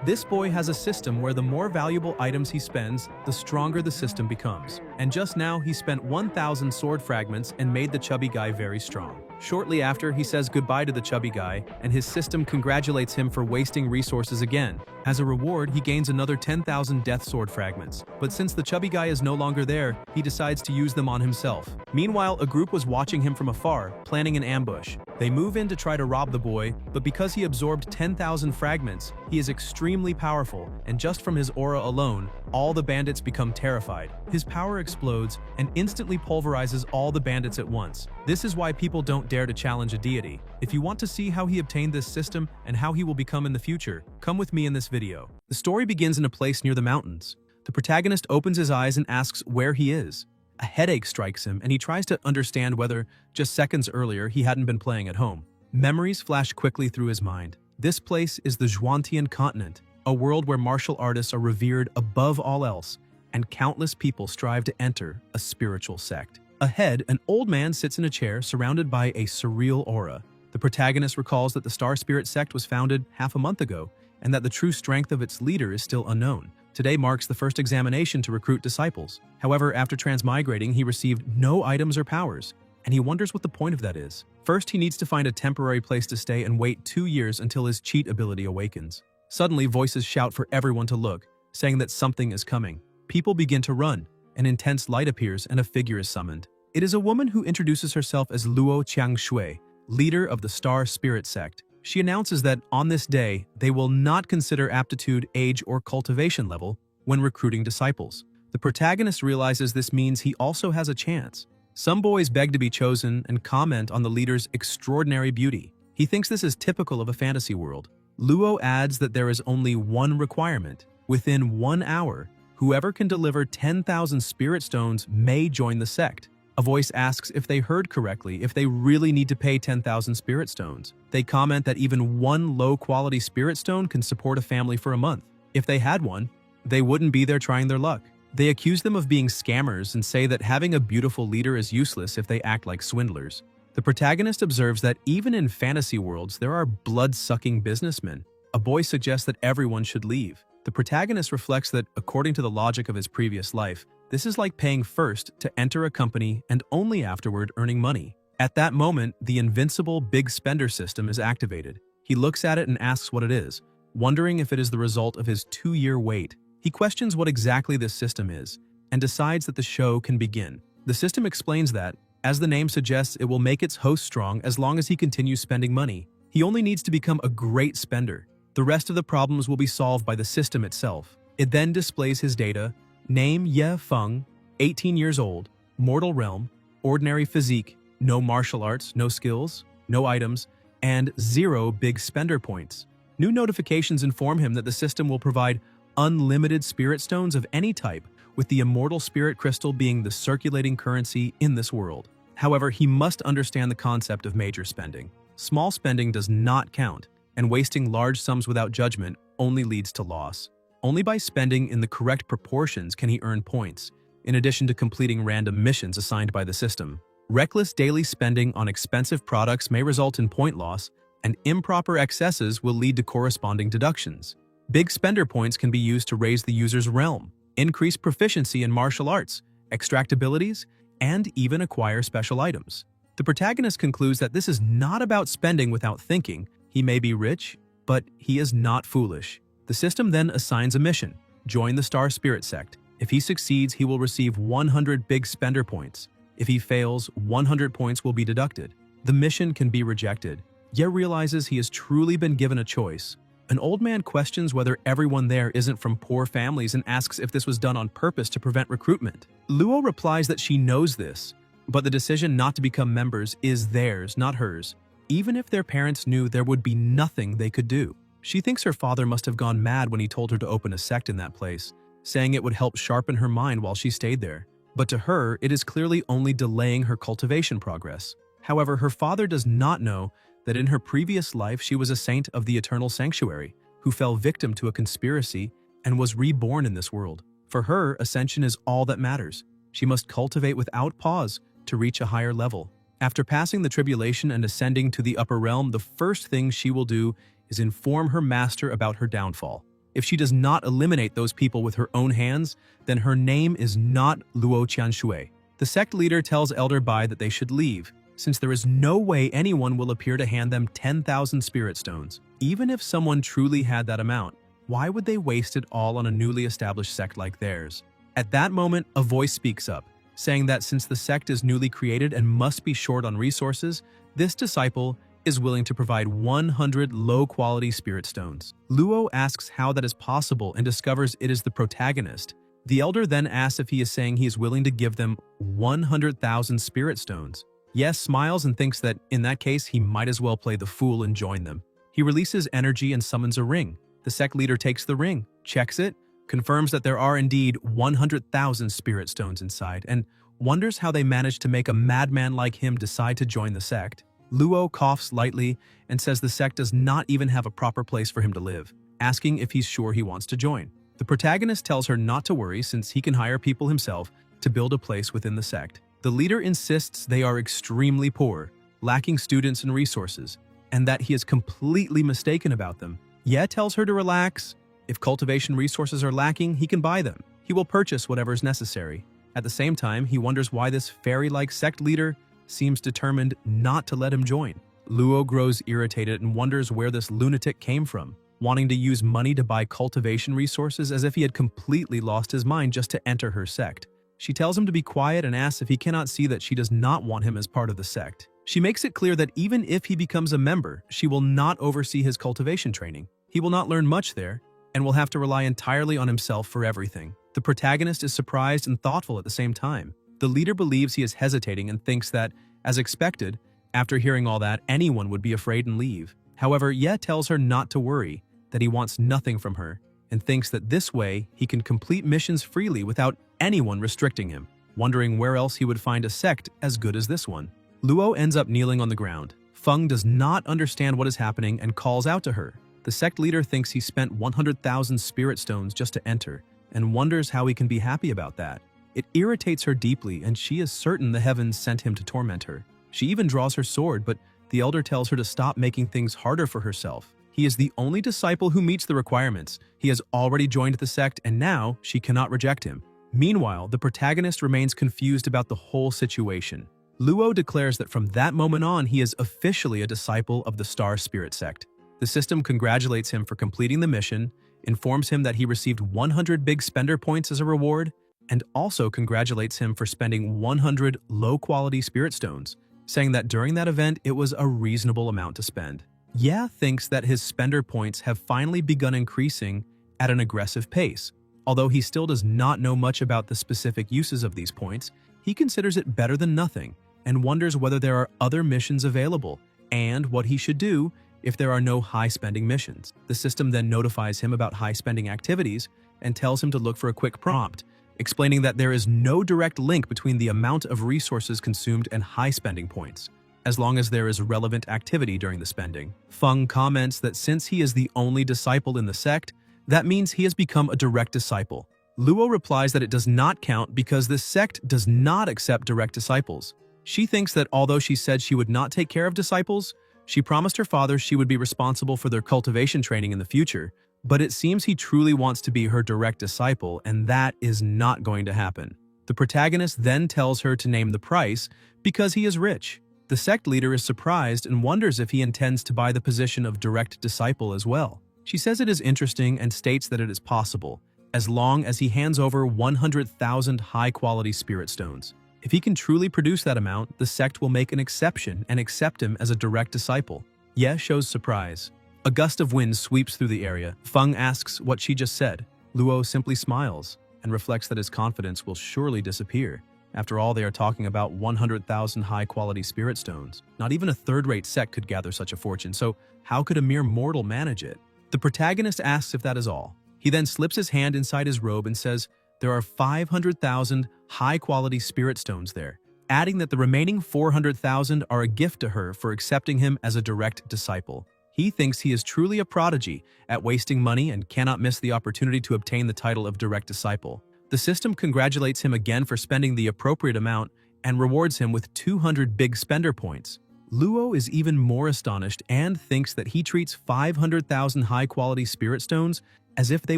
This boy has a system where the more valuable items he spends, the stronger the system becomes. And just now, he spent 1,000 sword fragments and made the chubby guy very strong. Shortly after, he says goodbye to the chubby guy, and his system congratulates him for wasting resources again. As a reward, he gains another 10,000 death sword fragments. But since the chubby guy is no longer there, he decides to use them on himself. Meanwhile, a group was watching him from afar, planning an ambush. They move in to try to rob the boy, but because he absorbed 10,000 fragments, he is extremely powerful, and just from his aura alone, all the bandits become terrified. His power explodes and instantly pulverizes all the bandits at once. This is why people don't dare to challenge a deity. If you want to see how he obtained this system and how he will become in the future, come with me in this video. The story begins in a place near the mountains. The protagonist opens his eyes and asks where he is. A headache strikes him and he tries to understand whether, just seconds earlier, he hadn't been playing at home. Memories flash quickly through his mind. This place is the Zhuantian continent, a world where martial artists are revered above all else, and countless people strive to enter a spiritual sect. Ahead, an old man sits in a chair surrounded by a surreal aura. The protagonist recalls that the Star Spirit sect was founded half a month ago, and that the true strength of its leader is still unknown. Today marks the first examination to recruit disciples. However, after transmigrating, he received no items or powers, and he wonders what the point of that is. First, he needs to find a temporary place to stay and wait 2 years until his cheat ability awakens. Suddenly, voices shout for everyone to look, saying that something is coming. People begin to run. An intense light appears and a figure is summoned. It is a woman who introduces herself as Luo Qiangshui, leader of the Star Spirit sect. She announces that on this day, they will not consider aptitude, age, or cultivation level when recruiting disciples. The protagonist realizes this means he also has a chance. Some boys beg to be chosen and comment on the leader's extraordinary beauty. He thinks this is typical of a fantasy world. Luo adds that there is only one requirement. Within 1 hour, whoever can deliver 10,000 spirit stones may join the sect. A voice asks if they heard correctly, if they really need to pay 10,000 spirit stones. They comment that even one low-quality spirit stone can support a family for a month. If they had one, they wouldn't be there trying their luck. They accuse them of being scammers and say that having a beautiful leader is useless if they act like swindlers. The protagonist observes that even in fantasy worlds, there are blood-sucking businessmen. A boy suggests that everyone should leave. The protagonist reflects that, according to the logic of his previous life, this is like paying first to enter a company and only afterward earning money. At that moment, the invincible big spender system is activated. He looks at it and asks what it is, wondering if it is the result of his 2-year wait. He questions what exactly this system is and decides that the show can begin. The system explains that, as the name suggests, it will make its host strong as long as he continues spending money. He only needs to become a great spender. The rest of the problems will be solved by the system itself. It then displays his data: name Ye Feng, 18 years old, mortal realm, ordinary physique, no martial arts, no skills, no items, and 0 big spender points. New notifications inform him that the system will provide unlimited spirit stones of any type, with the immortal spirit crystal being the circulating currency in this world. However, he must understand the concept of major spending. Small spending does not count, and wasting large sums without judgment only leads to loss. Only by spending in the correct proportions can he earn points, in addition to completing random missions assigned by the system. Reckless daily spending on expensive products may result in point loss, and improper excesses will lead to corresponding deductions. Big spender points can be used to raise the user's realm, increase proficiency in martial arts, extract abilities, and even acquire special items. The protagonist concludes that this is not about spending without thinking. He may be rich, but he is not foolish. The system then assigns a mission: join the Star Spirit sect. If he succeeds, he will receive 100 big spender points. If he fails, 100 points will be deducted. The mission can be rejected. Ye realizes he has truly been given a choice. An old man questions whether everyone there isn't from poor families and asks if this was done on purpose to prevent recruitment. Luo replies that she knows this, but the decision not to become members is theirs, not hers. Even if their parents knew, there would be nothing they could do. She thinks her father must have gone mad when he told her to open a sect in that place, saying it would help sharpen her mind while she stayed there. But to her, it is clearly only delaying her cultivation progress. However, her father does not know that in her previous life she was a saint of the Eternal Sanctuary, who fell victim to a conspiracy and was reborn in this world. For her, ascension is all that matters. She must cultivate without pause to reach a higher level. After passing the tribulation and ascending to the upper realm, the first thing she will do is inform her master about her downfall. If she does not eliminate those people with her own hands, then her name is not Luo Qianshui. The sect leader tells Elder Bai that they should leave, since there is no way anyone will appear to hand them 10,000 spirit stones. Even if someone truly had that amount, why would they waste it all on a newly established sect like theirs? At that moment, a voice speaks up, saying that since the sect is newly created and must be short on resources, this disciple is willing to provide 100 low-quality spirit stones. Luo asks how that is possible and discovers it is the protagonist. The elder then asks if he is saying he is willing to give them 100,000 spirit stones. Yes smiles and thinks that in that case he might as well play the fool and join them. He releases energy and summons a ring. The sect leader takes the ring, checks it, confirms that there are indeed 100,000 spirit stones inside, and wonders how they managed to make a madman like him decide to join the sect. Luo coughs lightly and says the sect does not even have a proper place for him to live, asking if he's sure he wants to join. The protagonist tells her not to worry since he can hire people himself to build a place within the sect. The leader insists they are extremely poor, lacking students and resources, and that he is completely mistaken about them. Ye tells her to relax. If cultivation resources are lacking, he can buy them. He will purchase whatever is necessary. At the same time, he wonders why this fairy-like sect leader seems determined not to let him join. Luo grows irritated and wonders where this lunatic came from, wanting to use money to buy cultivation resources as if he had completely lost his mind just to enter her sect. She tells him to be quiet and asks if he cannot see that she does not want him as part of the sect. She makes it clear that even if he becomes a member, she will not oversee his cultivation training. He will not learn much there, and will have to rely entirely on himself for everything. The protagonist is surprised and thoughtful at the same time. The leader believes he is hesitating and thinks that, as expected, after hearing all that, anyone would be afraid and leave. However, Ye tells her not to worry, that he wants nothing from her, and thinks that this way he can complete missions freely without anyone restricting him, wondering where else he would find a sect as good as this one. Luo ends up kneeling on the ground. Feng does not understand what is happening and calls out to her. The sect leader thinks he spent 100,000 spirit stones just to enter, and wonders how he can be happy about that. It irritates her deeply, and she is certain the heavens sent him to torment her. She even draws her sword, but the elder tells her to stop making things harder for herself. He is the only disciple who meets the requirements. He has already joined the sect, and now she cannot reject him. Meanwhile, the protagonist remains confused about the whole situation. Luo declares that from that moment on, he is officially a disciple of the Star Spirit sect. The system congratulates him for completing the mission, informs him that he received 100 big spender points as a reward, and also congratulates him for spending 100 low-quality spirit stones, saying that during that event it was a reasonable amount to spend. Ye thinks that his spender points have finally begun increasing at an aggressive pace. Although he still does not know much about the specific uses of these points, he considers it better than nothing and wonders whether there are other missions available and what he should do if there are no high-spending missions. The system then notifies him about high-spending activities and tells him to look for a quick prompt, explaining that there is no direct link between the amount of resources consumed and high-spending points, as long as there is relevant activity during the spending. Feng comments that since he is the only disciple in the sect, that means he has become a direct disciple. Luo replies that it does not count because the sect does not accept direct disciples. She thinks that although she said she would not take care of disciples, she promised her father she would be responsible for their cultivation training in the future, but it seems he truly wants to be her direct disciple, and that is not going to happen. The protagonist then tells her to name the price because he is rich. The sect leader is surprised and wonders if he intends to buy the position of direct disciple as well. She says it is interesting and states that it is possible, as long as he hands over 100,000 high-quality spirit stones. If he can truly produce that amount, the sect will make an exception and accept him as a direct disciple. Ye shows surprise. A gust of wind sweeps through the area. Feng asks what she just said. Luo simply smiles and reflects that his confidence will surely disappear. After all, they are talking about 100,000 high-quality spirit stones. Not even a third-rate sect could gather such a fortune, so how could a mere mortal manage it? The protagonist asks if that is all. He then slips his hand inside his robe and says there are 500,000 high-quality spirit stones there, adding that the remaining 400,000 are a gift to her for accepting him as a direct disciple. He thinks he is truly a prodigy at wasting money and cannot miss the opportunity to obtain the title of direct disciple. The system congratulates him again for spending the appropriate amount and rewards him with 200 big spender points. Luo is even more astonished and thinks that he treats 500,000 high-quality spirit stones as if they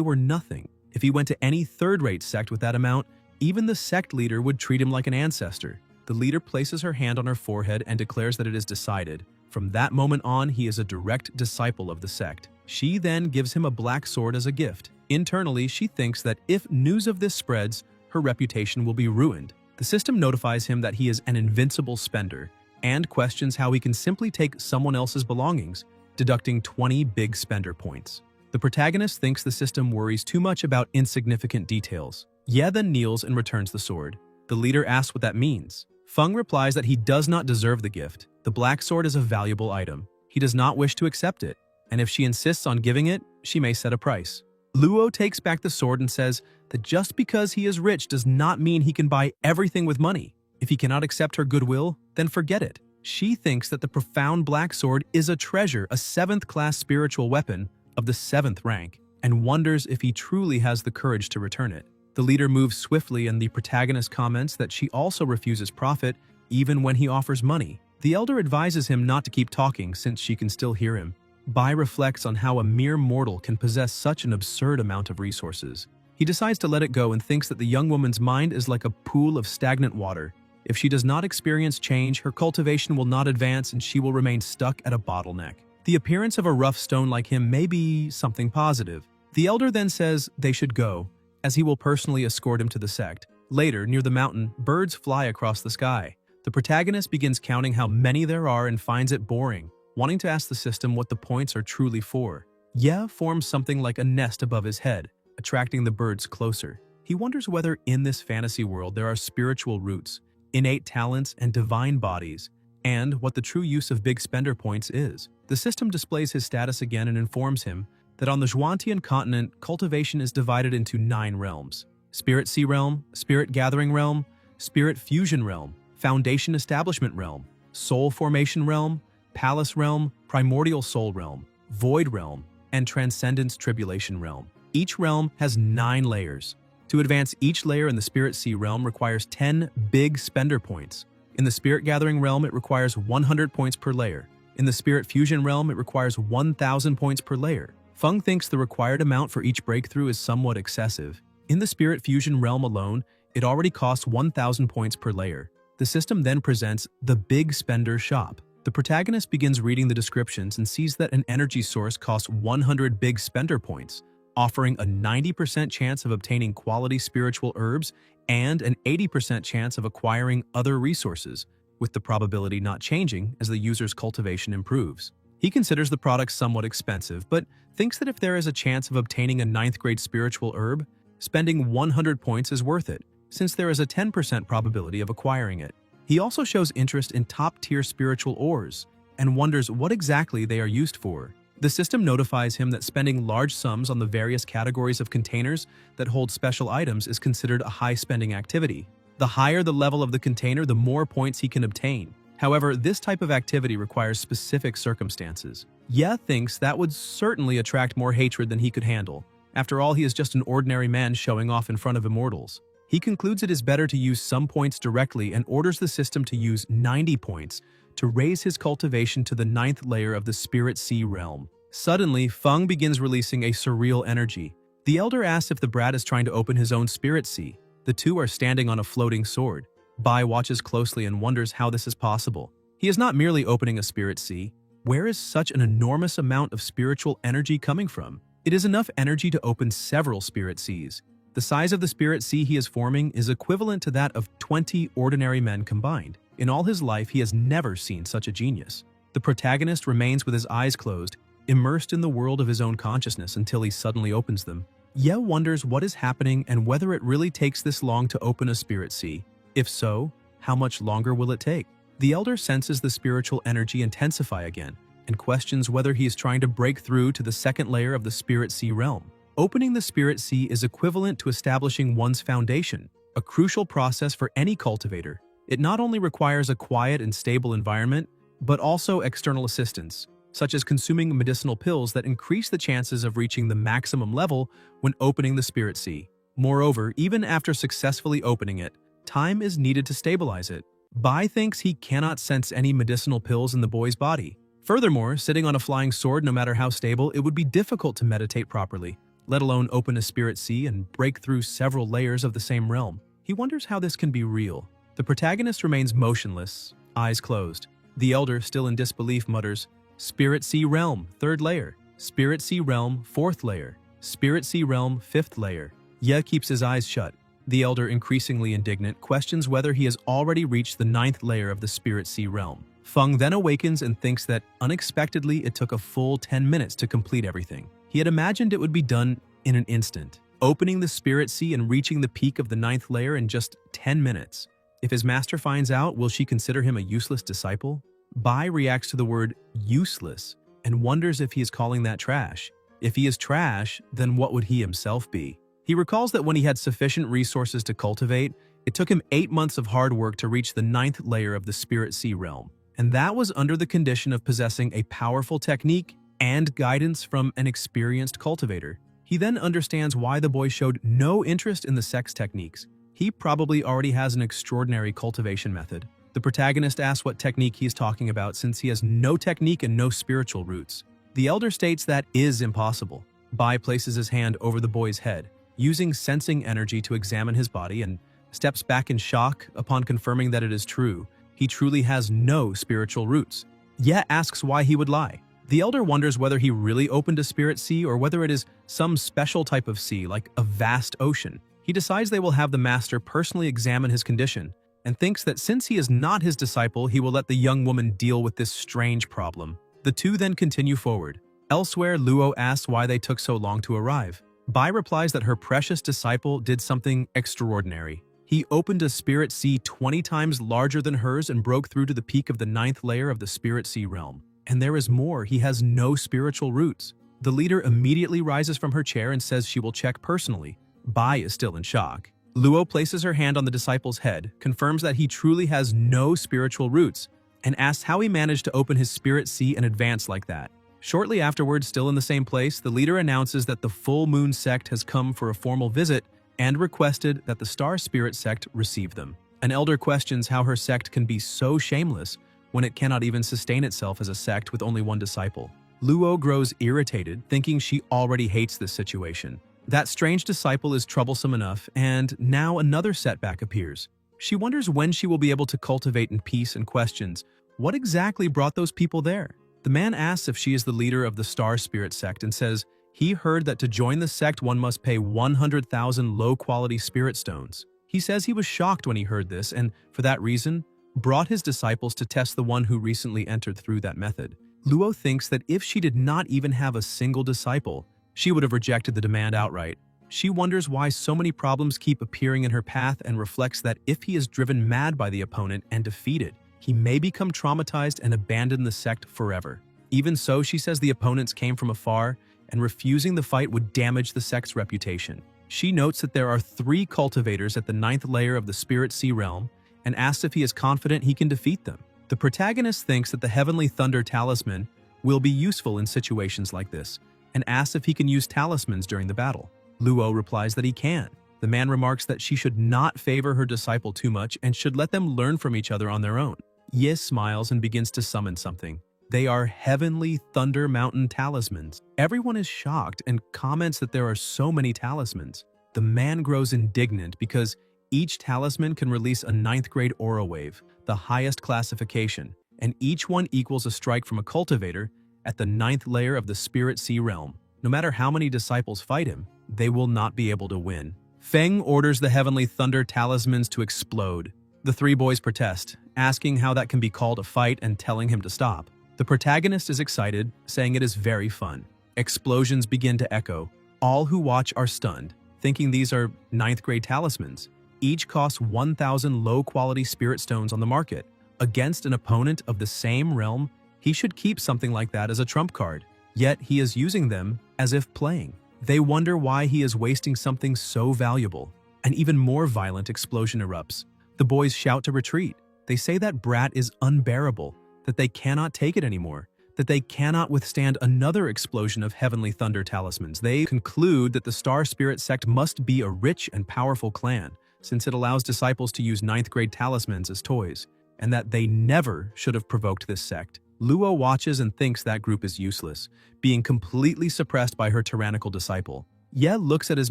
were nothing. If he went to any third-rate sect with that amount, even the sect leader would treat him like an ancestor. The leader places her hand on her forehead and declares that it is decided. From that moment on, he is a direct disciple of the sect. She then gives him a black sword as a gift. Internally, she thinks that if news of this spreads, her reputation will be ruined. The system notifies him that he is an invincible spender and questions how he can simply take someone else's belongings, deducting 20 big spender points. The protagonist thinks the system worries too much about insignificant details. Ye then kneels and returns the sword. The leader asks what that means. Feng replies that he does not deserve the gift. The black sword is a valuable item. He does not wish to accept it, and if she insists on giving it, she may set a price. Luo takes back the sword and says that just because he is rich does not mean he can buy everything with money. If he cannot accept her goodwill, then forget it. She thinks that the profound black sword is a treasure, a 7th-class spiritual weapon of the 7th rank, and wonders if he truly has the courage to return it. The leader moves swiftly and the protagonist comments that she also refuses profit even when he offers money. The elder advises him not to keep talking since she can still hear him. Bai reflects on how a mere mortal can possess such an absurd amount of resources. He decides to let it go and thinks that the young woman's mind is like a pool of stagnant water. If she does not experience change, her cultivation will not advance and she will remain stuck at a bottleneck. The appearance of a rough stone like him may be something positive. The elder then says they should go, as he will personally escort him to the sect. Later, near the mountain, birds fly across the sky. The protagonist begins counting how many there are and finds it boring, wanting to ask the system what the points are truly for. Ye forms something like a nest above his head, attracting the birds closer. He wonders whether in this fantasy world there are spiritual roots, innate talents, and divine bodies, and what the true use of big spender points is. The system displays his status again and informs him that on the Zhuantian continent, cultivation is divided into 9 realms: Spirit Sea Realm, Spirit Gathering Realm, Spirit Fusion Realm, Foundation Establishment Realm, Soul Formation Realm, Palace Realm, Primordial Soul Realm, Void Realm, and Transcendence Tribulation Realm. Each realm has 9 layers. To advance each layer in the Spirit Sea Realm requires 10 big spender points. In the Spirit Gathering Realm, it requires 100 points per layer. In the Spirit Fusion Realm, it requires 1,000 points per layer. Feng thinks the required amount for each breakthrough is somewhat excessive. In the Spirit Fusion Realm alone, it already costs 1,000 points per layer. The system then presents the Big Spender Shop. The protagonist begins reading the descriptions and sees that an energy source costs 100 big spender points, offering a 90% chance of obtaining quality spiritual herbs and an 80% chance of acquiring other resources, with the probability not changing as the user's cultivation improves. He considers the product somewhat expensive, but thinks that if there is a chance of obtaining a 9th-grade spiritual herb, spending 100 points is worth it, since there is a 10% probability of acquiring it. He also shows interest in top-tier spiritual ores and wonders what exactly they are used for. The system notifies him that spending large sums on the various categories of containers that hold special items is considered a high-spending activity. The higher the level of the container, the more points he can obtain. However, this type of activity requires specific circumstances. Ye thinks that would certainly attract more hatred than he could handle. After all, he is just an ordinary man showing off in front of immortals. He concludes it is better to use some points directly and orders the system to use 90 points to raise his cultivation to the 9th layer of the Spirit Sea Realm. Suddenly, Feng begins releasing a surreal energy. The elder asks if the brat is trying to open his own Spirit Sea. The two are standing on a floating sword. Bai watches closely and wonders how this is possible. He is not merely opening a Spirit Sea. Where is such an enormous amount of spiritual energy coming from? It is enough energy to open several Spirit Seas. The size of the Spirit Sea he is forming is equivalent to that of 20 ordinary men combined. In all his life, he has never seen such a genius. The protagonist remains with his eyes closed, immersed in the world of his own consciousness until he suddenly opens them. Ye wonders what is happening and whether it really takes this long to open a Spirit Sea. If so, how much longer will it take? The elder senses the spiritual energy intensify again and questions whether he is trying to break through to the 2nd layer of the Spirit Sea realm. Opening the Spirit Sea is equivalent to establishing one's foundation, a crucial process for any cultivator. It not only requires a quiet and stable environment, but also external assistance, such as consuming medicinal pills that increase the chances of reaching the maximum level when opening the Spirit Sea. Moreover, even after successfully opening it, time is needed to stabilize it. Bai thinks he cannot sense any medicinal pills in the boy's body. Furthermore, sitting on a flying sword, no matter how stable, it would be difficult to meditate properly. let alone open a spirit sea and break through several layers of the same realm. He wonders how this can be real. The protagonist remains motionless, eyes closed. The elder, still in disbelief, mutters, "Spirit Sea Realm, 3rd layer. Spirit Sea Realm, 4th layer. Spirit Sea Realm, 5th layer." Ye keeps his eyes shut. The elder, increasingly indignant, questions whether he has already reached the 9th layer of the Spirit Sea Realm. Feng then awakens and thinks that, unexpectedly, it took a full 10 minutes to complete everything. He had imagined it would be done in an instant, opening the Spirit Sea and reaching the peak of the 9th layer in just 10 minutes. If his master finds out, will she consider him a useless disciple? Bai reacts to the word useless and wonders if he is calling that trash. If he is trash, then what would he himself be? He recalls that when he had sufficient resources to cultivate, it took him 8 months of hard work to reach the 9th layer of the Spirit Sea Realm. And that was under the condition of possessing a powerful technique and guidance from an experienced cultivator. He then understands why the boy showed no interest in the sex techniques. He probably already has an extraordinary cultivation method. The protagonist asks what technique he is talking about since he has no technique and no spiritual roots. The elder states that is impossible. Bai places his hand over the boy's head, using sensing energy to examine his body, and steps back in shock upon confirming that it is true. He truly has no spiritual roots. Ye asks why he would lie. The elder wonders whether he really opened a spirit sea or whether it is some special type of sea, like a vast ocean. He decides they will have the master personally examine his condition, and thinks that since he is not his disciple, he will let the young woman deal with this strange problem. The two then continue forward. Elsewhere, Luo asks why they took so long to arrive. Bai replies that her precious disciple did something extraordinary. He opened a spirit sea 20 times larger than hers and broke through to the peak of the 9th layer of the Spirit Sea Realm. And there is more, he has no spiritual roots. The leader immediately rises from her chair and says she will check personally. Bai is still in shock. Luo places her hand on the disciple's head, confirms that he truly has no spiritual roots, and asks how he managed to open his spirit sea and advance like that. Shortly afterwards, still in the same place, the leader announces that the Full Moon sect has come for a formal visit and requested that the Star Spirit sect receive them. An elder questions how her sect can be so shameless when it cannot even sustain itself as a sect with only one disciple. Luo grows irritated, thinking she already hates this situation. That strange disciple is troublesome enough, and now another setback appears. She wonders when she will be able to cultivate in peace and questions what exactly brought those people there. The man asks if she is the leader of the Star Spirit sect and says he heard that to join the sect one must pay 100,000 low-quality spirit stones. He says he was shocked when he heard this and, for that reason, brought his disciples to test the one who recently entered through that method. Luo thinks that if she did not even have a single disciple, she would have rejected the demand outright. She wonders why so many problems keep appearing in her path and reflects that if he is driven mad by the opponent and defeated, he may become traumatized and abandon the sect forever. Even so, she says the opponents came from afar, and refusing the fight would damage the sect's reputation. She notes that there are 3 cultivators at the 9th layer of the Spirit Sea Realm, and asks if he is confident he can defeat them. The protagonist thinks that the Heavenly Thunder Talisman will be useful in situations like this, and asks if he can use talismans during the battle. Luo replies that he can. The man remarks that she should not favor her disciple too much and should let them learn from each other on their own. Ye smiles and begins to summon something. They are Heavenly Thunder Mountain talismans. Everyone is shocked and comments that there are so many talismans. The man grows indignant because each talisman can release a 9th grade aura wave, the highest classification, and each one equals a strike from a cultivator at the 9th layer of the Spirit Sea Realm. No matter how many disciples fight him, they will not be able to win. Feng orders the Heavenly Thunder talismans to explode. The 3 boys protest, asking how that can be called a fight and telling him to stop. The protagonist is excited, saying it is very fun. Explosions begin to echo. All who watch are stunned, thinking these are 9th grade talismans. Each costs 1,000 low-quality spirit stones on the market. Against an opponent of the same realm, he should keep something like that as a trump card. Yet he is using them as if playing. They wonder why he is wasting something so valuable. An even more violent explosion erupts. The boys shout to retreat. They say that Brat is unbearable, that they cannot take it anymore, that they cannot withstand another explosion of Heavenly Thunder talismans. They conclude that the Star Spirit sect must be a rich and powerful clan, since it allows disciples to use 9th grade talismans as toys, and that they never should have provoked this sect. Luo watches and thinks that group is useless, being completely suppressed by her tyrannical disciple. Ye looks at his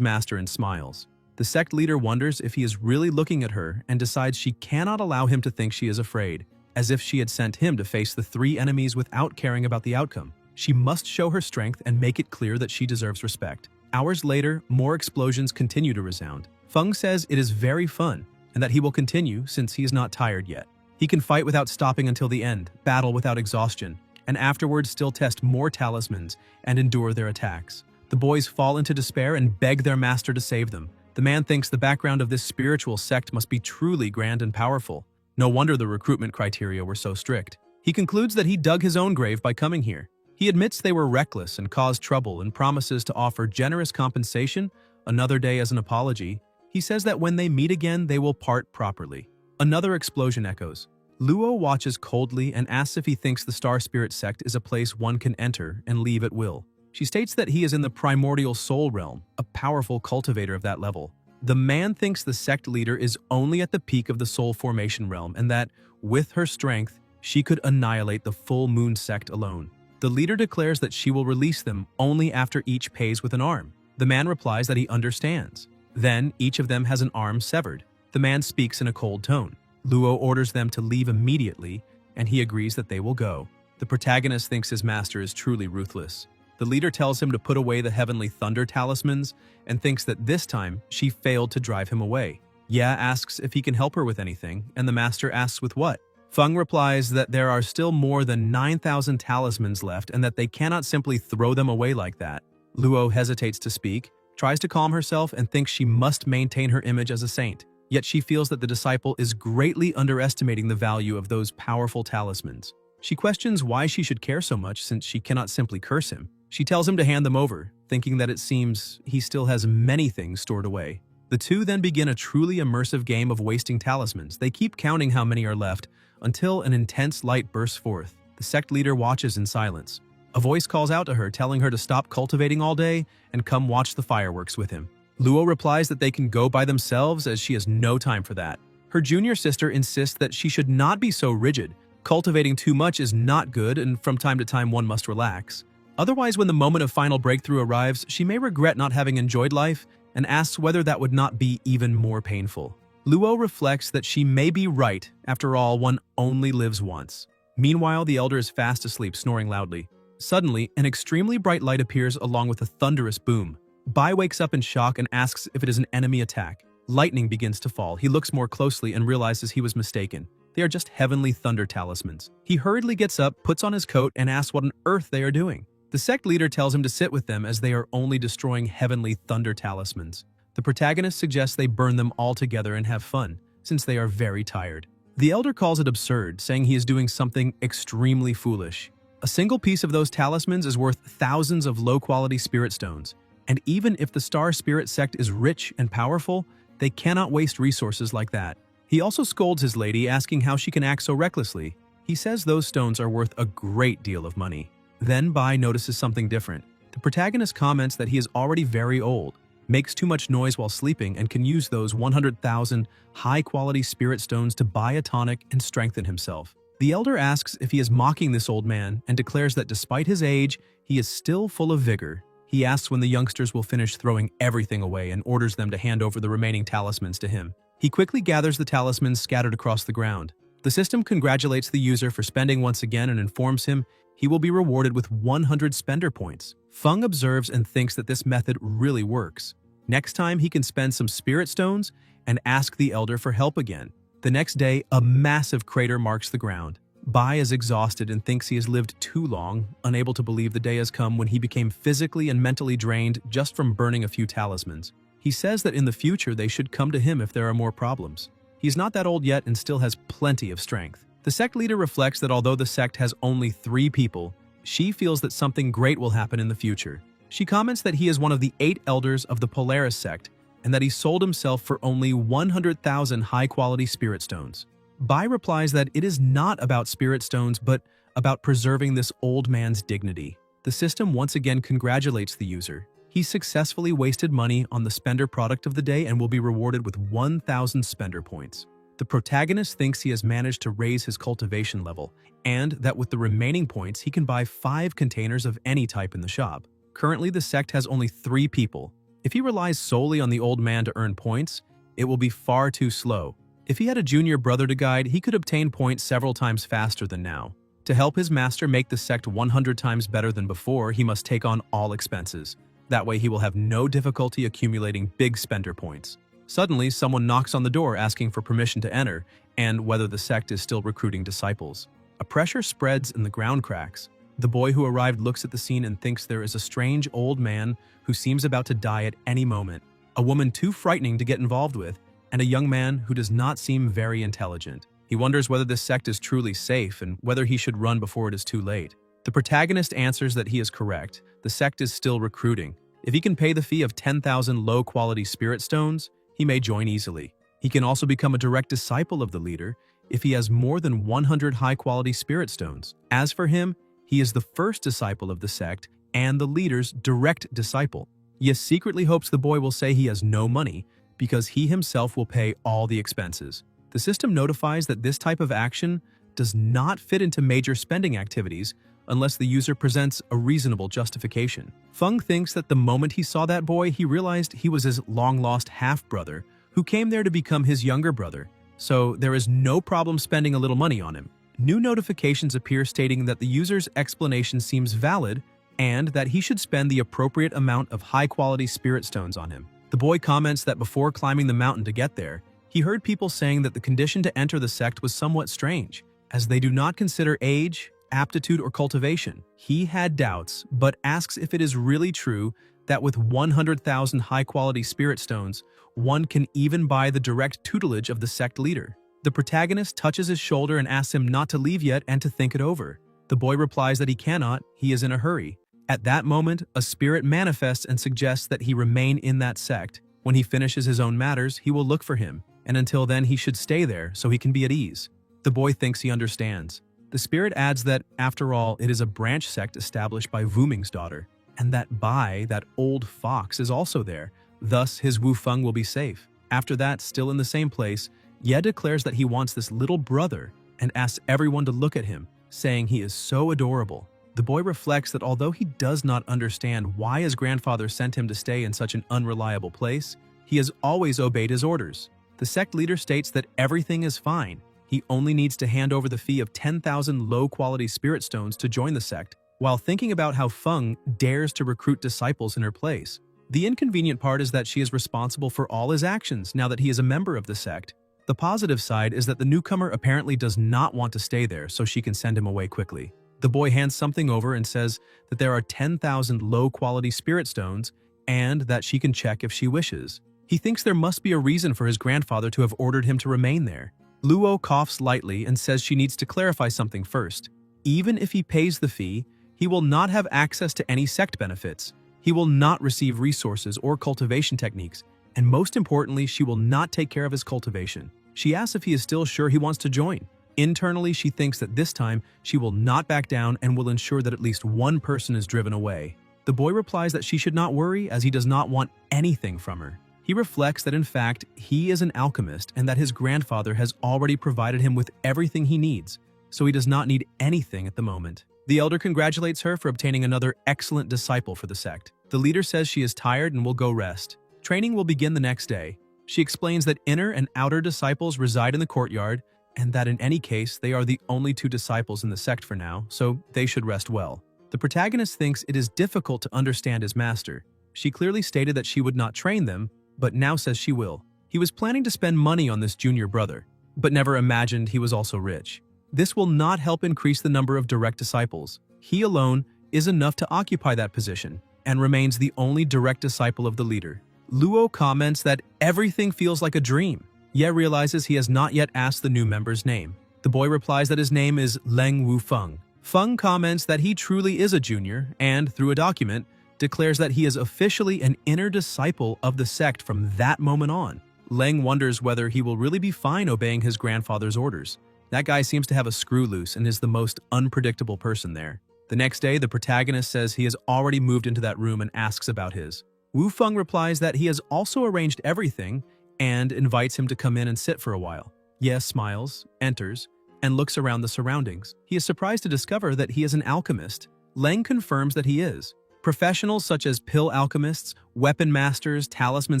master and smiles. The sect leader wonders if he is really looking at her and decides she cannot allow him to think she is afraid, as if she had sent him to face the three enemies without caring about the outcome. She must show her strength and make it clear that she deserves respect. Hours later, more explosions continue to resound. Feng says it is very fun, and that he will continue since he is not tired yet. He can fight without stopping until the end, battle without exhaustion, and afterwards still test more talismans and endure their attacks. The boys fall into despair and beg their master to save them. The man thinks the background of this spiritual sect must be truly grand and powerful. No wonder the recruitment criteria were so strict. He concludes that he dug his own grave by coming here. He admits they were reckless and caused trouble and promises to offer generous compensation, another day as an apology. He says that when they meet again, they will part properly. Another explosion echoes. Luo watches coldly and asks if he thinks the Star Spirit sect is a place one can enter and leave at will. She states that he is in the primordial soul realm, a powerful cultivator of that level. The man thinks the sect leader is only at the peak of the soul formation realm and that, with her strength, she could annihilate the full moon sect alone. The leader declares that she will release them only after each pays with an arm. The man replies that he understands. Then, each of them has an arm severed. The man speaks in a cold tone. Luo orders them to leave immediately, and he agrees that they will go. The protagonist thinks his master is truly ruthless. The leader tells him to put away the heavenly thunder talismans and thinks that this time she failed to drive him away. Ye asks if he can help her with anything, and the master asks with what. Feng replies that there are still more than 9,000 talismans left and that they cannot simply throw them away like that. Luo hesitates to speak, tries to calm herself, and thinks she must maintain her image as a saint. Yet she feels that the disciple is greatly underestimating the value of those powerful talismans. She questions why she should care so much since she cannot simply curse him. She tells him to hand them over, thinking that it seems he still has many things stored away. The two then begin a truly immersive game of wasting talismans. They keep counting how many are left, until an intense light bursts forth. The sect leader watches in silence. A voice calls out to her, telling her to stop cultivating all day and come watch the fireworks with him. Luo replies that they can go by themselves as she has no time for that. Her junior sister insists that she should not be so rigid. Cultivating too much is not good, and from time to time one must relax. Otherwise, when the moment of final breakthrough arrives, she may regret not having enjoyed life and asks whether that would not be even more painful. Luo reflects that she may be right. After all, one only lives once. Meanwhile, the elder is fast asleep, snoring loudly. Suddenly, an extremely bright light appears along with a thunderous boom. Bai wakes up in shock and asks if it is an enemy attack. Lightning begins to fall. He looks more closely and realizes he was mistaken. They are just heavenly thunder talismans. He hurriedly gets up, puts on his coat, and asks what on earth they are doing. The sect leader tells him to sit with them as they are only destroying heavenly thunder talismans. The protagonist suggests they burn them all together and have fun, since they are very tired. The elder calls it absurd, saying he is doing something extremely foolish. A single piece of those talismans is worth thousands of low-quality spirit stones, and even if the Star Spirit sect is rich and powerful, they cannot waste resources like that. He also scolds his lady, asking how she can act so recklessly. He says those stones are worth a great deal of money. Then Bai notices something different. The protagonist comments that he is already very old, makes too much noise while sleeping, and can use those 100,000 high-quality spirit stones to buy a tonic and strengthen himself. The elder asks if he is mocking this old man and declares that despite his age, he is still full of vigor. He asks when the youngsters will finish throwing everything away and orders them to hand over the remaining talismans to him. He quickly gathers the talismans scattered across the ground. The system congratulates the user for spending once again and informs him he will be rewarded with 100 spender points. Feng observes and thinks that this method really works. Next time, he can spend some spirit stones and ask the elder for help again. The next day, a massive crater marks the ground. Bai is exhausted and thinks he has lived too long, unable to believe the day has come when he became physically and mentally drained just from burning a few talismans. He says that in the future they should come to him if there are more problems. He's not that old yet and still has plenty of strength. The sect leader reflects that although the sect has only 3 people, she feels that something great will happen in the future. She comments that he is one of the 8 elders of the Polaris sect and that he sold himself for only 100,000 high-quality spirit stones. Bai replies that it is not about spirit stones but about preserving this old man's dignity. The system once again congratulates the user. He successfully wasted money on the spender product of the day and will be rewarded with 1,000 spender points. The protagonist thinks he has managed to raise his cultivation level, and that with the remaining points he can buy 5 containers of any type in the shop. Currently, the sect has only 3 people. If he relies solely on the old man to earn points, it will be far too slow. If he had a junior brother to guide, he could obtain points several times faster than now. To help his master make the sect 100 times better than before, he must take on all expenses. That way he will have no difficulty accumulating big spender points. Suddenly, someone knocks on the door asking for permission to enter and whether the sect is still recruiting disciples. A pressure spreads and the ground cracks. The boy who arrived looks at the scene and thinks there is a strange old man who seems about to die at any moment, a woman too frightening to get involved with, and a young man who does not seem very intelligent. He wonders whether this sect is truly safe and whether he should run before it is too late. The protagonist answers that he is correct. The sect is still recruiting. If he can pay the fee of 10,000 low-quality spirit stones, he may join easily. He can also become a direct disciple of the leader if he has more than 100 high-quality spirit stones. As for him, he is the first disciple of the sect and the leader's direct disciple. Yes, secretly hopes the boy will say he has no money because he himself will pay all the expenses. The system notifies that this type of action does not fit into major spending activities unless the user presents a reasonable justification. Feng thinks that the moment he saw that boy, he realized he was his long-lost half-brother who came there to become his younger brother, so there is no problem spending a little money on him. New notifications appear stating that the user's explanation seems valid and that he should spend the appropriate amount of high-quality spirit stones on him. The boy comments that before climbing the mountain to get there, he heard people saying that the condition to enter the sect was somewhat strange, as they do not consider age, aptitude, or cultivation. He had doubts, but asks if it is really true that with 100,000 high-quality spirit stones, one can even buy the direct tutelage of the sect leader. The protagonist touches his shoulder and asks him not to leave yet and to think it over. The boy replies that he cannot, he is in a hurry. At that moment, a spirit manifests and suggests that he remain in that sect. When he finishes his own matters, he will look for him, and until then he should stay there so he can be at ease. The boy thinks he understands. The spirit adds that, after all, it is a branch sect established by Wuming's daughter, and that Bai, that old fox, is also there. Thus, his Wu Feng will be safe. After that, still in the same place, Ye declares that he wants this little brother and asks everyone to look at him, saying he is so adorable. The boy reflects that although he does not understand why his grandfather sent him to stay in such an unreliable place, he has always obeyed his orders. The sect leader states that everything is fine. He only needs to hand over the fee of 10,000 low-quality spirit stones to join the sect, while thinking about how Feng dares to recruit disciples in her place. The inconvenient part is that she is responsible for all his actions now that he is a member of the sect. The positive side is that the newcomer apparently does not want to stay there, so she can send him away quickly. The boy hands something over and says that there are 10,000 low-quality spirit stones and that she can check if she wishes. He thinks there must be a reason for his grandfather to have ordered him to remain there. Luo coughs lightly and says she needs to clarify something first. Even if he pays the fee, he will not have access to any sect benefits. He will not receive resources or cultivation techniques, and most importantly, she will not take care of his cultivation. She asks if he is still sure he wants to join. Internally, she thinks that this time she will not back down and will ensure that at least one person is driven away. The boy replies that she should not worry as he does not want anything from her. He reflects that in fact, he is an alchemist and that his grandfather has already provided him with everything he needs, so he does not need anything at the moment. The elder congratulates her for obtaining another excellent disciple for the sect. The leader says she is tired and will go rest. Training will begin the next day. She explains that inner and outer disciples reside in the courtyard and that in any case, they are the only two disciples in the sect for now, so they should rest well. The protagonist thinks it is difficult to understand his master. She clearly stated that she would not train them, but now says she will. He was planning to spend money on this junior brother, but never imagined he was also rich. This will not help increase the number of direct disciples. He alone is enough to occupy that position and remains the only direct disciple of the leader. Luo comments that everything feels like a dream. Ye realizes he has not yet asked the new member's name. The boy replies that his name is Leng Wu Feng. Feng comments that he truly is a junior and, through a document, declares that he is officially an inner disciple of the sect from that moment on. Leng wonders whether he will really be fine obeying his grandfather's orders. That guy seems to have a screw loose and is the most unpredictable person there. The next day, the protagonist says he has already moved into that room and asks about his. Wu Feng replies that he has also arranged everything and invites him to come in and sit for a while. Ye smiles, enters, and looks around the surroundings. He is surprised to discover that he is an alchemist. Leng confirms that he is. Professionals such as pill alchemists, weapon masters, talisman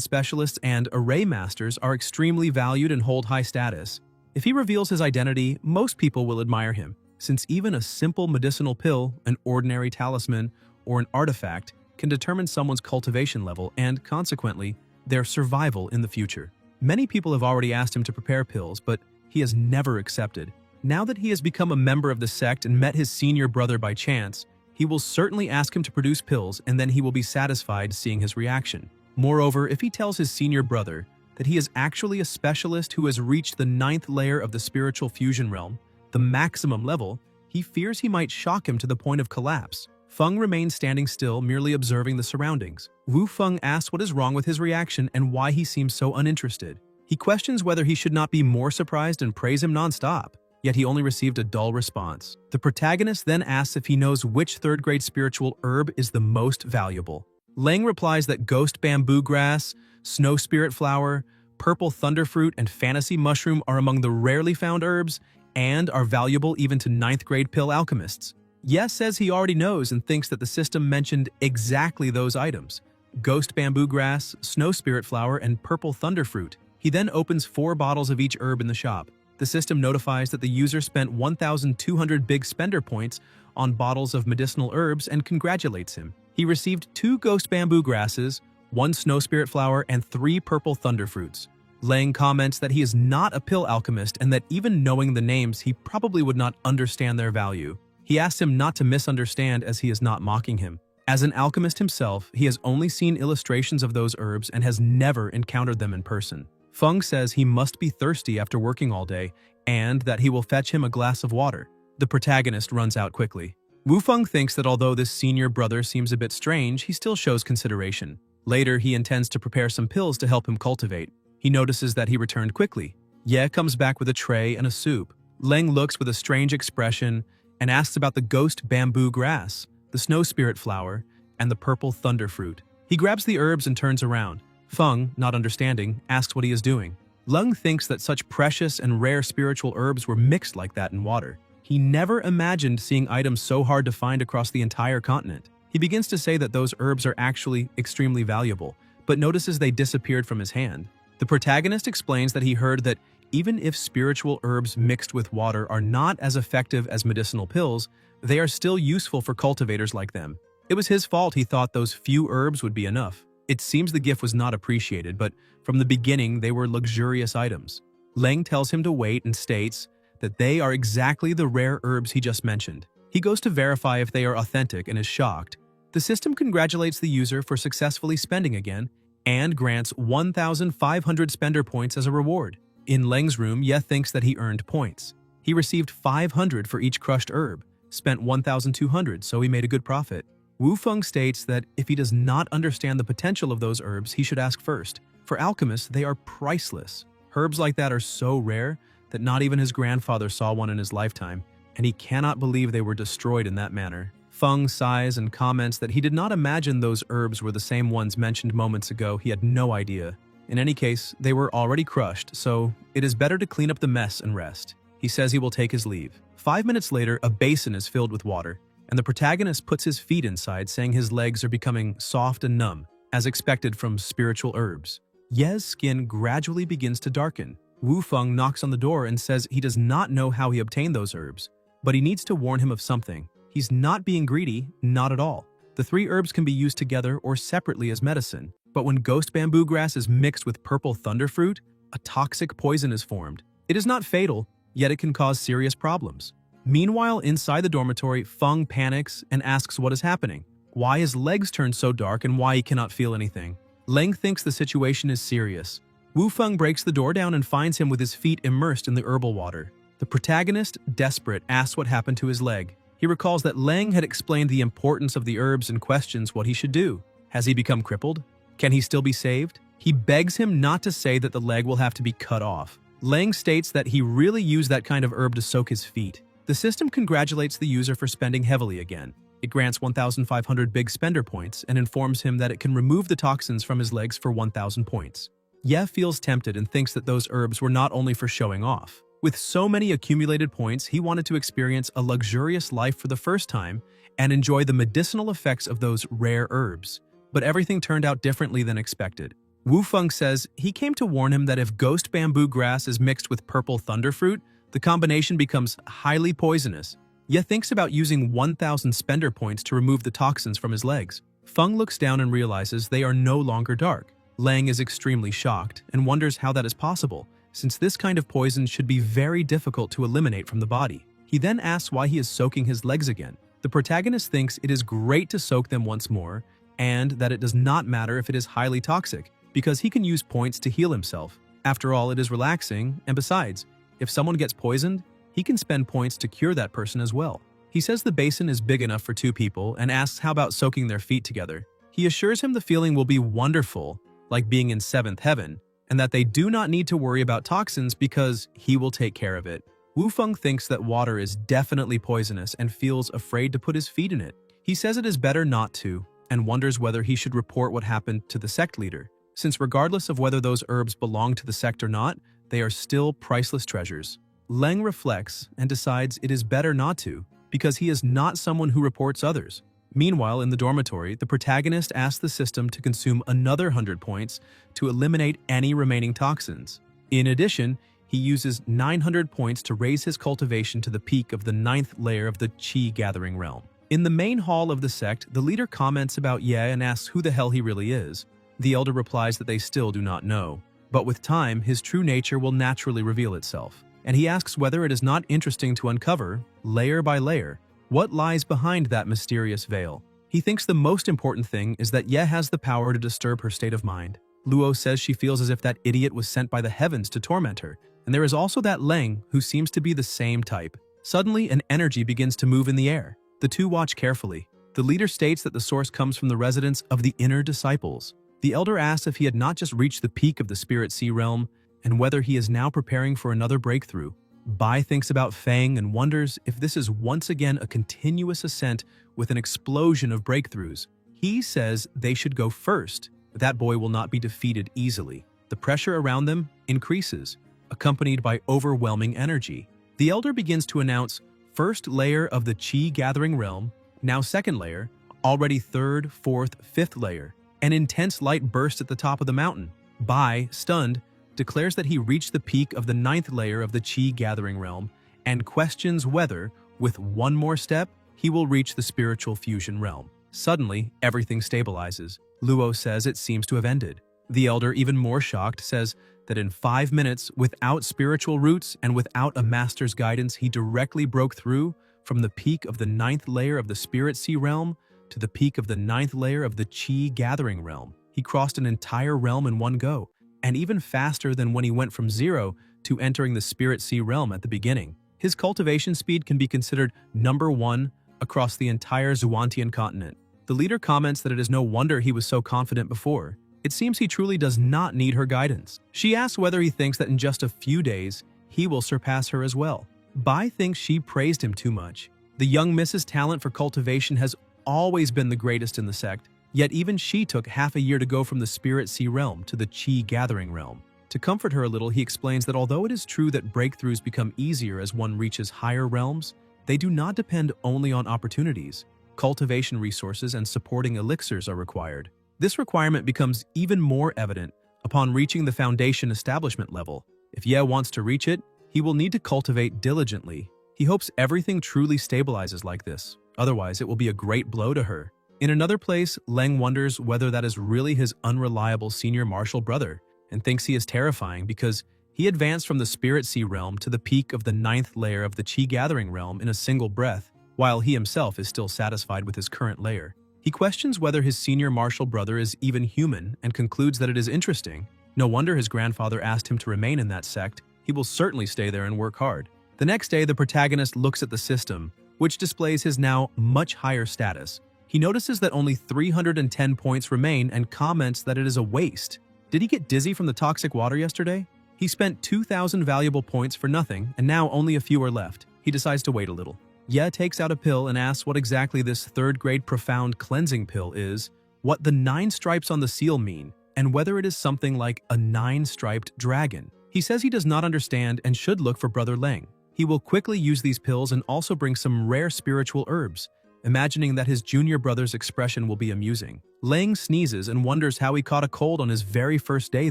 specialists, and array masters are extremely valued and hold high status. If he reveals his identity, most people will admire him, since even a simple medicinal pill, an ordinary talisman, or an artifact can determine someone's cultivation level and, consequently, their survival in the future. Many people have already asked him to prepare pills, but he has never accepted. Now that he has become a member of the sect and met his senior brother by chance, he will certainly ask him to produce pills, and then he will be satisfied seeing his reaction. Moreover, if he tells his senior brother that he is actually a specialist who has reached the 9th layer of the spiritual fusion realm, the maximum level, he fears he might shock him to the point of collapse. Feng remains standing still, merely observing the surroundings. Wu Feng asks what is wrong with his reaction and why he seems so uninterested. He questions whether he should not be more surprised and praise him non-stop, yet he only received a dull response. The protagonist then asks if he knows which third-grade spiritual herb is the most valuable. Leng replies that ghost bamboo grass, snow spirit flower, purple thunderfruit, and fantasy mushroom are among the rarely found herbs and are valuable even to 9th-grade pill alchemists. Yes says he already knows and thinks that the system mentioned exactly those items: ghost bamboo grass, snow spirit flower, and purple thunderfruit. He then opens 4 bottles of each herb in the shop. The system notifies that the user spent 1,200 big spender points on bottles of medicinal herbs and congratulates him. He received 2 ghost bamboo grasses, 1 snow spirit flower, and 3 purple thunderfruits. Leng comments that he is not a pill alchemist and that even knowing the names, he probably would not understand their value. He asks him not to misunderstand as he is not mocking him. As an alchemist himself, he has only seen illustrations of those herbs and has never encountered them in person. Feng says he must be thirsty after working all day and that he will fetch him a glass of water. The protagonist runs out quickly. Wu Feng thinks that although this senior brother seems a bit strange, he still shows consideration. Later, he intends to prepare some pills to help him cultivate. He notices that he returned quickly. Ye comes back with a tray and a soup. Leng looks with a strange expression and asks about the ghost bamboo grass, the snow spirit flower, and the purple thunderfruit. He grabs the herbs and turns around. Feng, not understanding, asks what he is doing. Leng thinks that such precious and rare spiritual herbs were mixed like that in water. He never imagined seeing items so hard to find across the entire continent. He begins to say that those herbs are actually extremely valuable, but notices they disappeared from his hand. The protagonist explains that he heard that even if spiritual herbs mixed with water are not as effective as medicinal pills, they are still useful for cultivators like them. It was his fault he thought those few herbs would be enough. It seems the gift was not appreciated, but from the beginning they were luxurious items. Leng tells him to wait and states that they are exactly the rare herbs he just mentioned. He goes to verify if they are authentic and is shocked. The system congratulates the user for successfully spending again and grants 1,500 spender points as a reward. In Leng's room, Ye thinks that he earned points. He received 500 for each crushed herb, spent 1,200, so he made a good profit. Wu Feng states that if he does not understand the potential of those herbs, he should ask first. For alchemists, they are priceless. Herbs like that are so rare that not even his grandfather saw one in his lifetime, and he cannot believe they were destroyed in that manner. Feng sighs and comments that he did not imagine those herbs were the same ones mentioned moments ago. He had no idea. In any case, they were already crushed, so it is better to clean up the mess and rest. He says he will take his leave. 5 minutes later, a basin is filled with water, and the protagonist puts his feet inside, saying his legs are becoming soft and numb, as expected from spiritual herbs. Ye's skin gradually begins to darken. Wu Feng knocks on the door and says he does not know how he obtained those herbs, but he needs to warn him of something. He's not being greedy, not at all. The 3 herbs can be used together or separately as medicine, but when ghost bamboo grass is mixed with purple thunderfruit, a toxic poison is formed. It is not fatal, yet it can cause serious problems. Meanwhile, inside the dormitory, Feng panics and asks what is happening, why his legs turn so dark and why he cannot feel anything. Leng thinks the situation is serious. Wu Feng breaks the door down and finds him with his feet immersed in the herbal water. The protagonist, desperate, asks what happened to his leg. He recalls that Leng had explained the importance of the herbs and questions what he should do. Has he become crippled? Can he still be saved? He begs him not to say that the leg will have to be cut off. Leng states that he really used that kind of herb to soak his feet. The system congratulates the user for spending heavily again. It grants 1,500 big spender points and informs him that it can remove the toxins from his legs for 1,000 points. Ye feels tempted and thinks that those herbs were not only for showing off. With so many accumulated points, he wanted to experience a luxurious life for the first time and enjoy the medicinal effects of those rare herbs. But everything turned out differently than expected. Wu Feng says he came to warn him that if ghost bamboo grass is mixed with purple thunderfruit, the combination becomes highly poisonous. Ye thinks about using 1,000 spender points to remove the toxins from his legs. Feng looks down and realizes they are no longer dark. Lang is extremely shocked and wonders how that is possible, since this kind of poison should be very difficult to eliminate from the body. He then asks why he is soaking his legs again. The protagonist thinks it is great to soak them once more, and that it does not matter if it is highly toxic, because he can use points to heal himself. After all, it is relaxing, and besides, if someone gets poisoned, he can spend points to cure that person as well. He says the basin is big enough for 2 people and asks how about soaking their feet together. He assures him the feeling will be wonderful, like being in 7th heaven, and that they do not need to worry about toxins because he will take care of it. Wu Feng thinks that water is definitely poisonous and feels afraid to put his feet in it. He says it is better not to, and wonders whether he should report what happened to the sect leader, since regardless of whether those herbs belong to the sect or not, they are still priceless treasures. Leng reflects and decides it is better not to, because he is not someone who reports others. Meanwhile, in the dormitory, the protagonist asks the system to consume another 100 points to eliminate any remaining toxins. In addition, he uses 900 points to raise his cultivation to the peak of the 9th layer of the Qi gathering realm. In the main hall of the sect, the leader comments about Ye and asks who the hell he really is. The elder replies that they still do not know, but with time, his true nature will naturally reveal itself. And he asks whether it is not interesting to uncover, layer by layer, what lies behind that mysterious veil. He thinks the most important thing is that Ye has the power to disturb her state of mind. Luo says she feels as if that idiot was sent by the heavens to torment her, and there is also that Leng who seems to be the same type. Suddenly, an energy begins to move in the air. The two watch carefully. The leader states that the source comes from the residence of the inner disciples. The elder asks if he had not just reached the peak of the Spirit Sea realm, and whether he is now preparing for another breakthrough. Bai thinks about Fang and wonders if this is once again a continuous ascent with an explosion of breakthroughs. He says they should go first, but that boy will not be defeated easily. The pressure around them increases, accompanied by overwhelming energy. The elder begins to announce first layer of the Qi gathering realm, now second layer, already third, fourth, fifth layer. An intense light bursts at the top of the mountain. Bai, stunned, declares that he reached the peak of the 9th layer of the Qi gathering realm and questions whether, with one more step, he will reach the spiritual fusion realm. Suddenly, everything stabilizes. Luo says it seems to have ended. The elder, even more shocked, says that in 5 minutes, without spiritual roots and without a master's guidance, he directly broke through from the peak of the 9th layer of the Spirit Sea realm to the peak of the 9th layer of the Qi gathering realm. He crossed an entire realm in one go, and even faster than when he went from 0 to entering the Spirit Sea realm at the beginning. His cultivation speed can be considered number 1 across the entire Zuantian continent. The leader comments that it is no wonder he was so confident before. It seems he truly does not need her guidance. She asks whether he thinks that in just a few days, he will surpass her as well. Bai thinks she praised him too much. The young Mrs. talent for cultivation has always been the greatest in the sect, yet even she took half a year to go from the Spirit Sea realm to the Qi gathering realm. To comfort her a little, he explains that although it is true that breakthroughs become easier as one reaches higher realms, they do not depend only on opportunities. Cultivation resources and supporting elixirs are required. This requirement becomes even more evident upon reaching the foundation establishment level. If Ye wants to reach it, he will need to cultivate diligently. He hopes everything truly stabilizes like this, otherwise it will be a great blow to her. In another place, Leng wonders whether that is really his unreliable senior martial brother, and thinks he is terrifying because he advanced from the Spirit Sea realm to the peak of the 9th layer of the Qi gathering realm in a single breath, while he himself is still satisfied with his current layer. He questions whether his senior martial brother is even human and concludes that it is interesting. No wonder his grandfather asked him to remain in that sect. He will certainly stay there and work hard. The next day, the protagonist looks at the system, which displays his now much higher status. He notices that only 310 points remain and comments that it is a waste. Did he get dizzy from the toxic water yesterday? He spent 2,000 valuable points for nothing, and now only a few are left. He decides to wait a little. Ye takes out a pill and asks what exactly this 3rd-grade profound cleansing pill is, what the 9 stripes on the seal mean, and whether it is something like a 9-striped dragon. He says he does not understand and should look for Brother Leng. He will quickly use these pills and also bring some rare spiritual herbs. imagining that his junior brother's expression will be amusing. Lang sneezes and wonders how he caught a cold on his very first day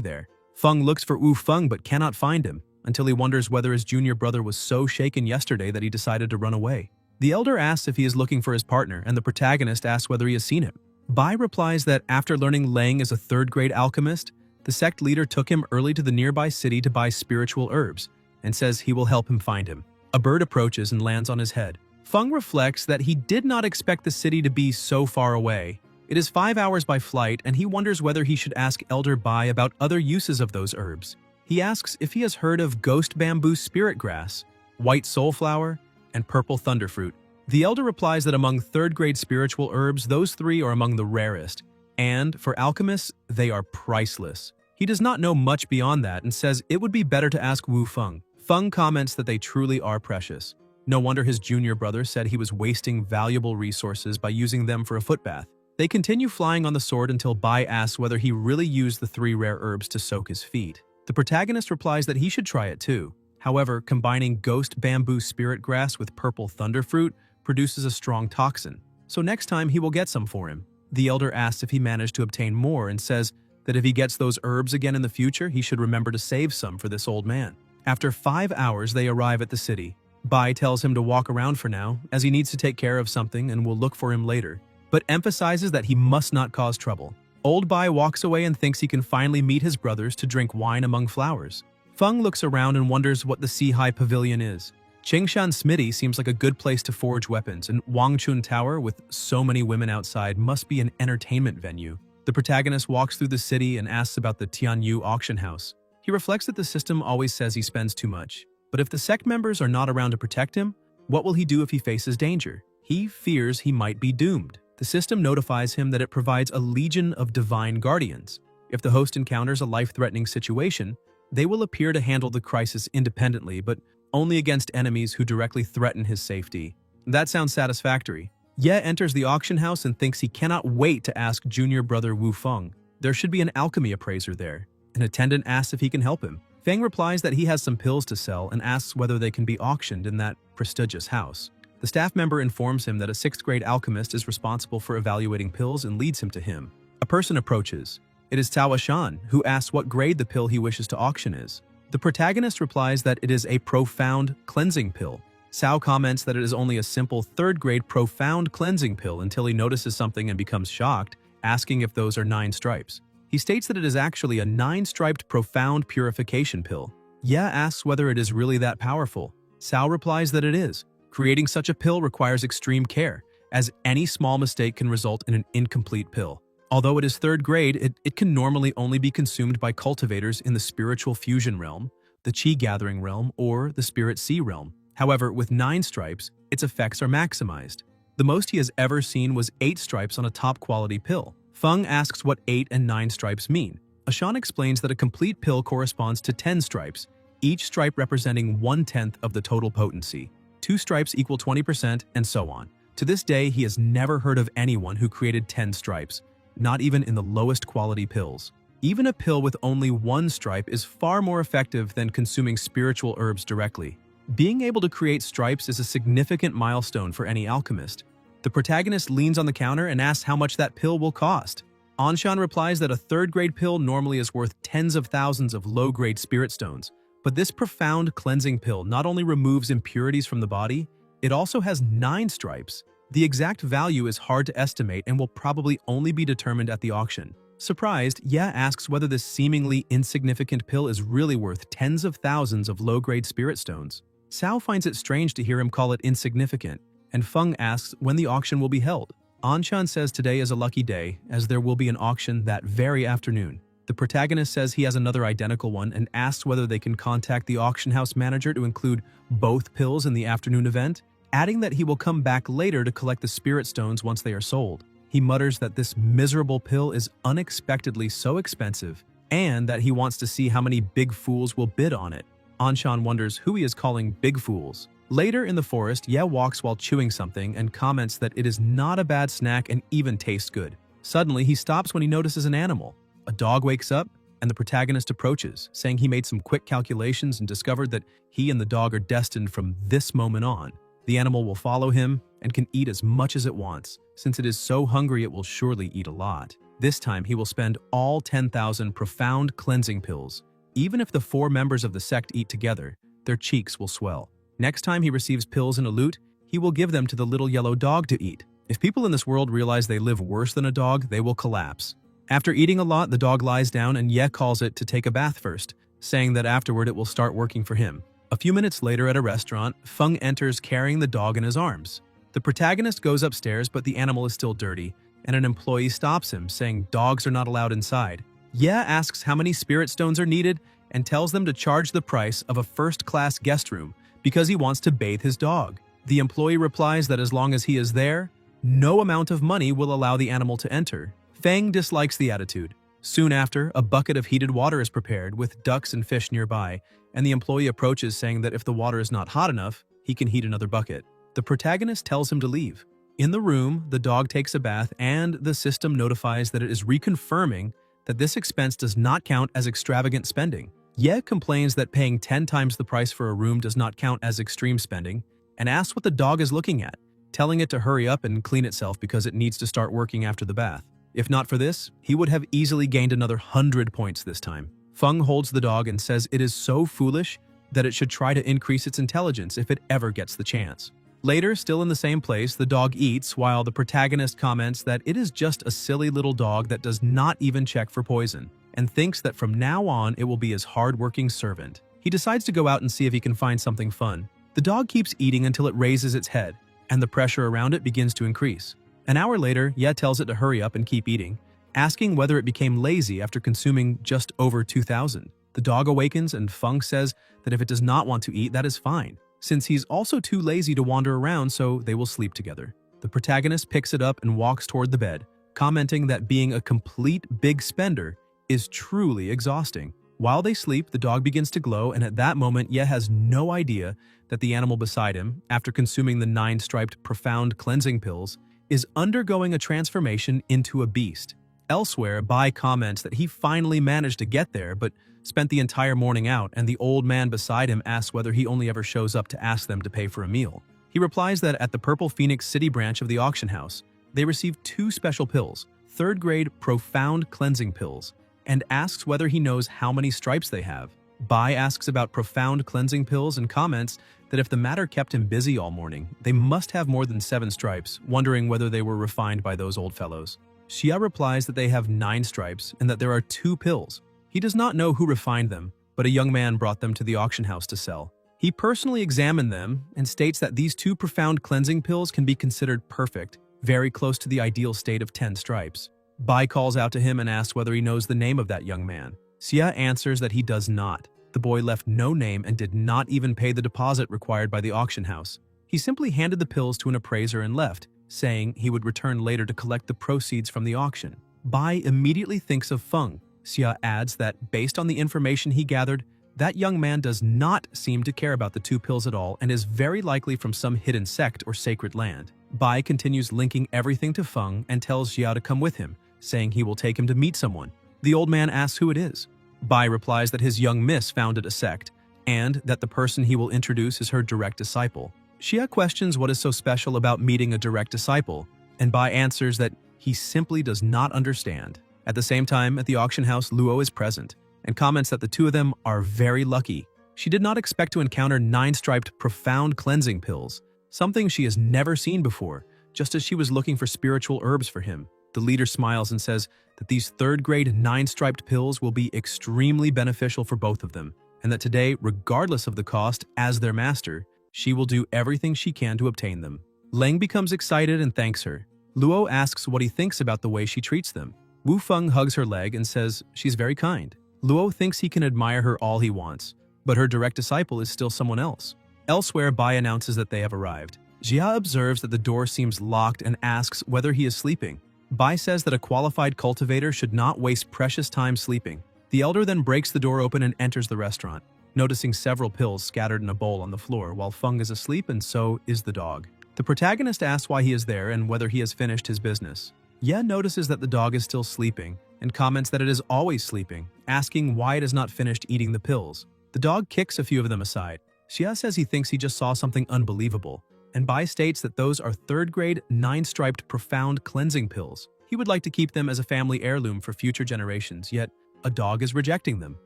there. Feng looks for Wu Feng but cannot find him, until he wonders whether his junior brother was so shaken yesterday that he decided to run away. The elder asks if he is looking for his partner, and the protagonist asks whether he has seen him. Bai replies that after learning Lang is a third-grade alchemist, the sect leader took him early to the nearby city to buy spiritual herbs, and says he will help him find him. A bird approaches and lands on his head. Feng reflects that he did not expect the city to be so far away. It is 5 hours by flight, and he wonders whether he should ask Elder Bai about other uses of those herbs. He asks if he has heard of ghost bamboo spirit grass, white soulflower, and purple thunderfruit. The elder replies that among third-grade spiritual herbs, those three are among the rarest, and, for alchemists, they are priceless. He does not know much beyond that and says it would be better to ask Wu Feng. Feng comments that they truly are precious. No wonder his junior brother said he was wasting valuable resources by using them for a footbath. They continue flying on the sword until Bai asks whether he really used the 3 rare herbs to soak his feet. The protagonist replies that he should try it too. However, combining ghost bamboo spirit grass with purple thunderfruit produces a strong toxin, so next time he will get some for him. The elder asks if he managed to obtain more and says that if he gets those herbs again in the future, he should remember to save some for this old man. After 5 hours, they arrive at the city. Bai tells him to walk around for now, as he needs to take care of something and will look for him later, but emphasizes that he must not cause trouble. Old Bai walks away and thinks he can finally meet his brothers to drink wine among flowers. Feng looks around and wonders what the Sea-High Pavilion is. Qingshan Smithy seems like a good place to forge weapons, and Wangchun Tower, with so many women outside, must be an entertainment venue. The protagonist walks through the city and asks about the Tianyu auction house. He reflects that the system always says he spends too much. But if the sect members are not around to protect him, what will he do if he faces danger? He fears he might be doomed. The system notifies him that it provides a legion of divine guardians. If the host encounters a life-threatening situation, they will appear to handle the crisis independently, but only against enemies who directly threaten his safety. That sounds satisfactory. Ye enters the auction house and thinks he cannot wait to ask junior brother Wu Feng. There should be an alchemy appraiser there. An attendant asks if he can help him. Feng replies that he has some pills to sell and asks whether they can be auctioned in that prestigious house. The staff member informs him that a 6th-grade alchemist is responsible for evaluating pills and leads him to him. A person approaches. It is Cao Shan, who asks what grade the pill he wishes to auction is. The protagonist replies that it is a profound cleansing pill. Cao comments that it is only a simple 3rd-grade profound cleansing pill until he notices something and becomes shocked, asking if those are 9 stripes. He states that it is actually a 9-striped profound purification pill. Ye asks whether it is really that powerful. Cao replies that it is. Creating such a pill requires extreme care, as any small mistake can result in an incomplete pill. Although it is 3rd grade, it can normally only be consumed by cultivators in the spiritual fusion realm, the Qi gathering realm, or the spirit sea realm. However, with 9 stripes, its effects are maximized. The most he has ever seen was 8 stripes on a top-quality pill. Feng asks what 8 and 9 stripes mean. Ashan explains that a complete pill corresponds to 10 stripes, each stripe representing 1/10 of the total potency. 2 stripes equal 20%, and so on. To this day, he has never heard of anyone who created 10 stripes, not even in the lowest quality pills. Even a pill with only 1 stripe is far more effective than consuming spiritual herbs directly. Being able to create stripes is a significant milestone for any alchemist. The protagonist leans on the counter and asks how much that pill will cost. Anshan replies that a 3rd-grade pill normally is worth tens of thousands of low-grade spirit stones. But this profound cleansing pill not only removes impurities from the body, it also has 9 stripes. The exact value is hard to estimate and will probably only be determined at the auction. Surprised, Ye asks whether this seemingly insignificant pill is really worth tens of thousands of low-grade spirit stones. Cao finds it strange to hear him call it insignificant, and Feng asks when the auction will be held. Anshan says today is a lucky day, as there will be an auction that very afternoon. The protagonist says he has another identical one and asks whether they can contact the auction house manager to include both pills in the afternoon event, adding that he will come back later to collect the spirit stones once they are sold. He mutters that this miserable pill is unexpectedly so expensive and that he wants to see how many big fools will bid on it. Anshan wonders who he is calling big fools. Later in the forest, Ye walks while chewing something and comments that it is not a bad snack and even tastes good. Suddenly, he stops when he notices an animal. A dog wakes up, and the protagonist approaches, saying he made some quick calculations and discovered that he and the dog are destined from this moment on. The animal will follow him, and can eat as much as it wants. Since it is so hungry, it will surely eat a lot. This time, he will spend all 10,000 profound cleansing pills. Even if the 4 members of the sect eat together, their cheeks will swell. Next time he receives pills in a loot, he will give them to the little yellow dog to eat. If people in this world realize they live worse than a dog, they will collapse. After eating a lot, the dog lies down and Ye calls it to take a bath first, saying that afterward it will start working for him. A few minutes later at a restaurant, Feng enters carrying the dog in his arms. The protagonist goes upstairs, but the animal is still dirty, and an employee stops him, saying dogs are not allowed inside. Ye asks how many spirit stones are needed and tells them to charge the price of a first-class guest room because he wants to bathe his dog. The employee replies that as long as he is there, no amount of money will allow the animal to enter. Feng dislikes the attitude. Soon after, a bucket of heated water is prepared with ducks and fish nearby, and the employee approaches saying that if the water is not hot enough, he can heat another bucket. The protagonist tells him to leave. In the room, the dog takes a bath and the system notifies that it is reconfirming that this expense does not count as extravagant spending. Ye complains that paying 10 times the price for a room does not count as extreme spending and asks what the dog is looking at, telling it to hurry up and clean itself because it needs to start working after the bath. If not for this, he would have easily gained another 100 points this time. Feng holds the dog and says it is so foolish that it should try to increase its intelligence if it ever gets the chance. Later, still in the same place, the dog eats while the protagonist comments that it is just a silly little dog that does not even check for poison and thinks that from now on it will be his hard-working servant. He decides to go out and see if he can find something fun. The dog keeps eating until it raises its head, and the pressure around it begins to increase. An hour later, Ye tells it to hurry up and keep eating, asking whether it became lazy after consuming just over 2,000. The dog awakens and Feng says that if it does not want to eat, that is fine, since he's also too lazy to wander around, so they will sleep together. The protagonist picks it up and walks toward the bed, commenting that being a complete big spender is truly exhausting. While they sleep, the dog begins to glow, and at that moment, Ye has no idea that the animal beside him, after consuming the 9-striped profound cleansing pills, is undergoing a transformation into a beast. Elsewhere, Bai comments that he finally managed to get there, but spent the entire morning out, and the old man beside him asks whether he only ever shows up to ask them to pay for a meal. He replies that at the Purple Phoenix City branch of the auction house, they receive 2 special pills, 3rd-grade profound cleansing pills, and asks whether he knows how many stripes they have. Bai asks about profound cleansing pills and comments that if the matter kept him busy all morning, they must have more than 7 stripes, wondering whether they were refined by those old fellows. Xia replies that they have 9 stripes and that there are 2 pills. He does not know who refined them, but a young man brought them to the auction house to sell. He personally examined them and states that these 2 profound cleansing pills can be considered perfect, very close to the ideal state of 10 stripes. Bai calls out to him and asks whether he knows the name of that young man. Xia answers that he does not. The boy left no name and did not even pay the deposit required by the auction house. He simply handed the pills to an appraiser and left, saying he would return later to collect the proceeds from the auction. Bai immediately thinks of Feng. Xia adds that, based on the information he gathered, that young man does not seem to care about the 2 pills at all and is very likely from some hidden sect or sacred land. Bai continues linking everything to Feng and tells Xia to come with him, saying he will take him to meet someone. The old man asks who it is. Bai replies that his young miss founded a sect, and that the person he will introduce is her direct disciple. Xia questions what is so special about meeting a direct disciple, and Bai answers that he simply does not understand. At the same time, at the auction house, Luo is present, and comments that the 2 of them are very lucky. She did not expect to encounter 9-striped profound cleansing pills, something she has never seen before, just as she was looking for spiritual herbs for him. The leader smiles and says that these 3rd-grade 9-striped pills will be extremely beneficial for both of them, and that today, regardless of the cost, as their master, she will do everything she can to obtain them. Leng becomes excited and thanks her. Luo asks what he thinks about the way she treats them. Wu Feng hugs her leg and says she's very kind. Luo thinks he can admire her all he wants, but her direct disciple is still someone else. Elsewhere, Bai announces that they have arrived. Xia observes that the door seems locked and asks whether he is sleeping. Bai says that a qualified cultivator should not waste precious time sleeping. The elder then breaks the door open and enters the restaurant, noticing several pills scattered in a bowl on the floor while Feng is asleep and so is the dog. The protagonist asks why he is there and whether he has finished his business. Ye notices that the dog is still sleeping and comments that it is always sleeping, asking why it has not finished eating the pills. The dog kicks a few of them aside. Xia says he thinks he just saw something unbelievable and Bai states that those are third-grade, 9-striped profound cleansing pills. He would like to keep them as a family heirloom for future generations, yet a dog is rejecting them.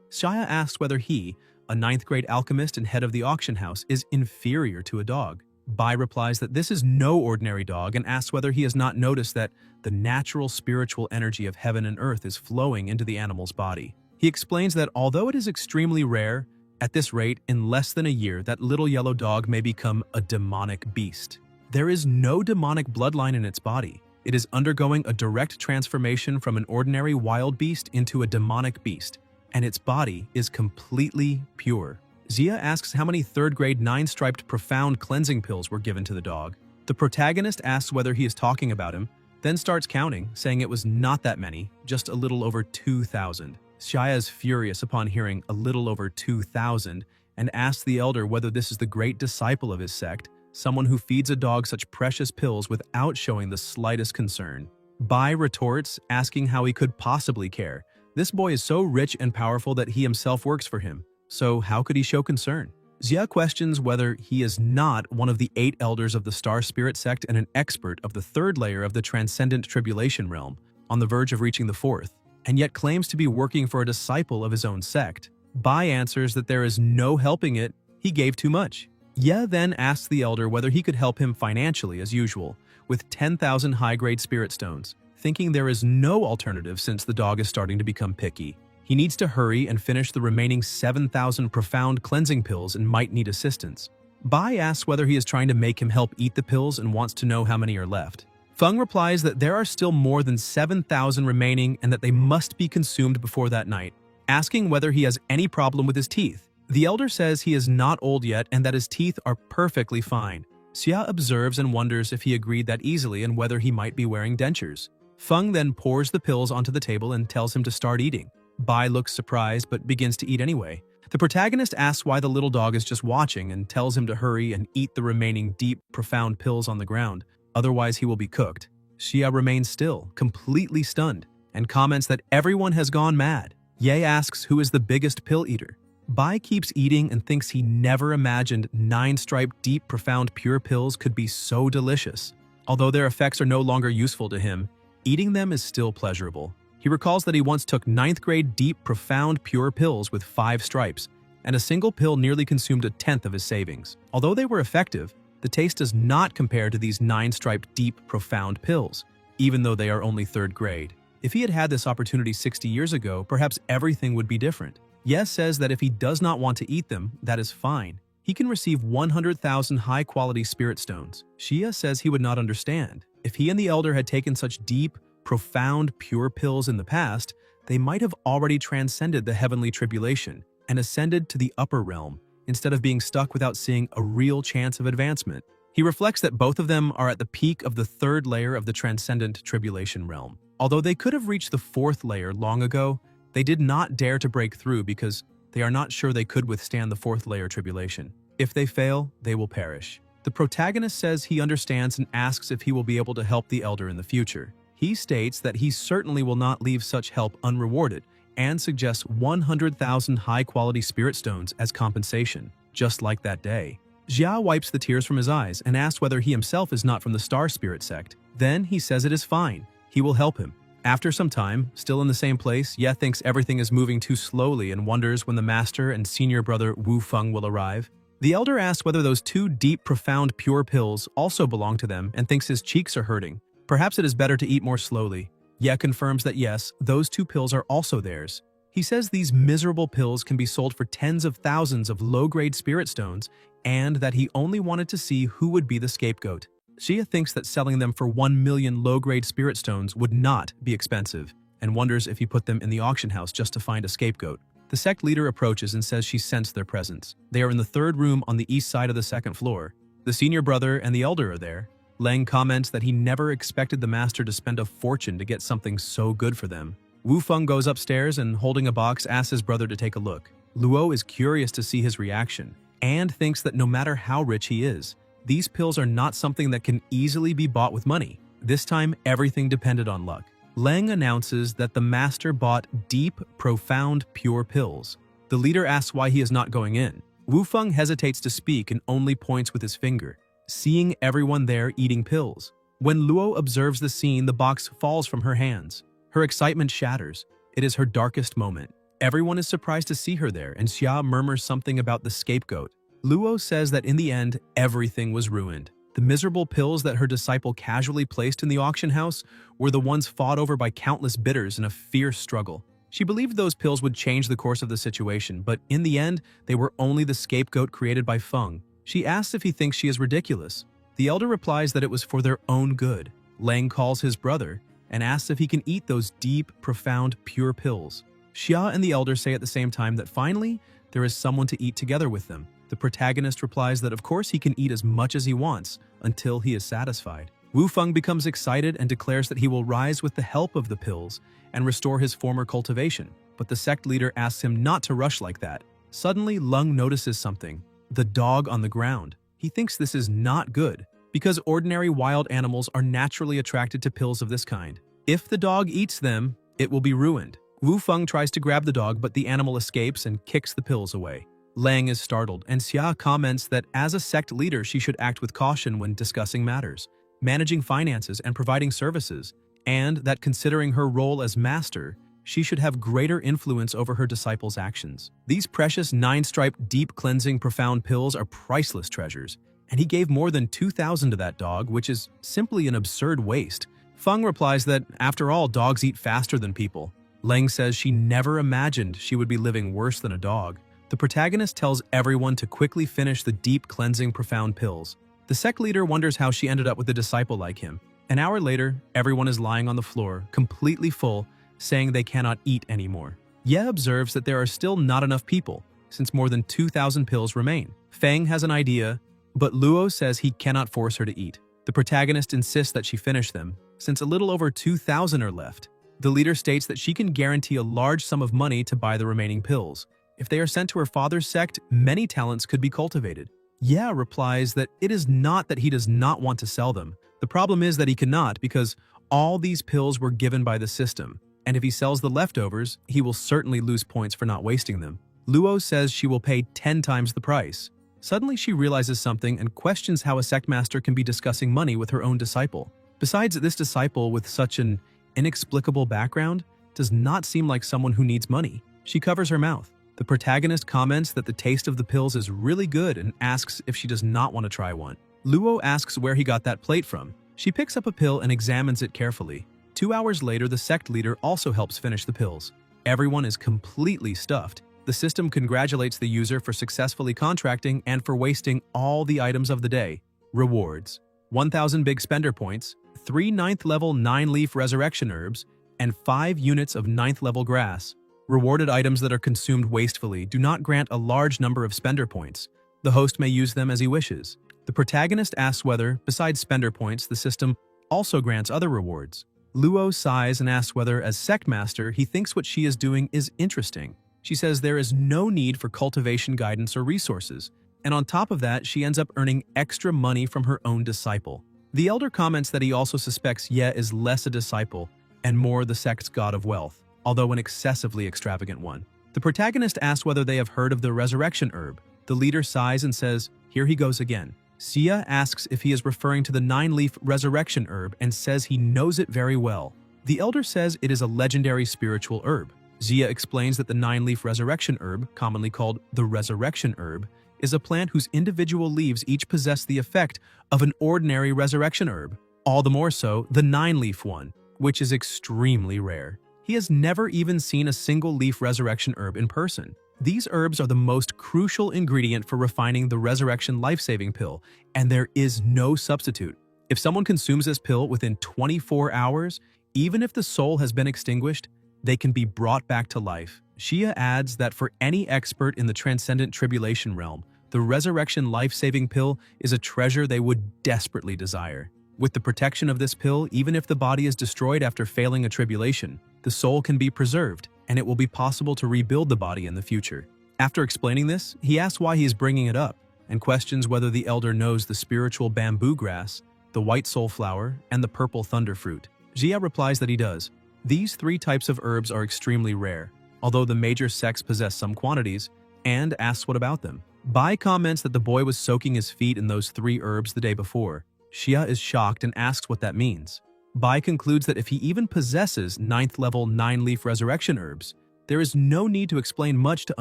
Xia asks whether he, a 9th-grade alchemist and head of the auction house, is inferior to a dog. Bai replies that this is no ordinary dog and asks whether he has not noticed that the natural spiritual energy of heaven and earth is flowing into the animal's body. He explains that although it is extremely rare, at this rate, in less than a year, that little yellow dog may become a demonic beast. There is no demonic bloodline in its body. It is undergoing a direct transformation from an ordinary wild beast into a demonic beast, and its body is completely pure. Xia asks how many third-grade 9-striped profound cleansing pills were given to the dog. The protagonist asks whether he is talking about him, then starts counting, saying it was not that many, just a little over 2,000. Xia is furious upon hearing a little over 2,000 and asks the elder whether this is the great disciple of his sect, someone who feeds a dog such precious pills without showing the slightest concern. Bai retorts, asking how he could possibly care. This boy is so rich and powerful that he himself works for him. So how could he show concern? Xia questions whether he is not one of the 8 elders of the Star Spirit sect and an expert of the 3rd layer of the Transcendent Tribulation realm, on the verge of reaching the 4th, and yet claims to be working for a disciple of his own sect. Bai answers that there is no helping it, he gave too much. Ye then asks the elder whether he could help him financially as usual, with 10,000 high-grade spirit stones, thinking there is no alternative since the dog is starting to become picky. He needs to hurry and finish the remaining 7,000 profound cleansing pills and might need assistance. Bai asks whether he is trying to make him help eat the pills and wants to know how many are left. Feng replies that there are still more than 7,000 remaining and that they must be consumed before that night, asking whether he has any problem with his teeth. The elder says he is not old yet and that his teeth are perfectly fine. Xia observes and wonders if he agreed that easily and whether he might be wearing dentures. Feng then pours the pills onto the table and tells him to start eating. Bai looks surprised but begins to eat anyway. The protagonist asks why the little dog is just watching and tells him to hurry and eat the remaining deep, profound pills on the ground, otherwise he will be cooked. Xia remains still, completely stunned, and comments that everyone has gone mad. Ye asks who is the biggest pill eater. Bai keeps eating and thinks he never imagined 9-striped deep, profound, pure pills could be so delicious. Although their effects are no longer useful to him, eating them is still pleasurable. He recalls that he once took 9th-grade deep, profound, pure pills with 5 stripes, and a single pill nearly consumed a 10th of his savings. Although they were effective, the taste does not compare to these 9-striped deep, profound pills, even though they are only 3rd grade. If he had had this opportunity 60 years ago, perhaps everything would be different. Yes says that if he does not want to eat them, that is fine. He can receive 100,000 high-quality spirit stones. Xia says he would not understand. If he and the elder had taken such deep, profound, pure pills in the past, they might have already transcended the heavenly tribulation and ascended to the upper realm, instead of being stuck without seeing a real chance of advancement. He reflects that both of them are at the peak of the 3rd layer of the Transcendent Tribulation realm. Although they could have reached the 4th layer long ago, they did not dare to break through because they are not sure they could withstand the 4th layer tribulation. If they fail, they will perish. The protagonist says he understands and asks if he will be able to help the elder in the future. He states that he certainly will not leave such help unrewarded and suggests 100,000 high-quality spirit stones as compensation, just like that day. Xia wipes the tears from his eyes and asks whether he himself is not from the Star Spirit sect. Then he says it is fine. He will help him. After some time, still in the same place, Ye thinks everything is moving too slowly and wonders when the master and senior brother Wu Feng will arrive. The elder asks whether those 2 deep, profound, pure pills also belong to them and thinks his cheeks are hurting. Perhaps it is better to eat more slowly. Ye confirms that yes, those 2 pills are also theirs. He says these miserable pills can be sold for tens of thousands of low-grade spirit stones and that he only wanted to see who would be the scapegoat. Xia thinks that selling them for 1 million low-grade spirit stones would not be expensive and wonders if he put them in the auction house just to find a scapegoat. The sect leader approaches and says she sensed their presence. They are in the 3rd room on the east side of the 2nd floor. The senior brother and the elder are there. Leng comments that he never expected the master to spend a fortune to get something so good for them. Wu Feng goes upstairs and, holding a box, asks his brother to take a look. Luo is curious to see his reaction and thinks that no matter how rich he is, these pills are not something that can easily be bought with money. This time, everything depended on luck. Leng announces that the master bought deep, profound, pure pills. The leader asks why he is not going in. Wu Feng hesitates to speak and only points with his finger. seeing everyone there eating pills. When Luo observes the scene, the box falls from her hands. Her excitement shatters. It is her darkest moment. Everyone is surprised to see her there, and Xia murmurs something about the scapegoat. Luo says that in the end, everything was ruined. The miserable pills that her disciple casually placed in the auction house were the ones fought over by countless bidders in a fierce struggle. She believed those pills would change the course of the situation, but in the end, they were only the scapegoat created by Feng. She asks if he thinks she is ridiculous. The elder replies that it was for their own good. Lang calls his brother and asks if he can eat those deep, profound, pure pills. Xia and the elder say at the same time that finally, there is someone to eat together with them. The protagonist replies that of course he can eat as much as he wants until he is satisfied. Wu Feng becomes excited and declares that he will rise with the help of the pills and restore his former cultivation, but the sect leader asks him not to rush like that. Suddenly, Lung notices something: the dog on the ground. He thinks this is not good, because ordinary wild animals are naturally attracted to pills of this kind. If the dog eats them, it will be ruined. Wu Feng tries to grab the dog, but the animal escapes and kicks the pills away. Lang is startled, and Xia comments that as a sect leader she should act with caution when discussing matters, managing finances and providing services, and that considering her role as master, she should have greater influence over her disciples' actions. These precious 9-striped deep cleansing profound pills are priceless treasures, and he gave more than 2,000 to that dog, which is simply an absurd waste. Feng replies that, after all, dogs eat faster than people. Lang says she never imagined she would be living worse than a dog. The protagonist tells everyone to quickly finish the deep cleansing profound pills. The sect leader wonders how she ended up with a disciple like him. An hour later, everyone is lying on the floor, completely full, saying they cannot eat anymore. Ye observes that there are still not enough people, since more than 2,000 pills remain. Feng has an idea, but Luo says he cannot force her to eat. The protagonist insists that she finish them, since a little over 2,000 are left. The leader states that she can guarantee a large sum of money to buy the remaining pills. If they are sent to her father's sect, many talents could be cultivated. Ye replies that it is not that he does not want to sell them. The problem is that he cannot, because all these pills were given by the system, and if he sells the leftovers, he will certainly lose points for not wasting them. Luo says she will pay 10 times the price. Suddenly she realizes something and questions how a sect master can be discussing money with her own disciple. Besides, this disciple with such an inexplicable background does not seem like someone who needs money. She covers her mouth. The protagonist comments that the taste of the pills is really good and asks if she does not want to try one. Luo asks where he got that plate from. She picks up a pill and examines it carefully. 2 hours later, the sect leader also helps finish the pills. Everyone is completely stuffed. The system congratulates the user for successfully contracting and for wasting all the items of the day. Rewards: 1,000 big spender points, 3 9th level 9-leaf resurrection herbs, and 5 units of 9th level grass. Rewarded items that are consumed wastefully do not grant a large number of spender points. The host may use them as he wishes. The protagonist asks whether, besides spender points, the system also grants other rewards. Luo sighs and asks whether, as sect master, he thinks what she is doing is interesting. She says there is no need for cultivation guidance or resources, and on top of that, she ends up earning extra money from her own disciple. The elder comments that he also suspects Ye is less a disciple and more the sect's god of wealth, although an excessively extravagant one. The protagonist asks whether they have heard of the resurrection herb. The leader sighs and says, here he goes again. Xia asks if he is referring to the 9-leaf resurrection herb and says he knows it very well. The elder says it is a legendary spiritual herb. Xia explains that the 9-leaf resurrection herb, commonly called the resurrection herb, is a plant whose individual leaves each possess the effect of an ordinary resurrection herb. All the more so, the 9-leaf one, which is extremely rare. He has never even seen a single leaf resurrection herb in person. These herbs are the most crucial ingredient for refining the resurrection life-saving pill, and there is no substitute. If someone consumes this pill within 24 hours, even if the soul has been extinguished, they can be brought back to life. Xia adds that for any expert in the transcendent tribulation realm, the resurrection life-saving pill is a treasure they would desperately desire. With the protection of this pill, even if the body is destroyed after failing a tribulation, the soul can be preserved, and it will be possible to rebuild the body in the future. After explaining this, he asks why he is bringing it up, and questions whether the elder knows the spiritual bamboo grass, the white soul flower, and the purple thunder fruit. Xia replies that he does. These 3 types of herbs are extremely rare. Although the major sects possess some quantities, and asks what about them. Bai comments that the boy was soaking his feet in those 3 herbs the day before. Xia is shocked and asks what that means. Bai concludes that if he even possesses 9th level 9-leaf resurrection herbs, there is no need to explain much to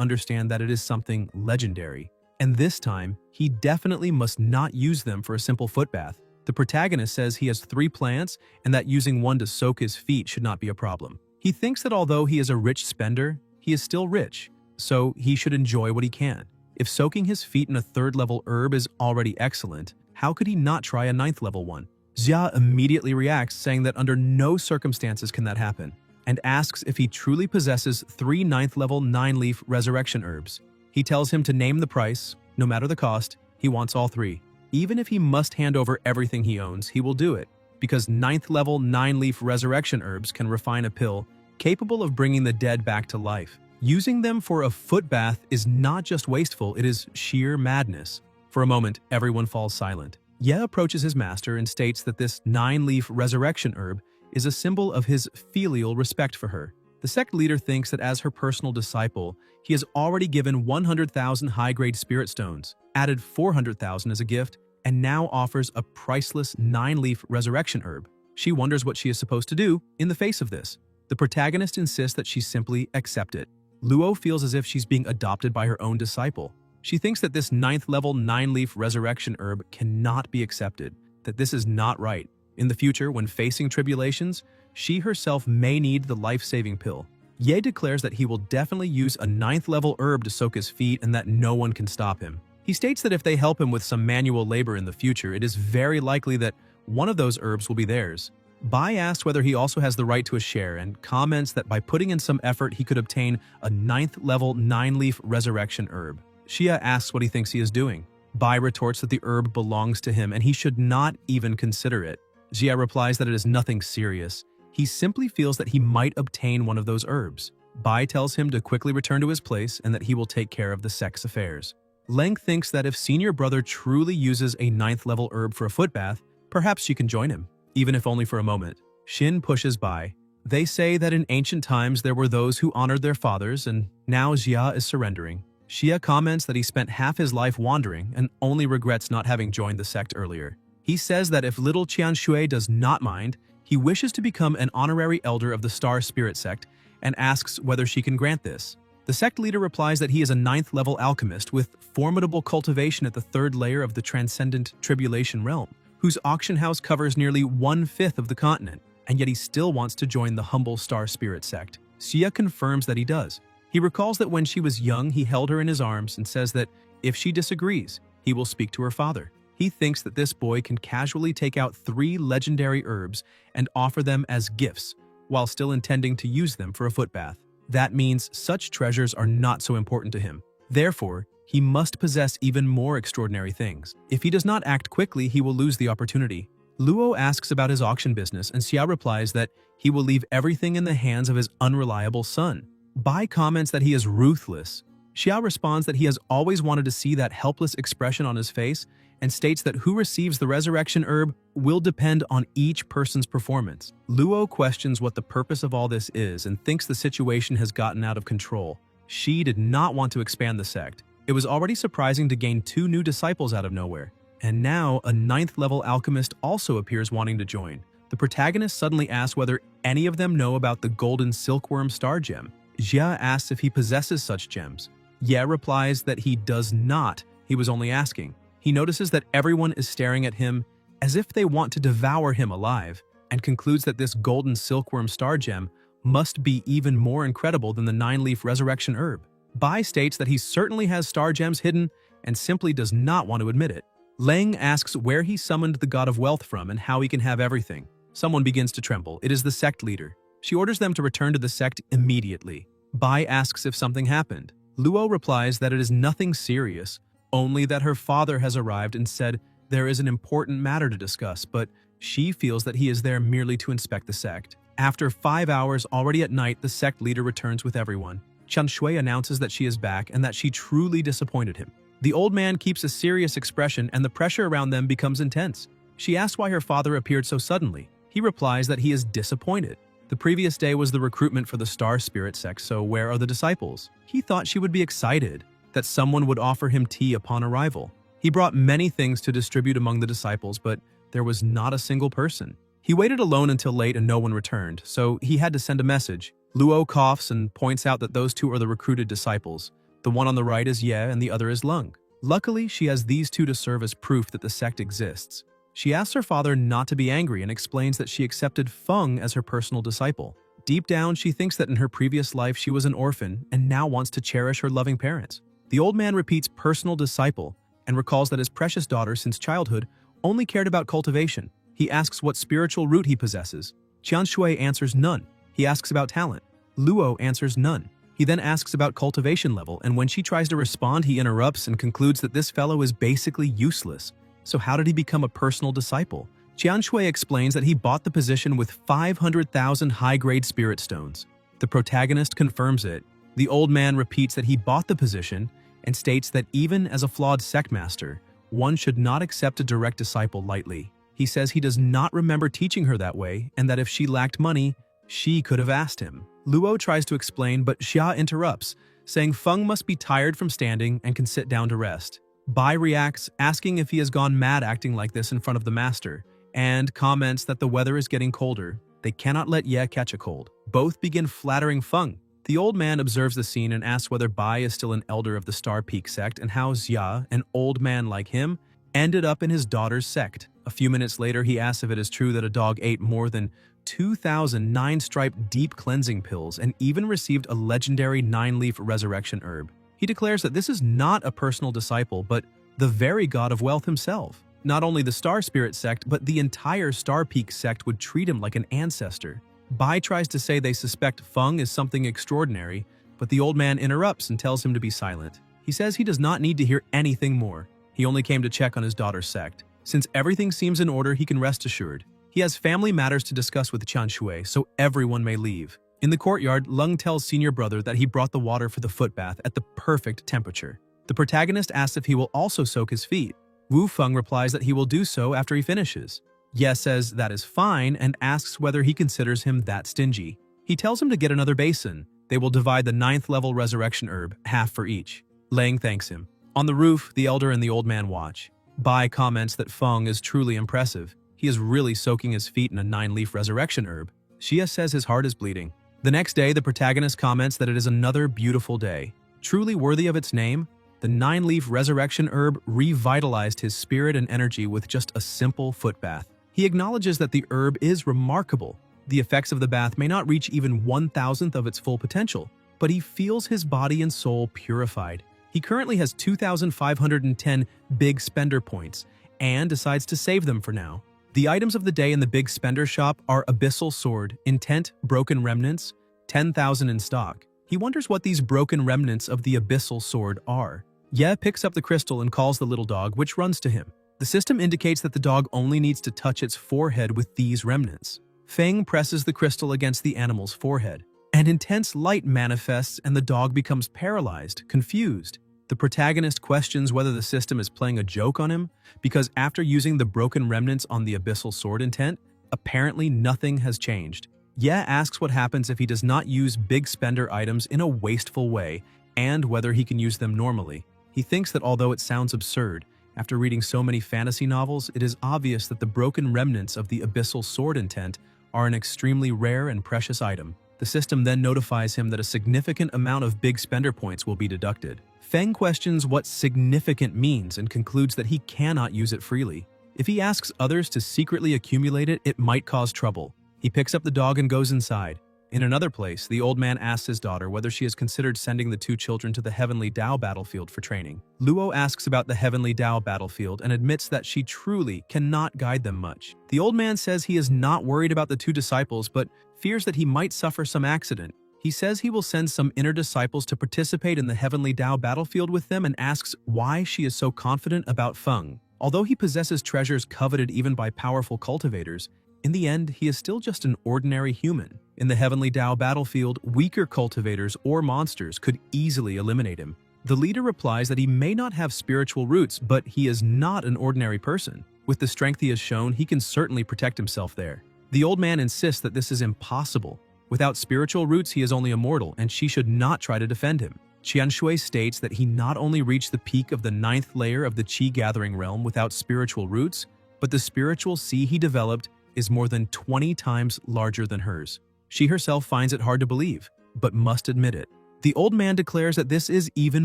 understand that it is something legendary. And this time, he definitely must not use them for a simple foot bath. The protagonist says he has 3 plants and that using one to soak his feet should not be a problem. He thinks that although he is a rich spender, he is still rich, so he should enjoy what he can. If soaking his feet in a 3rd level herb is already excellent, how could he not try a 9th level one? Xia immediately reacts, saying that under no circumstances can that happen, and asks if he truly possesses 3 9th level 9-leaf resurrection herbs. He tells him to name the price, no matter the cost, he wants all 3. Even if he must hand over everything he owns, he will do it, because 9th level 9-leaf resurrection herbs can refine a pill capable of bringing the dead back to life. Using them for a foot bath is not just wasteful, it is sheer madness. For a moment, everyone falls silent. Ye approaches his master and states that this 9-leaf resurrection herb is a symbol of his filial respect for her. The sect leader thinks that as her personal disciple, he has already given 100,000 high-grade spirit stones, added 400,000 as a gift, and now offers a priceless 9-leaf resurrection herb. She wonders what she is supposed to do in the face of this. The protagonist insists that she simply accept it. Luo feels as if she's being adopted by her own disciple. She thinks that this 9th level 9-leaf resurrection herb cannot be accepted, that this is not right. In the future, when facing tribulations, she herself may need the life-saving pill. Ye declares that he will definitely use a 9th level herb to soak his feet and that no one can stop him. He states that if they help him with some manual labor in the future, it is very likely that one of those herbs will be theirs. Bai asks whether he also has the right to a share and comments that by putting in some effort he could obtain a 9th level 9-leaf resurrection herb. Xia asks what he thinks he is doing. Bai retorts that the herb belongs to him and he should not even consider it. Xia replies that it is nothing serious. He simply feels that he might obtain one of those herbs. Bai tells him to quickly return to his place and that he will take care of the sect's affairs. Leng thinks that if senior brother truly uses a 9th level herb for a foot bath, perhaps she can join him, even if only for a moment. Xin pushes Bai. They say that in ancient times there were those who honored their fathers, and now Xia is surrendering. Xia comments that he spent half his life wandering and only regrets not having joined the sect earlier. He says that if little Qianshui does not mind, he wishes to become an honorary elder of the Star Spirit sect and asks whether she can grant this. The sect leader replies that he is a 9th level alchemist with formidable cultivation at the 3rd layer of the transcendent tribulation realm, whose auction house covers nearly 1/5 of the continent, and yet he still wants to join the humble Star Spirit sect. Xia confirms that he does. He recalls that when she was young, he held her in his arms and says that if she disagrees, he will speak to her father. He thinks that this boy can casually take out 3 legendary herbs and offer them as gifts, while still intending to use them for a foot bath. That means such treasures are not so important to him. Therefore, he must possess even more extraordinary things. If he does not act quickly, he will lose the opportunity. Luo asks about his auction business, and Xia replies that he will leave everything in the hands of his unreliable son. Bai comments that he is ruthless. Xia responds that he has always wanted to see that helpless expression on his face and states that who receives the resurrection herb will depend on each person's performance. Luo questions what the purpose of all this is and thinks the situation has gotten out of control. She did not want to expand the sect. It was already surprising to gain 2 new disciples out of nowhere. And now a 9th level alchemist also appears wanting to join. The protagonist suddenly asks whether any of them know about the golden silkworm star gem. Xia asks if he possesses such gems. Ye replies that he does not. He was only asking. He notices that everyone is staring at him as if they want to devour him alive, and concludes that this golden silkworm star gem must be even more incredible than the 9-leaf resurrection herb. Bai states that he certainly has star gems hidden and simply does not want to admit it. Leng asks where he summoned the god of wealth from and how he can have everything. Someone begins to tremble. It is the sect leader. She orders them to return to the sect immediately. Bai asks if something happened. Luo replies that it is nothing serious, only that her father has arrived and said there is an important matter to discuss, but she feels that he is there merely to inspect the sect. After 5 hours already at night, the sect leader returns with everyone. Qianshui announces that she is back and that she truly disappointed him. The old man keeps a serious expression and the pressure around them becomes intense. She asks why her father appeared so suddenly. He replies that he is disappointed. The previous day was the recruitment for the Star Spirit sect, so where are the disciples? He thought she would be excited. that someone would offer him tea upon arrival. He brought many things to distribute among the disciples, but there was not a single person. He waited alone until late and no one returned, so he had to send a message. Luo coughs and points out that those two are the recruited disciples. The one on the right is Ye and the other is Lung. Luckily, she has these two to serve as proof that the sect exists. She asks her father not to be angry and explains that she accepted Feng as her personal disciple. Deep down, she thinks that in her previous life she was an orphan and now wants to cherish her loving parents. The old man repeats personal disciple and recalls that his precious daughter since childhood only cared about cultivation. He asks what spiritual root he possesses. Qianshui answers none. He asks about talent. Luo answers none. He then asks about cultivation level, and when she tries to respond, he interrupts and concludes that this fellow is basically useless. So how did he become a personal disciple? Qianshui explains that he bought the position with 500,000 high-grade spirit stones. The protagonist confirms it. The old man repeats that he bought the position and states that even as a flawed sect master, one should not accept a direct disciple lightly. He says he does not remember teaching her that way and that if she lacked money, she could have asked him. Luo tries to explain, but Xia interrupts, saying Feng must be tired from standing and can sit down to rest. Bai reacts, asking if he has gone mad acting like this in front of the master, and comments that the weather is getting colder. They cannot let Ye catch a cold. Both begin flattering Feng. The old man observes the scene and asks whether Bai is still an elder of the Star Peak sect and how Xia, an old man like him, ended up in his daughter's sect. A few minutes later, he asks if it is true that a dog ate more than 2,000 nine-striped deep cleansing pills and even received a legendary 9-leaf resurrection herb. He declares that this is not a personal disciple, but the very god of wealth himself. Not only the Star Spirit sect, but the entire Star Peak sect would treat him like an ancestor. Bai tries to say they suspect Feng is something extraordinary, but the old man interrupts and tells him to be silent. He says he does not need to hear anything more. He only came to check on his daughter's sect. Since everything seems in order, he can rest assured. He has family matters to discuss with Qianshui, so everyone may leave. In the courtyard, Lung tells senior brother that he brought the water for the foot bath at the perfect temperature. The protagonist asks if he will also soak his feet. Wu Feng replies that he will do so after he finishes. Ye says that is fine and asks whether he considers him that stingy. He tells him to get another basin. They will divide the 9th level resurrection herb, half for each. Lang thanks him. On the roof, the elder and the old man watch. Bai comments that Feng is truly impressive. He is really soaking his feet in a 9-leaf resurrection herb. Xia says his heart is bleeding. The next day, the protagonist comments that it is another beautiful day. Truly worthy of its name, the 9-leaf resurrection herb revitalized his spirit and energy with just a simple foot bath. He acknowledges that the herb is remarkable. The effects of the bath may not reach even 1,000th of its full potential, but he feels his body and soul purified. He currently has 2,510 big spender points and decides to save them for now. The items of the day in the big spender shop are Abyssal Sword, Intent, Broken Remnants, 10,000 in stock. He wonders what these broken remnants of the Abyssal Sword are. Ye picks up the crystal and calls the little dog, which runs to him. The system indicates that the dog only needs to touch its forehead with these remnants. Feng presses the crystal against the animal's forehead. An intense light manifests and the dog becomes paralyzed, confused. The protagonist questions whether the system is playing a joke on him, because after using the broken remnants on the Abyssal Sword Intent, apparently nothing has changed. Ye asks what happens if he does not use big spender items in a wasteful way, and whether he can use them normally. He thinks that although it sounds absurd, after reading so many fantasy novels, it is obvious that the broken remnants of the Abyssal Sword Intent are an extremely rare and precious item. The system then notifies him that a significant amount of big spender points will be deducted. Feng questions what significant means and concludes that he cannot use it freely. If he asks others to secretly accumulate it, it might cause trouble. He picks up the dog and goes inside. In another place, the old man asks his daughter whether she has considered sending the two children to the Heavenly Dao battlefield for training. Luo asks about the Heavenly Dao battlefield and admits that she truly cannot guide them much. The old man says he is not worried about the two disciples, but fears that he might suffer some accident. He says he will send some inner disciples to participate in the Heavenly Dao battlefield with them and asks why she is so confident about Feng. Although he possesses treasures coveted even by powerful cultivators, in the end, he is still just an ordinary human. In the Heavenly Dao battlefield, weaker cultivators or monsters could easily eliminate him. The leader replies that he may not have spiritual roots, but he is not an ordinary person. With the strength he has shown, he can certainly protect himself there. The old man insists that this is impossible. Without spiritual roots, he is only a mortal, and she should not try to defend him. Qianshui states that he not only reached the peak of the 9th layer of the Qi gathering realm without spiritual roots, but the spiritual sea he developed is more than 20 times larger than hers. She herself finds it hard to believe, but must admit it. The old man declares that this is even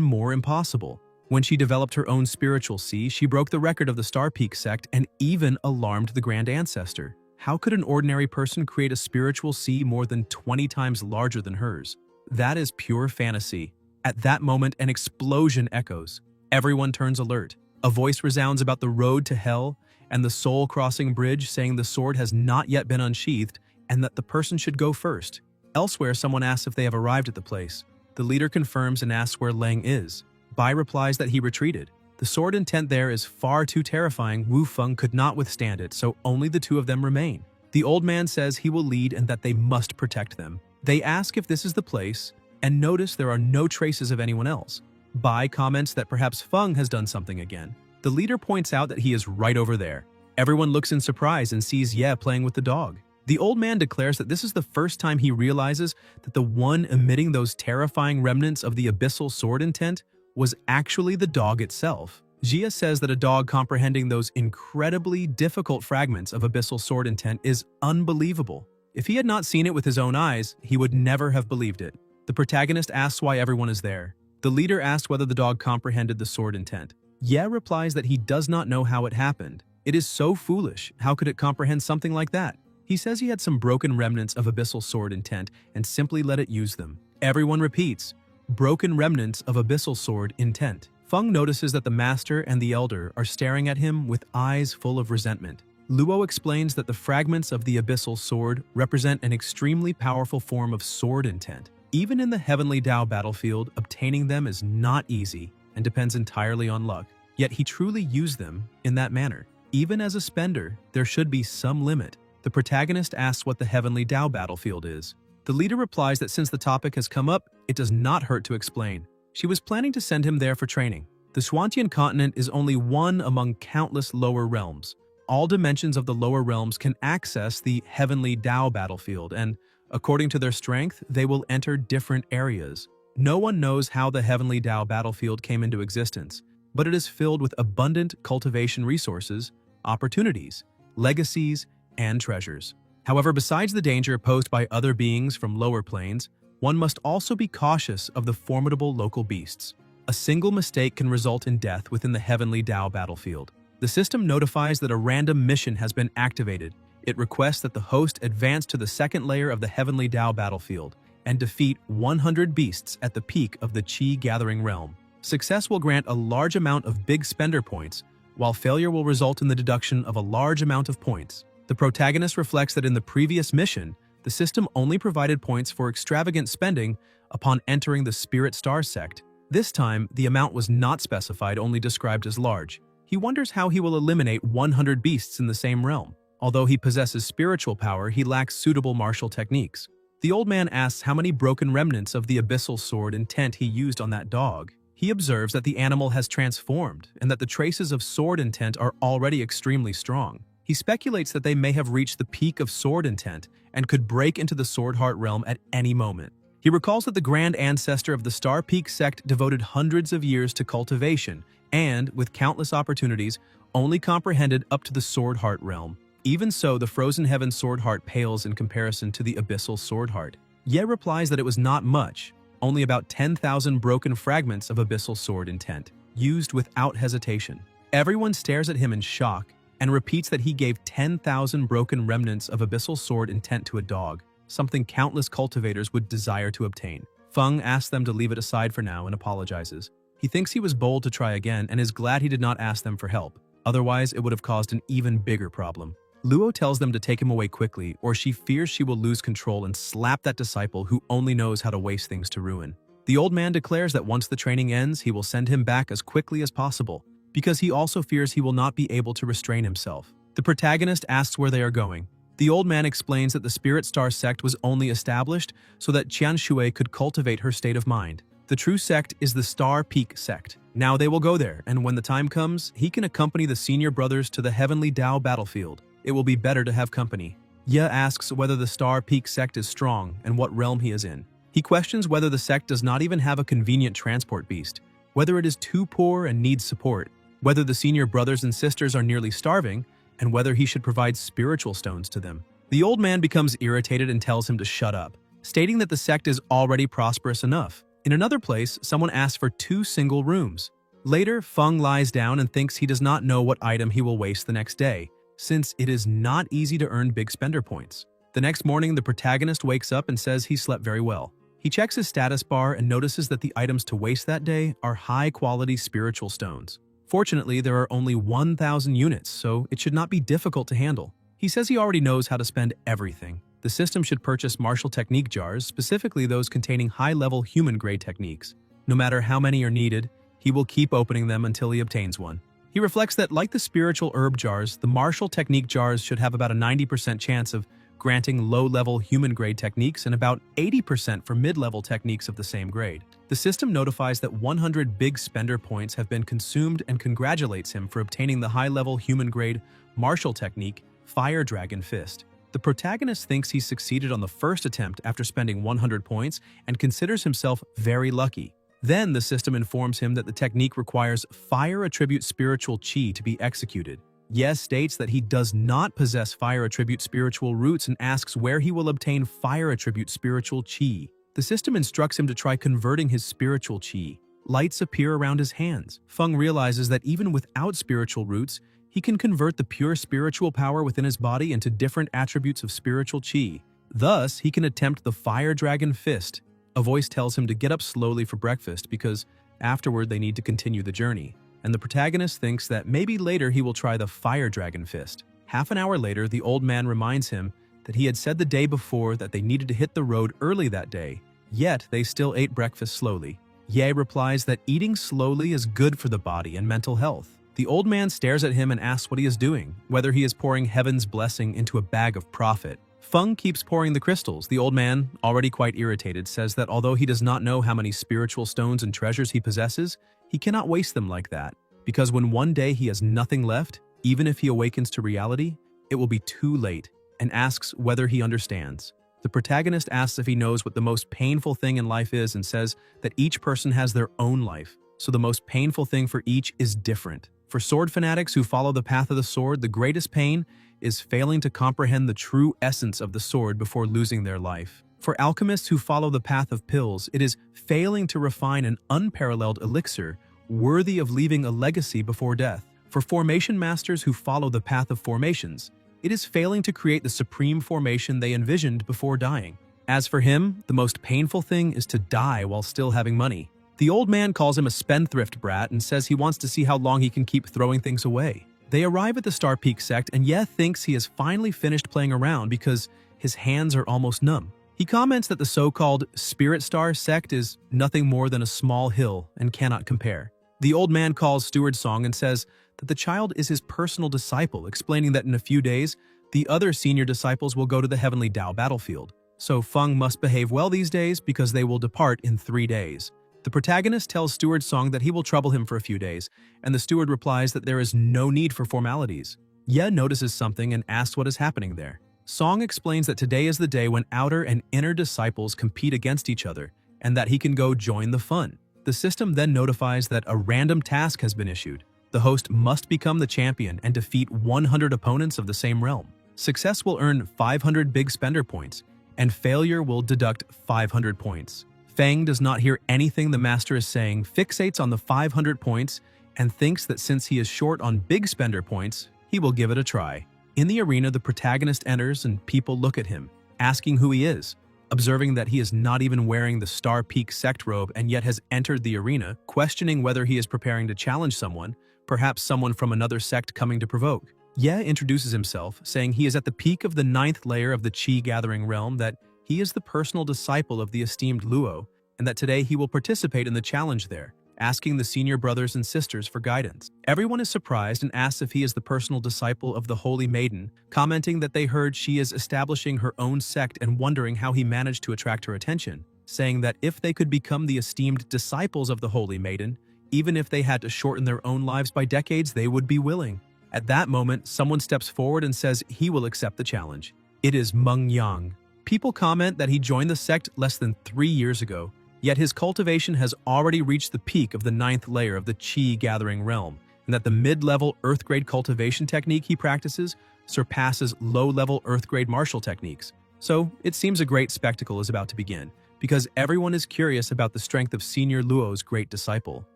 more impossible. When she developed her own spiritual sea, she broke the record of the Star Peak sect and even alarmed the Grand Ancestor. How could an ordinary person create a spiritual sea more than 20 times larger than hers? That is pure fantasy. At that moment, an explosion echoes. Everyone turns alert. A voice resounds about the road to hell and the soul-crossing bridge, saying the sword has not yet been unsheathed and that the person should go first. Elsewhere, someone asks if they have arrived at the place. The leader confirms and asks where Leng is. Bai replies that he retreated. The sword intent there is far too terrifying. Wu Feng could not withstand it, so only the two of them remain. The old man says he will lead and that they must protect them. They ask if this is the place, and notice there are no traces of anyone else. Bai comments that perhaps Feng has done something again. The leader points out that he is right over there. Everyone looks in surprise and sees Ye playing with the dog. The old man declares that this is the first time he realizes that the one emitting those terrifying remnants of the abyssal sword intent was actually the dog itself. Jia says that a dog comprehending those incredibly difficult fragments of abyssal sword intent is unbelievable. If he had not seen it with his own eyes, he would never have believed it. The protagonist asks why everyone is there. The leader asks whether the dog comprehended the sword intent. Ye replies that he does not know how it happened. It is so foolish. How could it comprehend something like that? He says he had some broken remnants of abyssal sword intent and simply let it use them. Everyone repeats, broken remnants of abyssal sword intent. Feng notices that the master and the elder are staring at him with eyes full of resentment. Luo explains that the fragments of the abyssal sword represent an extremely powerful form of sword intent. Even in the heavenly Dao battlefield, obtaining them is not easy and depends entirely on luck. Yet he truly used them in that manner. Even as a spender, there should be some limit. The protagonist asks what the heavenly Dao battlefield is. The leader replies that since the topic has come up, it does not hurt to explain. She was planning to send him there for training. The Xuantian continent is only one among countless lower realms. All dimensions of the lower realms can access the heavenly Dao battlefield, and according to their strength, they will enter different areas. No one knows how the heavenly Dao battlefield came into existence, but it is filled with abundant cultivation resources, opportunities, legacies, and treasures. However, besides the danger posed by other beings from lower planes, one must also be cautious of the formidable local beasts. A single mistake can result in death within the heavenly Dao battlefield. The system notifies that a random mission has been activated. It requests that the host advance to the second layer of the heavenly Dao battlefield and defeat 100 beasts at the peak of the Qi gathering realm. Success will grant a large amount of big spender points, while failure will result in the deduction of a large amount of points. The protagonist reflects that in the previous mission, the system only provided points for extravagant spending upon entering the Spirit Star sect. This time, the amount was not specified, only described as large. He wonders how he will eliminate 100 beasts in the same realm. Although he possesses spiritual power, he lacks suitable martial techniques. The old man asks how many broken remnants of the abyssal sword intent he used on that dog. He observes that the animal has transformed and that the traces of sword intent are already extremely strong. He speculates that they may have reached the peak of sword intent and could break into the Sword Heart realm at any moment. He recalls that the Grand Ancestor of the Star Peak sect devoted hundreds of years to cultivation and, with countless opportunities, only comprehended up to the Sword Heart realm. Even so, the Frozen Heaven Sword Heart pales in comparison to the Abyssal Sword Heart. Ye replies that it was not much, only about 10,000 broken fragments of Abyssal Sword intent, used without hesitation. Everyone stares at him in shock and repeats that he gave 10,000 broken remnants of Abyssal Sword intent to a dog, something countless cultivators would desire to obtain. Feng asks them to leave it aside for now and apologizes. He thinks he was bold to try again and is glad he did not ask them for help. Otherwise, it would have caused an even bigger problem. Luo tells them to take him away quickly, or she fears she will lose control and slap that disciple who only knows how to waste things to ruin. The old man declares that once the training ends, he will send him back as quickly as possible, because he also fears he will not be able to restrain himself. The protagonist asks where they are going. The old man explains that the Spirit Star sect was only established so that Qianshui could cultivate her state of mind. The true sect is the Star Peak sect. Now they will go there, and when the time comes, he can accompany the senior brothers to the heavenly Dao battlefield. It will be better to have company. Ye asks whether the Star Peak sect is strong and what realm he is in. He questions whether the sect does not even have a convenient transport beast, whether it is too poor and needs support, whether the senior brothers and sisters are nearly starving, and whether he should provide spiritual stones to them. The old man becomes irritated and tells him to shut up, stating that the sect is already prosperous enough. In another place, someone asks for 2 single rooms. Later, Feng lies down and thinks he does not know what item he will waste the next day, since it is not easy to earn big spender points. The next morning, the protagonist wakes up and says he slept very well. He checks his status bar and notices that the items to waste that day are high-quality spiritual stones. Fortunately, there are only 1,000 units, so it should not be difficult to handle. He says he already knows how to spend everything. The system should purchase martial technique jars, specifically those containing high-level human-grade techniques. No matter how many are needed, he will keep opening them until he obtains one. He reflects that, like the spiritual herb jars, the martial technique jars should have about a 90% chance of granting low-level human-grade techniques and about 80% for mid-level techniques of the same grade. The system notifies that 100 big spender points have been consumed and congratulates him for obtaining the high-level human-grade martial technique, Fire Dragon Fist. The protagonist thinks he succeeded on the first attempt after spending 100 points and considers himself very lucky. Then the system informs him that the technique requires Fire Attribute Spiritual Chi to be executed. Yes states that he does not possess Fire Attribute Spiritual Roots and asks where he will obtain Fire Attribute Spiritual Chi. The system instructs him to try converting his spiritual Chi. Lights appear around his hands. Feng realizes that even without spiritual roots, he can convert the pure spiritual power within his body into different attributes of spiritual Chi. Thus, he can attempt the Fire Dragon Fist. A voice tells him to get up slowly for breakfast because afterward they need to continue the journey. And the protagonist thinks that maybe later he will try the Fire Dragon Fist. Half an hour later, the old man reminds him that he had said the day before that they needed to hit the road early that day, yet they still ate breakfast slowly. Ye replies that eating slowly is good for the body and mental health. The old man stares at him and asks what he is doing, whether he is pouring heaven's blessing into a bag of profit. Feng keeps pouring the crystals. The old man, already quite irritated, says that although he does not know how many spiritual stones and treasures he possesses, he cannot waste them like that, because when one day he has nothing left, even if he awakens to reality, it will be too late, and asks whether he understands. The protagonist asks if he knows what the most painful thing in life is and says that each person has their own life, so the most painful thing for each is different. For sword fanatics who follow the path of the sword, the greatest pain is failing to comprehend the true essence of the sword before losing their life. For alchemists who follow the path of pills, it is failing to refine an unparalleled elixir worthy of leaving a legacy before death. For formation masters who follow the path of formations, it is failing to create the supreme formation they envisioned before dying. As for him, the most painful thing is to die while still having money. The old man calls him a spendthrift brat and says he wants to see how long he can keep throwing things away. They arrive at the Star Peak sect and Ye thinks he has finally finished playing around because his hands are almost numb. He comments that the so-called Spirit Star sect is nothing more than a small hill and cannot compare. The old man calls Steward Song and says that the child is his personal disciple, explaining that in a few days, the other senior disciples will go to the Heavenly Tao battlefield. So Feng must behave well these days because they will depart in 3 days. The protagonist tells Steward Song that he will trouble him for a few days, and the steward replies that there is no need for formalities. Ye notices something and asks what is happening there. Song explains that today is the day when outer and inner disciples compete against each other, and that he can go join the fun. The system then notifies that a random task has been issued. The host must become the champion and defeat 100 opponents of the same realm. Success will earn 500 big spender points, and failure will deduct 500 points. Feng does not hear anything the master is saying, fixates on the 500 points, and thinks that since he is short on big spender points, he will give it a try. In the arena, the protagonist enters and people look at him, asking who he is. Observing that he is not even wearing the Star Peak sect robe and yet has entered the arena, questioning whether he is preparing to challenge someone, perhaps someone from another sect coming to provoke. Ye introduces himself, saying he is at the peak of the 9th layer of the Qi-gathering realm, that he is the personal disciple of the esteemed Luo, and that today he will participate in the challenge there, asking the senior brothers and sisters for guidance. Everyone is surprised and asks if he is the personal disciple of the Holy Maiden, commenting that they heard she is establishing her own sect and wondering how he managed to attract her attention, saying that if they could become the esteemed disciples of the Holy Maiden, even if they had to shorten their own lives by decades, they would be willing. At that moment, someone steps forward and says he will accept the challenge. It is Meng Yang. People comment that he joined the sect less than 3 years ago, yet his cultivation has already reached the peak of the 9th layer of the Qi gathering realm, and that the mid-level Earth-grade cultivation technique he practices surpasses low-level Earth-grade martial techniques. So, it seems a great spectacle is about to begin, because everyone is curious about the strength of Senior Luo's great disciple.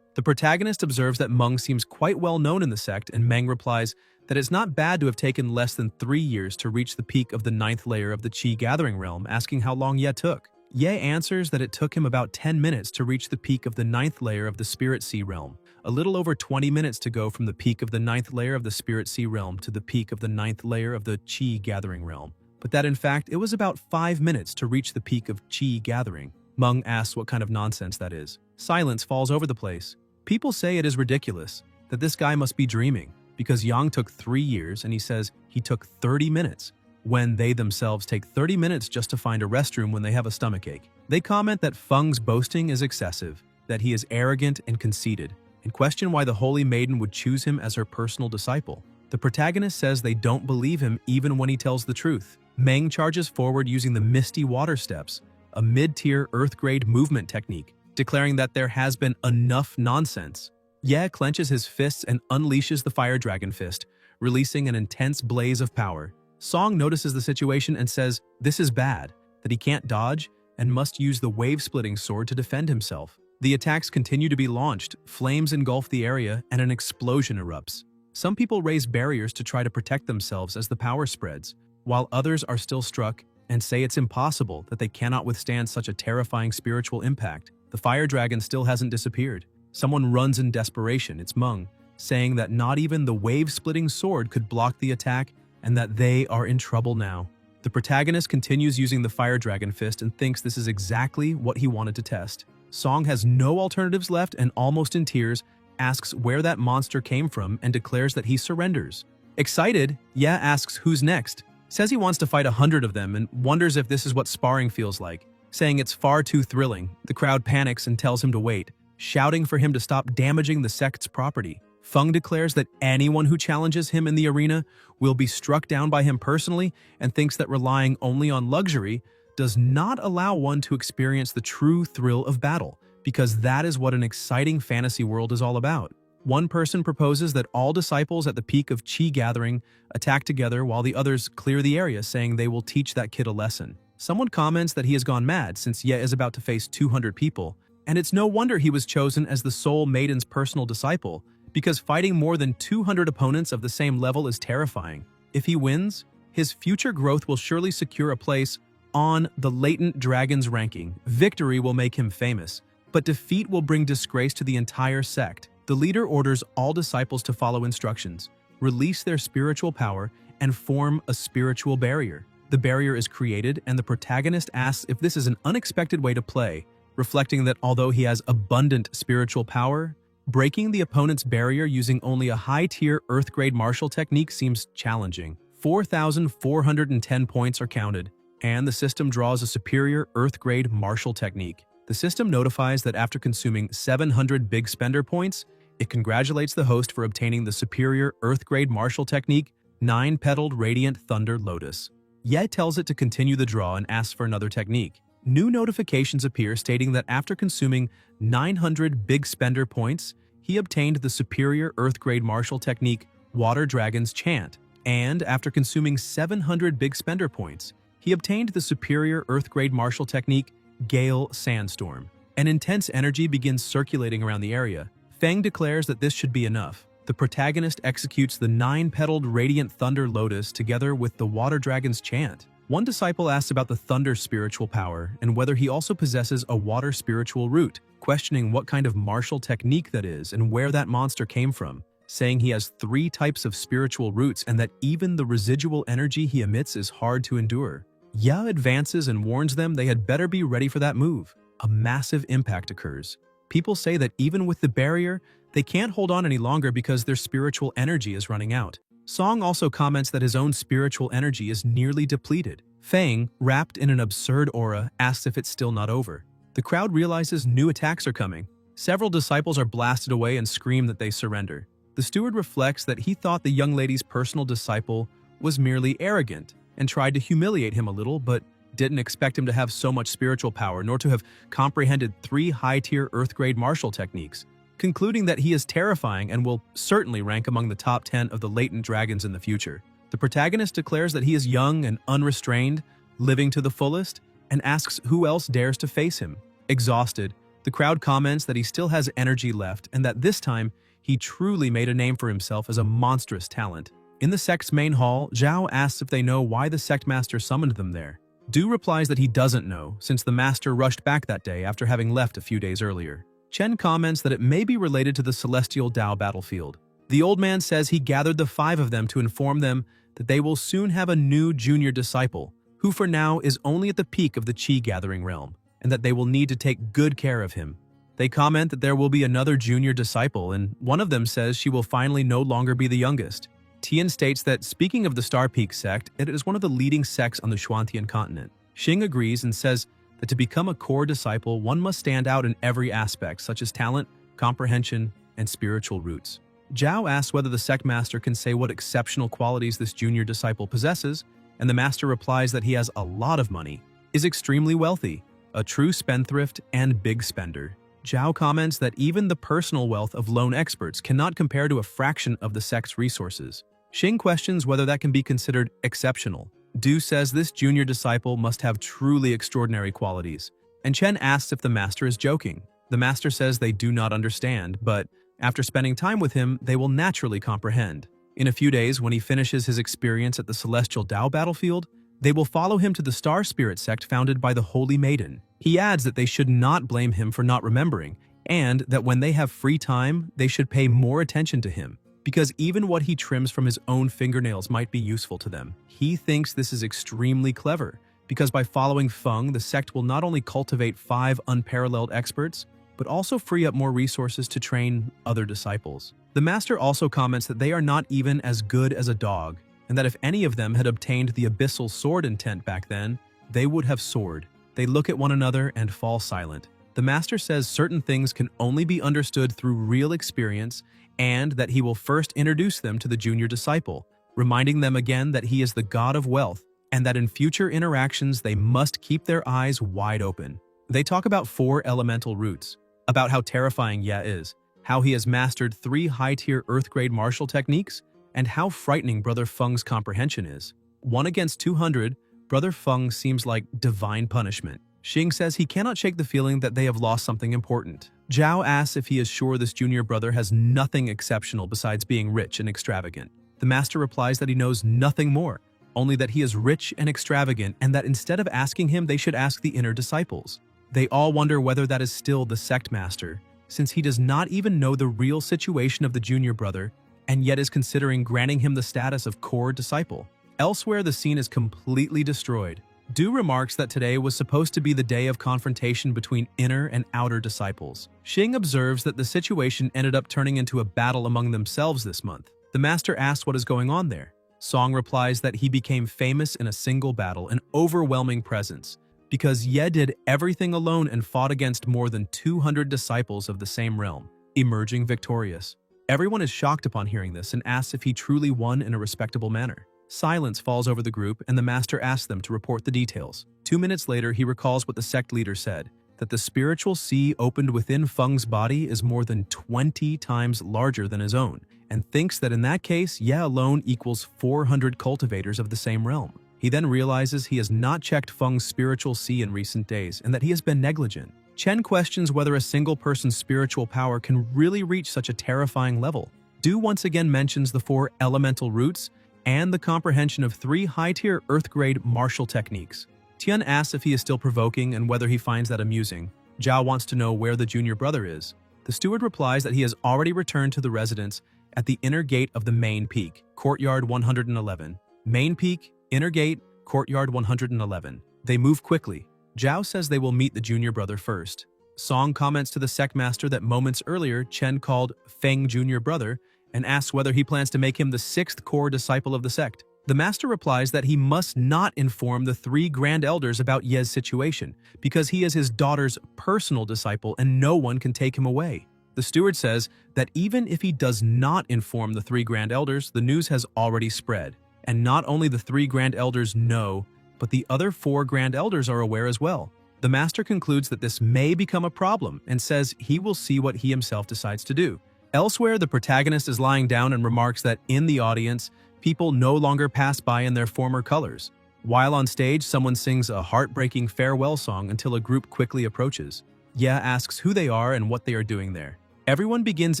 The protagonist observes that Meng seems quite well known in the sect, and Meng replies that it's not bad to have taken less than 3 years to reach the peak of the 9th layer of the Qi gathering realm, asking how long Ye took. Ye answers that it took him about 10 minutes to reach the peak of the 9th layer of the Spirit Sea realm, a little over 20 minutes to go from the peak of the 9th layer of the Spirit Sea realm to the peak of the 9th layer of the Qi gathering realm, but that in fact it was about 5 minutes to reach the peak of Qi gathering. Meng asks what kind of nonsense that is. Silence falls over the place. People say it is ridiculous, that this guy must be dreaming, because Yang took 3 years and he says he took 30 minutes, when they themselves take 30 minutes just to find a restroom when they have a stomachache. They comment that Feng's boasting is excessive, that he is arrogant and conceited, and question why the Holy Maiden would choose him as her personal disciple. The protagonist says they don't believe him even when he tells the truth. Meng charges forward using the Misty Water Steps, a mid-tier Earth-grade movement technique, declaring that there has been enough nonsense. Ye clenches his fists and unleashes the Fire Dragon Fist, releasing an intense blaze of power. Song notices the situation and says this is bad, that he can't dodge and must use the wave-splitting sword to defend himself. The attacks continue to be launched, flames engulf the area, and an explosion erupts. Some people raise barriers to try to protect themselves as the power spreads, while others are still struck and say it's impossible, that they cannot withstand such a terrifying spiritual impact. The fire dragon still hasn't disappeared. Someone runs in desperation, it's Meng, saying that not even the wave-splitting sword could block the attack and that they are in trouble now. The protagonist continues using the Fire Dragon Fist and thinks this is exactly what he wanted to test. Song has no alternatives left and, almost in tears, asks where that monster came from and declares that he surrenders. Excited, Ye asks who's next, says he wants to fight 100 of them and wonders if this is what sparring feels like, saying it's far too thrilling. The crowd panics and tells him to wait, shouting for him to stop damaging the sect's property. Feng declares that anyone who challenges him in the arena will be struck down by him personally and thinks that relying only on luxury does not allow one to experience the true thrill of battle, because that is what an exciting fantasy world is all about. One person proposes that all disciples at the peak of Qi gathering attack together while the others clear the area, saying they will teach that kid a lesson. Someone comments that he has gone mad since Ye is about to face 200 people, and it's no wonder he was chosen as the Soul Maiden's personal disciple, because fighting more than 200 opponents of the same level is terrifying. If he wins, his future growth will surely secure a place on the Latent Dragons ranking. Victory will make him famous, but defeat will bring disgrace to the entire sect. The leader orders all disciples to follow instructions, release their spiritual power, and form a spiritual barrier. The barrier is created, and the protagonist asks if this is an unexpected way to play, reflecting that although he has abundant spiritual power, breaking the opponent's barrier using only a high-tier Earth-grade martial technique seems challenging. 4,410 points are counted, and the system draws a superior Earth-grade martial technique. The system notifies that after consuming 700 big spender points, it congratulates the host for obtaining the superior Earth-grade martial technique, 9-petaled Radiant Thunder Lotus. Ye tells it to continue the draw and asks for another technique. New notifications appear stating that after consuming 900 big spender points, he obtained the superior Earth-grade martial technique, Water Dragon's Chant, and after consuming 700 big spender points, he obtained the superior Earth-grade martial technique, Gale Sandstorm. An intense energy begins circulating around the area. Feng declares that this should be enough. The protagonist executes the 9-petaled Radiant Thunder Lotus together with the Water Dragon's Chant. One disciple asks about the Thunder spiritual power and whether he also possesses a Water spiritual root, questioning what kind of martial technique that is and where that monster came from, saying he has 3 types of spiritual roots and that even the residual energy he emits is hard to endure. Ye advances and warns them they had better be ready for that move. A massive impact occurs. People say that even with the barrier, they can't hold on any longer because their spiritual energy is running out. Song also comments that his own spiritual energy is nearly depleted. Feng, wrapped in an absurd aura, asks if it's still not over. The crowd realizes new attacks are coming. Several disciples are blasted away and scream that they surrender. The steward reflects that he thought the young lady's personal disciple was merely arrogant and tried to humiliate him a little, but didn't expect him to have so much spiritual power, nor to have comprehended 3 high-tier Earth-grade martial techniques, concluding that he is terrifying and will certainly rank among the top 10 of the latent dragons in the future. The protagonist declares that he is young and unrestrained, living to the fullest, and asks who else dares to face him. Exhausted, the crowd comments that he still has energy left and that this time he truly made a name for himself as a monstrous talent. In the sect's main hall, Zhao asks if they know why the sect master summoned them there. Du replies that he doesn't know, since the master rushed back that day after having left a few days earlier. Chen comments that it may be related to the celestial Dao battlefield. The old man says he gathered the 5 of them to inform them that they will soon have a new junior disciple, who for now is only at the peak of the Qi-gathering realm, and that they will need to take good care of him. They comment that there will be another junior disciple, and one of them says she will finally no longer be the youngest. Tian states that, speaking of the Star Peak sect, it is one of the leading sects on the Xuantian continent. Xing agrees and says that to become a core disciple, one must stand out in every aspect, such as talent, comprehension, and spiritual roots. Zhao asks whether the sect master can say what exceptional qualities this junior disciple possesses, and the master replies that he has a lot of money, is extremely wealthy, a true spendthrift and big spender. Zhao comments that even the personal wealth of lone experts cannot compare to a fraction of the sect's resources. Xing questions whether that can be considered exceptional. Du says this junior disciple must have truly extraordinary qualities, and Chen asks if the master is joking. The master says they do not understand, but after spending time with him, they will naturally comprehend. In a few days, when he finishes his experience at the celestial Dao battlefield, they will follow him to the Star Spirit sect founded by the Holy Maiden. He adds that they should not blame him for not remembering, and that when they have free time, they should pay more attention to him, because even what he trims from his own fingernails might be useful to them. He thinks this is extremely clever, because by following Feng, the sect will not only cultivate 5 unparalleled experts, but also free up more resources to train other disciples. The master also comments that they are not even as good as a dog, and that if any of them had obtained the abyssal sword intent back then, they would have soared. They look at one another and fall silent. The master says certain things can only be understood through real experience, and that he will first introduce them to the junior disciple, reminding them again that he is the god of wealth, and that in future interactions they must keep their eyes wide open. They talk about 4 elemental roots, about how terrifying Ye is, how he has mastered 3 high-tier Earth-grade martial techniques, and how frightening Brother Feng's comprehension is. 1 against 200, Brother Feng seems like divine punishment. Xing says he cannot shake the feeling that they have lost something important. Zhao asks if he is sure this junior brother has nothing exceptional besides being rich and extravagant. The master replies that he knows nothing more, only that he is rich and extravagant, and that instead of asking him, they should ask the inner disciples. They all wonder whether that is still the sect master, since he does not even know the real situation of the junior brother, and yet is considering granting him the status of core disciple. Elsewhere, the scene is completely destroyed. Du remarks that today was supposed to be the day of confrontation between inner and outer disciples. Xing observes that the situation ended up turning into a battle among themselves this month. The master asks what is going on there. Song replies that he became famous in a single battle, an overwhelming presence, because Ye did everything alone and fought against more than 200 disciples of the same realm, emerging victorious. Everyone is shocked upon hearing this and asks if he truly won in a respectable manner. Silence falls over the group, and the master asks them to report the details. 2 minutes later, he recalls what the sect leader said, that the spiritual sea opened within Feng's body is more than 20 times larger than his own, and thinks that in that case, Ye alone equals 400 cultivators of the same realm. He then realizes he has not checked Feng's spiritual sea in recent days, and that he has been negligent. Chen questions whether a single person's spiritual power can really reach such a terrifying level. Du once again mentions the 4 elemental roots, and the comprehension of 3 high-tier Earth-grade martial techniques. Tian asks if he is still provoking and whether he finds that amusing. Zhao wants to know where the junior brother is. The steward replies that he has already returned to the residence at the inner gate of the main peak, courtyard 111. Main peak, inner gate, courtyard 111. They move quickly. Zhao says they will meet the junior brother first. Song comments to the sect master that moments earlier Chen called Feng junior brother, and asks whether he plans to make him the 6th core disciple of the sect. The master replies that he must not inform the 3 grand elders about Ye's situation, because he is his daughter's personal disciple and no one can take him away. The steward says that even if he does not inform the 3 grand elders, the news has already spread, and not only the 3 grand elders know, but the other 4 Grand Elders are aware as well. The Master concludes that this may become a problem and says he will see what he himself decides to do. Elsewhere, the protagonist is lying down and remarks that in the audience, people no longer pass by in their former colors. While on stage, someone sings a heartbreaking farewell song until a group quickly approaches. Ye asks who they are and what they are doing there. Everyone begins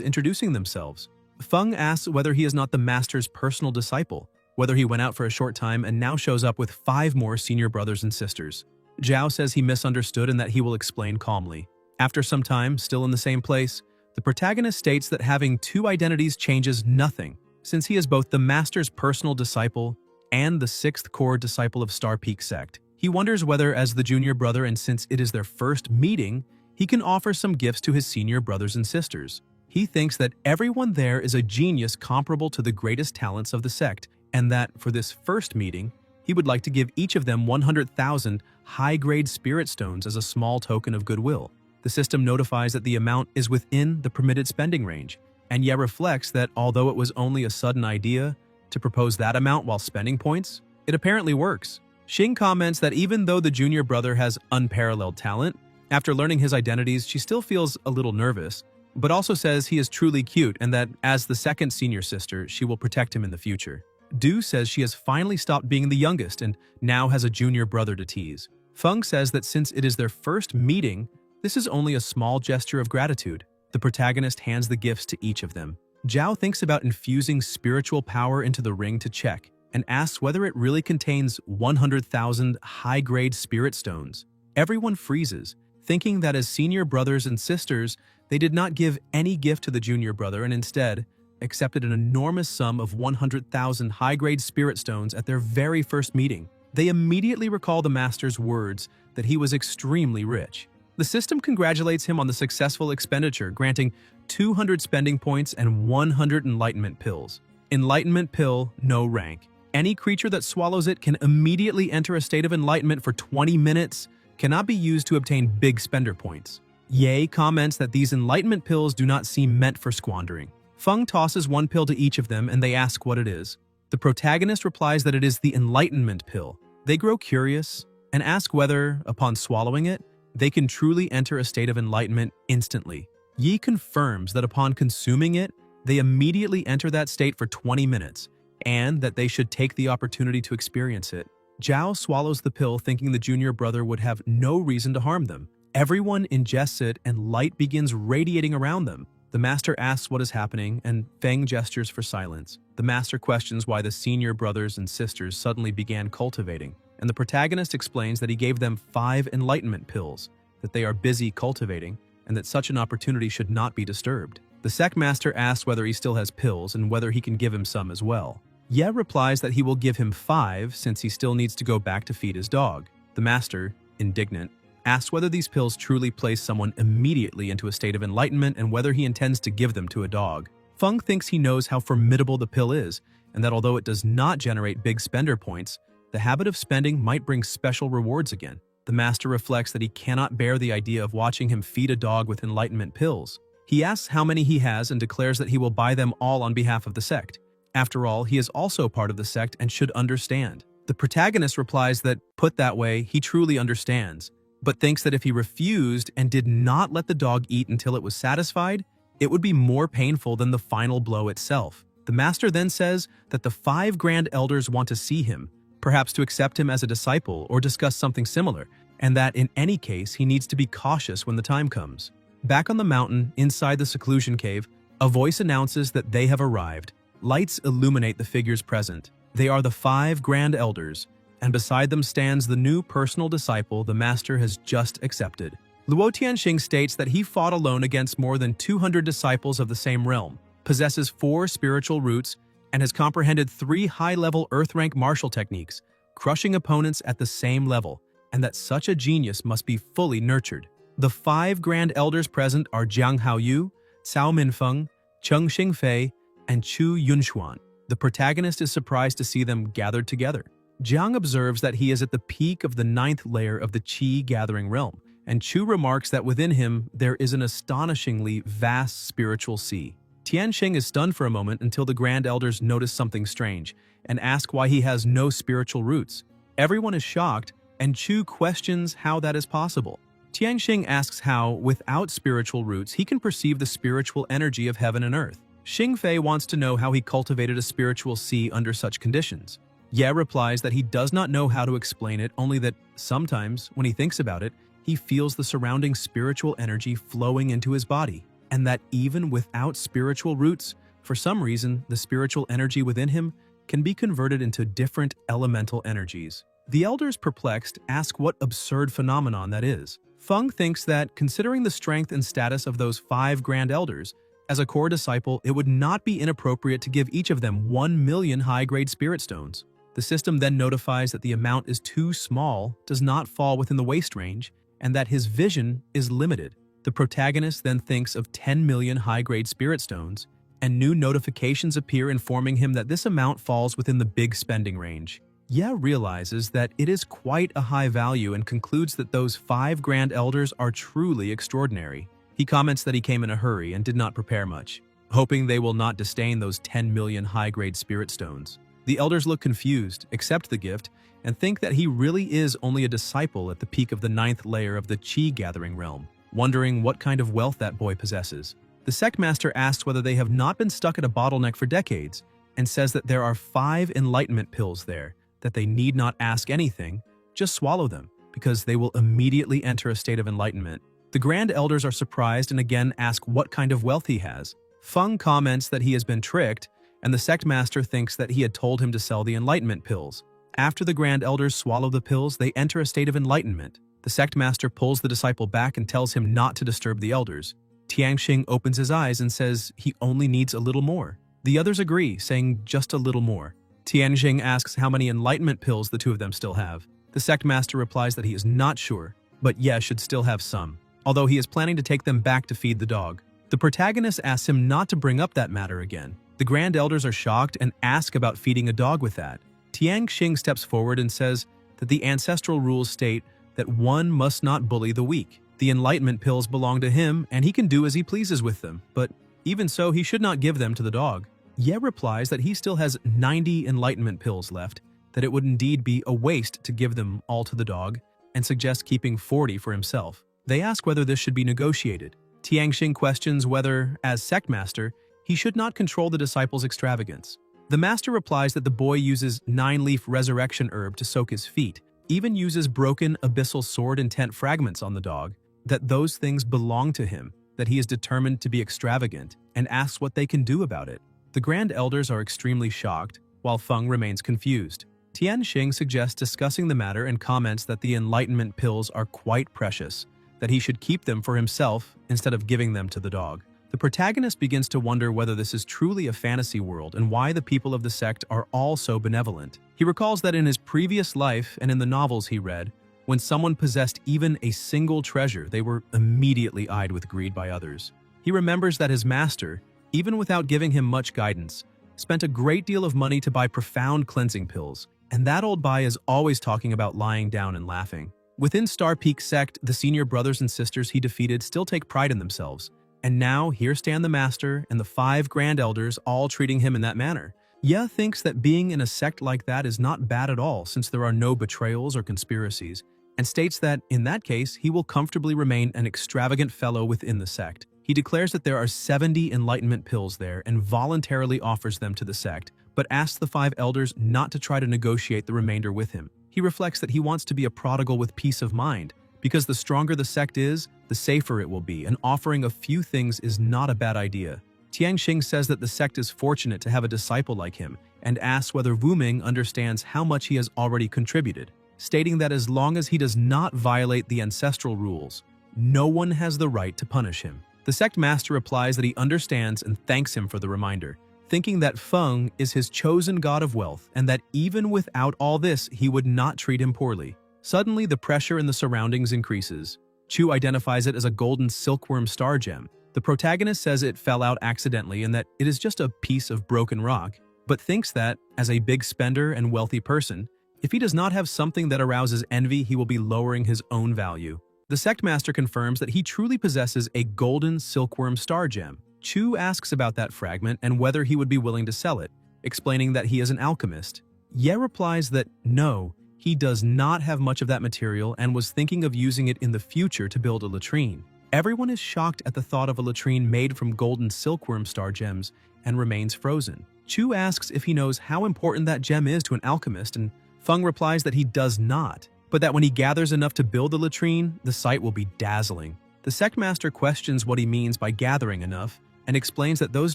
introducing themselves. Feng asks whether he is not the Master's personal disciple, whether he went out for a short time and now shows up with 5 more senior brothers and sisters. Zhao says he misunderstood and that he will explain calmly. After some time, still in the same place, the protagonist states that having 2 identities changes nothing, since he is both the Master's personal disciple and the 6th core disciple of Star Peak sect. He wonders whether, as the junior brother and since it is their first meeting, he can offer some gifts to his senior brothers and sisters. He thinks that everyone there is a genius comparable to the greatest talents of the sect, and that, for this first meeting, he would like to give each of them 100,000 high-grade spirit stones as a small token of goodwill. The system notifies that the amount is within the permitted spending range, and Ye reflects that although it was only a sudden idea to propose that amount while spending points, it apparently works. Xing comments that even though the junior brother has unparalleled talent, after learning his identities, she still feels a little nervous, but also says he is truly cute and that, as the second senior sister, she will protect him in the future. Du says she has finally stopped being the youngest and now has a junior brother to tease. Feng says that since it is their first meeting, this is only a small gesture of gratitude. The protagonist hands the gifts to each of them. Zhao thinks about infusing spiritual power into the ring to check and asks whether it really contains 100,000 high-grade spirit stones. Everyone freezes, thinking that as senior brothers and sisters, they did not give any gift to the junior brother and instead accepted an enormous sum of 100,000 high-grade spirit stones at their very first meeting. They immediately recall the Master's words that he was extremely rich. The system congratulates him on the successful expenditure, granting 200 spending points and 100 enlightenment pills. Enlightenment pill, no rank. Any creature that swallows it can immediately enter a state of enlightenment for 20 minutes, cannot be used to obtain big spender points. Ye comments that these enlightenment pills do not seem meant for squandering. Feng tosses 1 pill to each of them and they ask what it is. The protagonist replies that it is the enlightenment pill. They grow curious and ask whether, upon swallowing it, they can truly enter a state of enlightenment instantly. Yi confirms that upon consuming it, they immediately enter that state for 20 minutes, and that they should take the opportunity to experience it. Zhao swallows the pill thinking the junior brother would have no reason to harm them. Everyone ingests it and light begins radiating around them. The Master asks what is happening, and Feng gestures for silence. The Master questions why the senior brothers and sisters suddenly began cultivating, and the protagonist explains that he gave them 5 enlightenment pills, that they are busy cultivating, and that such an opportunity should not be disturbed. The Sect Master asks whether he still has pills and whether he can give him some as well. Ye replies that he will give him 5 since he still needs to go back to feed his dog. The Master, indignant, asks whether these pills truly place someone immediately into a state of enlightenment and whether he intends to give them to a dog. Feng thinks he knows how formidable the pill is, and that although it does not generate big spender points, the habit of spending might bring special rewards again. The Master reflects that he cannot bear the idea of watching him feed a dog with enlightenment pills. He asks how many he has and declares that he will buy them all on behalf of the sect. After all, he is also part of the sect and should understand. The protagonist replies that, put that way, he truly understands, but thinks that if he refused and did not let the dog eat until it was satisfied, it would be more painful than the final blow itself. The Master then says that the 5 Grand Elders want to see him, perhaps to accept him as a disciple or discuss something similar, and that in any case he needs to be cautious when the time comes. Back on the mountain, inside the seclusion cave, a voice announces that they have arrived. Lights illuminate the figures present. They are the 5 Grand Elders, and beside them stands the new personal disciple the Master has just accepted. Luo Tianxing states that he fought alone against more than 200 disciples of the same realm, possesses 4 spiritual roots, and has comprehended 3 high-level Earth-rank martial techniques, crushing opponents at the same level, and that such a genius must be fully nurtured. The 5 Grand Elders present are Jiang Haoyu, Cao Minfeng, Cheng Xingfei, and Chu Yunxuan. The protagonist is surprised to see them gathered together. Jiang observes that he is at the peak of the 9th layer of the Qi gathering realm, and Chu remarks that within him there is an astonishingly vast spiritual sea. Tianxing is stunned for a moment until the Grand Elders notice something strange and ask why he has no spiritual roots. Everyone is shocked, and Chu questions how that is possible. Tianxing asks how, without spiritual roots, he can perceive the spiritual energy of heaven and earth. Xingfei wants to know how he cultivated a spiritual sea under such conditions. Ye replies that he does not know how to explain it, only that sometimes, when he thinks about it, he feels the surrounding spiritual energy flowing into his body, and that even without spiritual roots, for some reason, the spiritual energy within him can be converted into different elemental energies. The elders, perplexed, ask what absurd phenomenon that is. Feng thinks that, considering the strength and status of those 5 grand elders, as a core disciple, it would not be inappropriate to give each of them 1 million high-grade spirit stones. The system then notifies that the amount is too small, does not fall within the waist range, and that his vision is limited. The protagonist then thinks of 10 million high-grade spirit stones, and new notifications appear informing him that this amount falls within the big spending range. Ye realizes that it is quite a high value and concludes that those 5 grand elders are truly extraordinary. He comments that he came in a hurry and did not prepare much, hoping they will not disdain those 10 million high-grade spirit stones. The elders look confused, accept the gift, and think that he really is only a disciple at the peak of the 9th layer of the Qi-gathering realm, wondering what kind of wealth that boy possesses. The sect master asks whether they have not been stuck at a bottleneck for decades, and says that there are 5 enlightenment pills there, that they need not ask anything, just swallow them, because they will immediately enter a state of enlightenment. The grand elders are surprised and again ask what kind of wealth he has. Feng comments that he has been tricked, and the sect master thinks that he had told him to sell the enlightenment pills. After the grand elders swallow the pills, they enter a state of enlightenment. The sect master pulls the disciple back and tells him not to disturb the elders. Tianxing opens his eyes and says he only needs a little more. The others agree, saying just a little more. Tianxing asks how many enlightenment pills the two of them still have. The sect master replies that he is not sure, but Ye should still have some, although he is planning to take them back to feed the dog. The protagonist asks him not to bring up that matter again. The grand elders are shocked and ask about feeding a dog with that. Tianxing steps forward and says that the ancestral rules state that one must not bully the weak. The enlightenment pills belong to him and he can do as he pleases with them, but even so, he should not give them to the dog. Ye replies that he still has 90 enlightenment pills left, that it would indeed be a waste to give them all to the dog, and suggests keeping 40 for himself. They ask whether this should be negotiated. Tianxing questions whether, as sect master, he should not control the disciples' extravagance. The master replies that the boy uses 9-leaf resurrection herb to soak his feet, even uses broken abyssal sword and tent fragments on the dog, that those things belong to him, that he is determined to be extravagant, and asks what they can do about it. The grand elders are extremely shocked, while Feng remains confused. Tianxing suggests discussing the matter and comments that the enlightenment pills are quite precious, that he should keep them for himself instead of giving them to the dog. The protagonist begins to wonder whether this is truly a fantasy world and why the people of the sect are all so benevolent. He recalls that in his previous life and in the novels he read, when someone possessed even a single treasure, they were immediately eyed with greed by others. He remembers that his master, even without giving him much guidance, spent a great deal of money to buy profound cleansing pills, and that old bai is always talking about lying down and laughing. Within Star Peak sect, the senior brothers and sisters he defeated still take pride in themselves, and now here stand the master and the 5 grand elders all treating him in that manner. Ye thinks that being in a sect like that is not bad at all since there are no betrayals or conspiracies, and states that, in that case, he will comfortably remain an extravagant fellow within the sect. He declares that there are 70 enlightenment pills there and voluntarily offers them to the sect, but asks the 5 elders not to try to negotiate the remainder with him. He reflects that he wants to be a prodigal with peace of mind, because the stronger the sect is, the safer it will be, and offering a few things is not a bad idea. Tianxing says that the sect is fortunate to have a disciple like him, and asks whether Wuming understands how much he has already contributed, stating that as long as he does not violate the ancestral rules, no one has the right to punish him. The sect master replies that he understands and thanks him for the reminder, thinking that Feng is his chosen god of wealth and that even without all this, he would not treat him poorly. Suddenly, the pressure in the surroundings increases. Chu identifies it as a golden silkworm star gem. The protagonist says it fell out accidentally and that it is just a piece of broken rock, but thinks that, as a big spender and wealthy person, if he does not have something that arouses envy, he will be lowering his own value. The sect master confirms that he truly possesses a golden silkworm star gem. Chu asks about that fragment and whether he would be willing to sell it, explaining that he is an alchemist. Ye replies that no, He does not have much of that material and was thinking of using it in the future to build a latrine. Everyone is shocked at the thought of a latrine made from golden silkworm star gems and remains frozen. Chu asks if he knows how important that gem is to an alchemist, and Feng replies that he does not, but that when he gathers enough to build the latrine, the sight will be dazzling. The sect master questions what he means by gathering enough and explains that those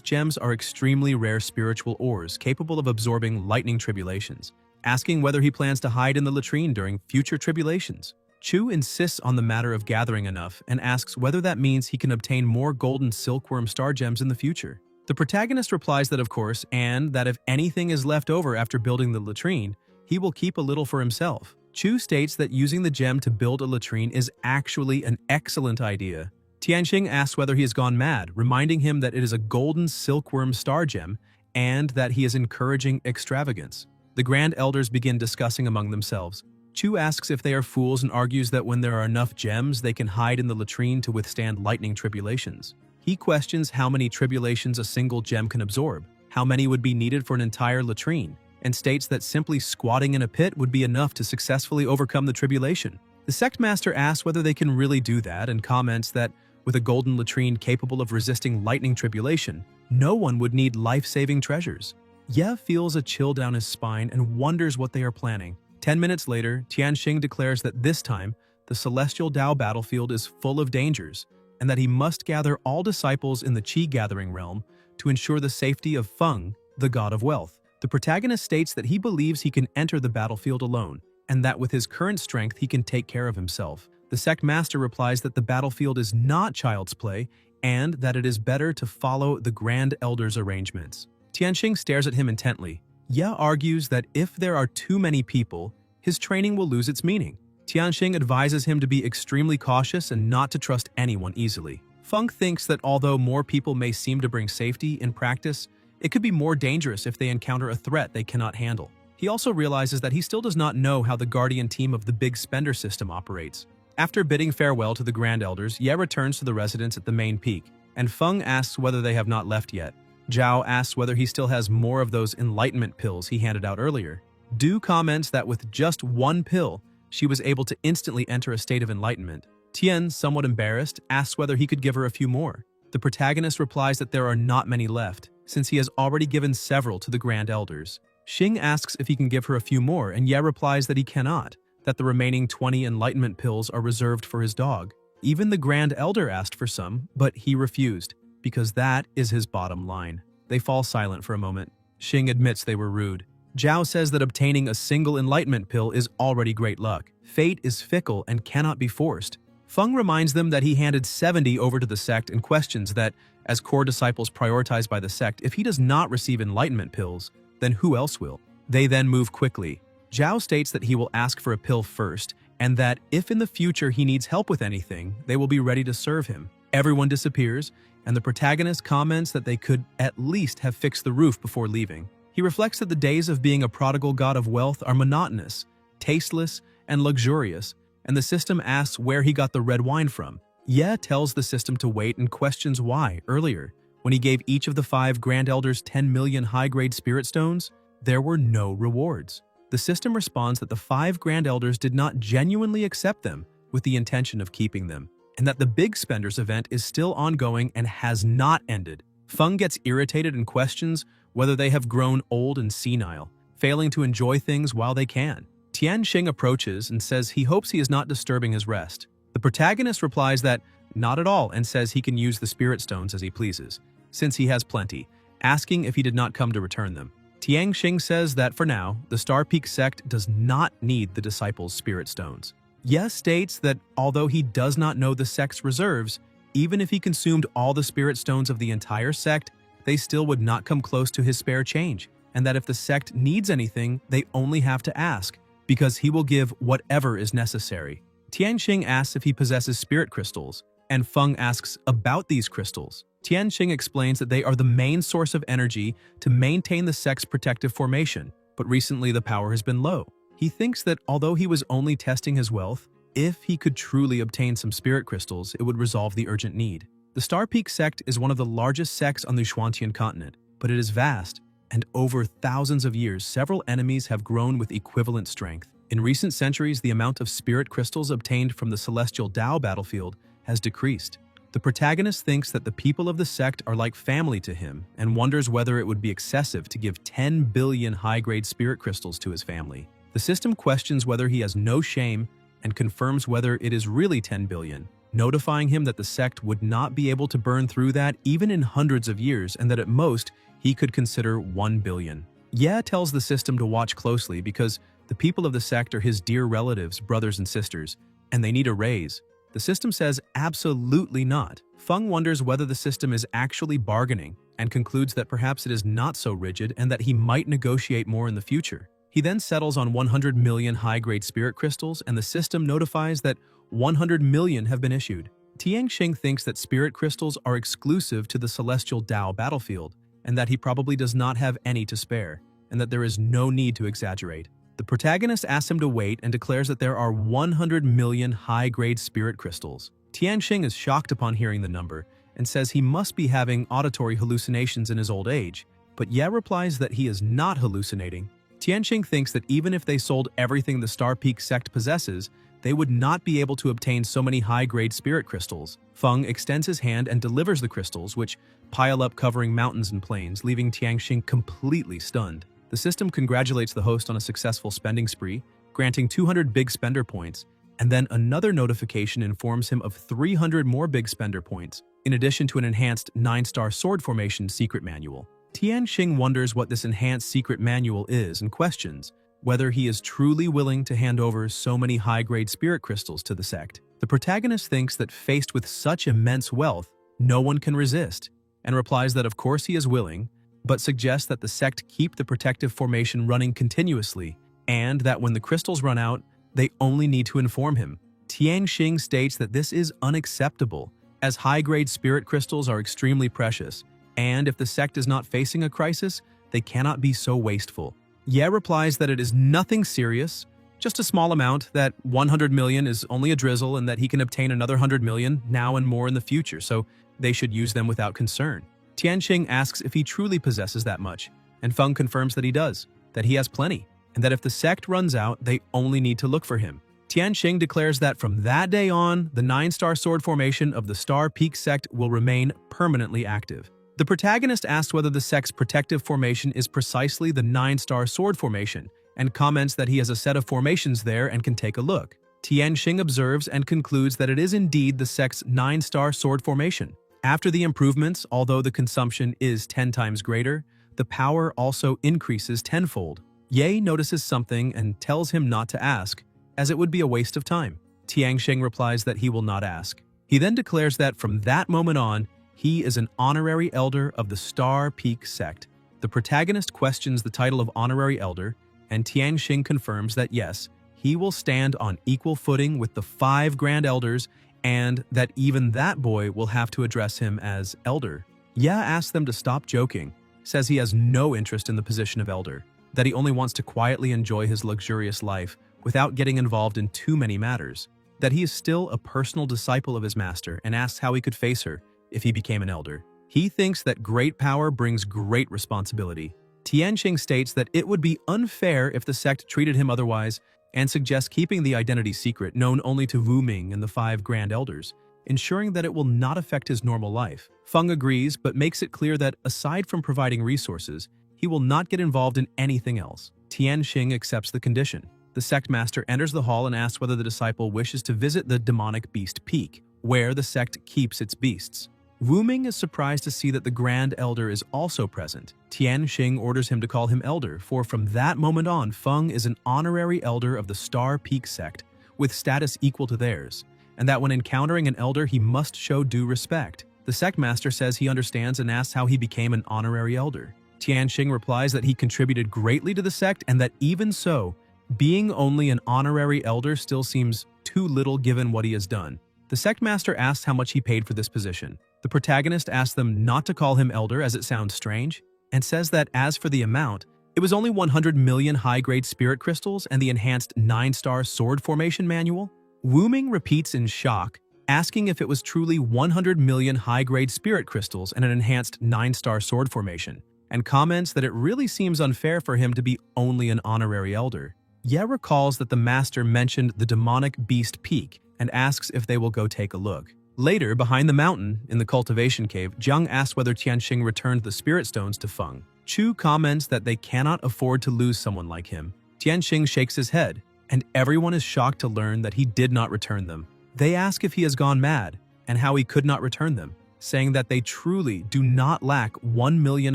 gems are extremely rare spiritual ores capable of absorbing lightning tribulations, asking whether he plans to hide in the latrine during future tribulations. Chu insists on the matter of gathering enough and asks whether that means he can obtain more golden silkworm star gems in the future. The protagonist replies that of course, and that if anything is left over after building the latrine, he will keep a little for himself. Chu states that using the gem to build a latrine is actually an excellent idea. Tianxing asks whether he has gone mad, reminding him that it is a golden silkworm star gem and that he is encouraging extravagance. The Grand Elders begin discussing among themselves. Chu asks if they are fools and argues that when there are enough gems, they can hide in the latrine to withstand lightning tribulations. He questions how many tribulations a single gem can absorb, how many would be needed for an entire latrine, and states that simply squatting in a pit would be enough to successfully overcome the tribulation. The sect master asks whether they can really do that and comments that with a golden latrine capable of resisting lightning tribulation, no one would need life-saving treasures. Ye feels a chill down his spine and wonders what they are planning. 10 minutes later, Tianxing declares that this time, the Celestial Dao battlefield is full of dangers, and that he must gather all disciples in the Qi-gathering realm to ensure the safety of Feng, the god of wealth. The protagonist states that he believes he can enter the battlefield alone, and that with his current strength he can take care of himself. The sect master replies that the battlefield is not child's play, and that it is better to follow the Grand Elder's arrangements. Tianxing stares at him intently. Ye argues that if there are too many people, his training will lose its meaning. Tianxing advises him to be extremely cautious and not to trust anyone easily. Feng thinks that although more people may seem to bring safety, in practice, it could be more dangerous if they encounter a threat they cannot handle. He also realizes that he still does not know how the Guardian team of the Big Spender system operates. After bidding farewell to the Grand Elders, Ye returns to the residence at the main peak, and Feng asks whether they have not left yet. Zhao asks whether he still has more of those enlightenment pills he handed out earlier. Du comments that with just one pill, she was able to instantly enter a state of enlightenment. Tian, somewhat embarrassed, asks whether he could give her a few more. The protagonist replies that there are not many left, since he has already given several to the Grand Elders. Xing asks if he can give her a few more, and Ye replies that he cannot, that the remaining 20 enlightenment pills are reserved for his dog. Even the Grand Elder asked for some, but he refused, because that is his bottom line. They fall silent for a moment. Xing admits they were rude. Zhao says that obtaining a single enlightenment pill is already great luck. Fate is fickle and cannot be forced. Feng reminds them that he handed 70 over to the sect and questions that, as core disciples prioritized by the sect, if he does not receive enlightenment pills, then who else will? They then move quickly. Zhao states that he will ask for a pill first, and that if in the future he needs help with anything, they will be ready to serve him. Everyone disappears, and the protagonist comments that they could at least have fixed the roof before leaving. He reflects that the days of being a prodigal god of wealth are monotonous, tasteless, and luxurious, and the system asks where he got the red wine from. Ye tells the system to wait and questions why, earlier, when he gave each of the 5 Grand Elders 10 million high-grade spirit stones, there were no rewards. The system responds that the 5 Grand Elders did not genuinely accept them with the intention of keeping them, and that the Big Spenders event is still ongoing and has not ended. Feng gets irritated and questions whether they have grown old and senile, failing to enjoy things while they can. Tianxing approaches and says he hopes he is not disturbing his rest. The protagonist replies that not at all and says he can use the spirit stones as he pleases, since he has plenty, asking if he did not come to return them. Tianxing says that for now, the Star Peak sect does not need the disciples' spirit stones. Ye states that although he does not know the sect's reserves, even if he consumed all the spirit stones of the entire sect, they still would not come close to his spare change, and that if the sect needs anything, they only have to ask, because he will give whatever is necessary. Tianxing asks if he possesses spirit crystals, and Feng asks about these crystals. Tianxing explains that they are the main source of energy to maintain the sect's protective formation, but recently the power has been low. He thinks that although he was only testing his wealth, if he could truly obtain some spirit crystals, it would resolve the urgent need. The Star Peak sect is one of the largest sects on the Xuantian continent, but it is vast, and over thousands of years, several enemies have grown with equivalent strength. In recent centuries, the amount of spirit crystals obtained from the celestial Tao battlefield has decreased. The protagonist thinks that the people of the sect are like family to him and wonders whether it would be excessive to give 10 billion high-grade spirit crystals to his family. The system questions whether he has no shame and confirms whether it is really 10 billion, notifying him that the sect would not be able to burn through that even in hundreds of years and that at most he could consider 1 billion. Ye tells the system to watch closely because the people of the sect are his dear relatives, brothers and sisters, and they need a raise. The system says absolutely not. Feng wonders whether the system is actually bargaining and concludes that perhaps it is not so rigid and that he might negotiate more in the future. He then settles on 100 million high-grade spirit crystals and the system notifies that 100 million have been issued. Tianxing thinks that spirit crystals are exclusive to the celestial Tao battlefield and that he probably does not have any to spare and that there is no need to exaggerate. The protagonist asks him to wait and declares that there are 100 million high-grade spirit crystals. Tianxing is shocked upon hearing the number and says he must be having auditory hallucinations in his old age, but Ye replies that he is not hallucinating. Tianxing thinks that even if they sold everything the Star Peak sect possesses, they would not be able to obtain so many high-grade spirit crystals. Feng extends his hand and delivers the crystals, which pile up covering mountains and plains, leaving Tianxing completely stunned. The system congratulates the host on a successful spending spree, granting 200 big spender points, and then another notification informs him of 300 more big spender points, in addition to an enhanced 9-star sword formation secret manual. Tianxing wonders what this enhanced secret manual is and questions whether he is truly willing to hand over so many high-grade spirit crystals to the sect. The protagonist thinks that faced with such immense wealth, no one can resist, and replies that of course he is willing, but suggests that the sect keep the protective formation running continuously, and that when the crystals run out, they only need to inform him. Tianxing states that this is unacceptable, as high-grade spirit crystals are extremely precious, and if the sect is not facing a crisis, they cannot be so wasteful. Ye replies that it is nothing serious, just a small amount, that 100 million is only a drizzle and that he can obtain another 100 million now and more in the future, so they should use them without concern. Tianxing asks if he truly possesses that much, and Feng confirms that he does, that he has plenty, and that if the sect runs out, they only need to look for him. Tianxing declares that from that day on, the 9-star sword formation of the Star Peak sect will remain permanently active. The protagonist asks whether the sect's protective formation is precisely the 9-star sword formation, and comments that he has a set of formations there and can take a look. Tianxing observes and concludes that it is indeed the sect's 9-star sword formation. After the improvements, although the consumption is 10 times greater, the power also increases tenfold. Ye notices something and tells him not to ask, as it would be a waste of time. Tianxing replies that he will not ask. He then declares that from that moment on, he is an honorary elder of the Star Peak sect. The protagonist questions the title of honorary elder, and Tianxing confirms that yes, he will stand on equal footing with the 5 grand elders and that even that boy will have to address him as elder. Ye asks them to stop joking, says he has no interest in the position of elder, that he only wants to quietly enjoy his luxurious life without getting involved in too many matters, that he is still a personal disciple of his master and asks how he could face her if he became an elder. He thinks that great power brings great responsibility. Tianxing states that it would be unfair if the sect treated him otherwise and suggests keeping the identity secret known only to Wu Ming and the 5 grand elders, ensuring that it will not affect his normal life. Feng agrees but makes it clear that aside from providing resources, he will not get involved in anything else. Tianxing accepts the condition. The sect master enters the hall and asks whether the disciple wishes to visit the demonic beast peak, where the sect keeps its beasts. Wu Ming is surprised to see that the Grand Elder is also present. Tianxing orders him to call him Elder, for from that moment on, Feng is an honorary elder of the Star Peak sect, with status equal to theirs, and that when encountering an elder he must show due respect. The sect master says he understands and asks how he became an honorary elder. Tianxing replies that he contributed greatly to the sect and that even so, being only an honorary elder still seems too little given what he has done. The sect master asks how much he paid for this position. The protagonist asks them not to call him elder as it sounds strange, and says that as for the amount, it was only 100 million high-grade spirit crystals and the enhanced 9-star sword formation manual. Wu Ming repeats in shock, asking if it was truly 100 million high-grade spirit crystals and an enhanced 9-star sword formation, and comments that it really seems unfair for him to be only an honorary elder. Ye recalls that the master mentioned the demonic beast peak and asks if they will go take a look. Later, behind the mountain, in the cultivation cave, Jiang asks whether Tianxing returned the spirit stones to Feng. Chu comments that they cannot afford to lose someone like him. Tianxing shakes his head, and everyone is shocked to learn that he did not return them. They ask if he has gone mad, and how he could not return them, saying that they truly do not lack 1 million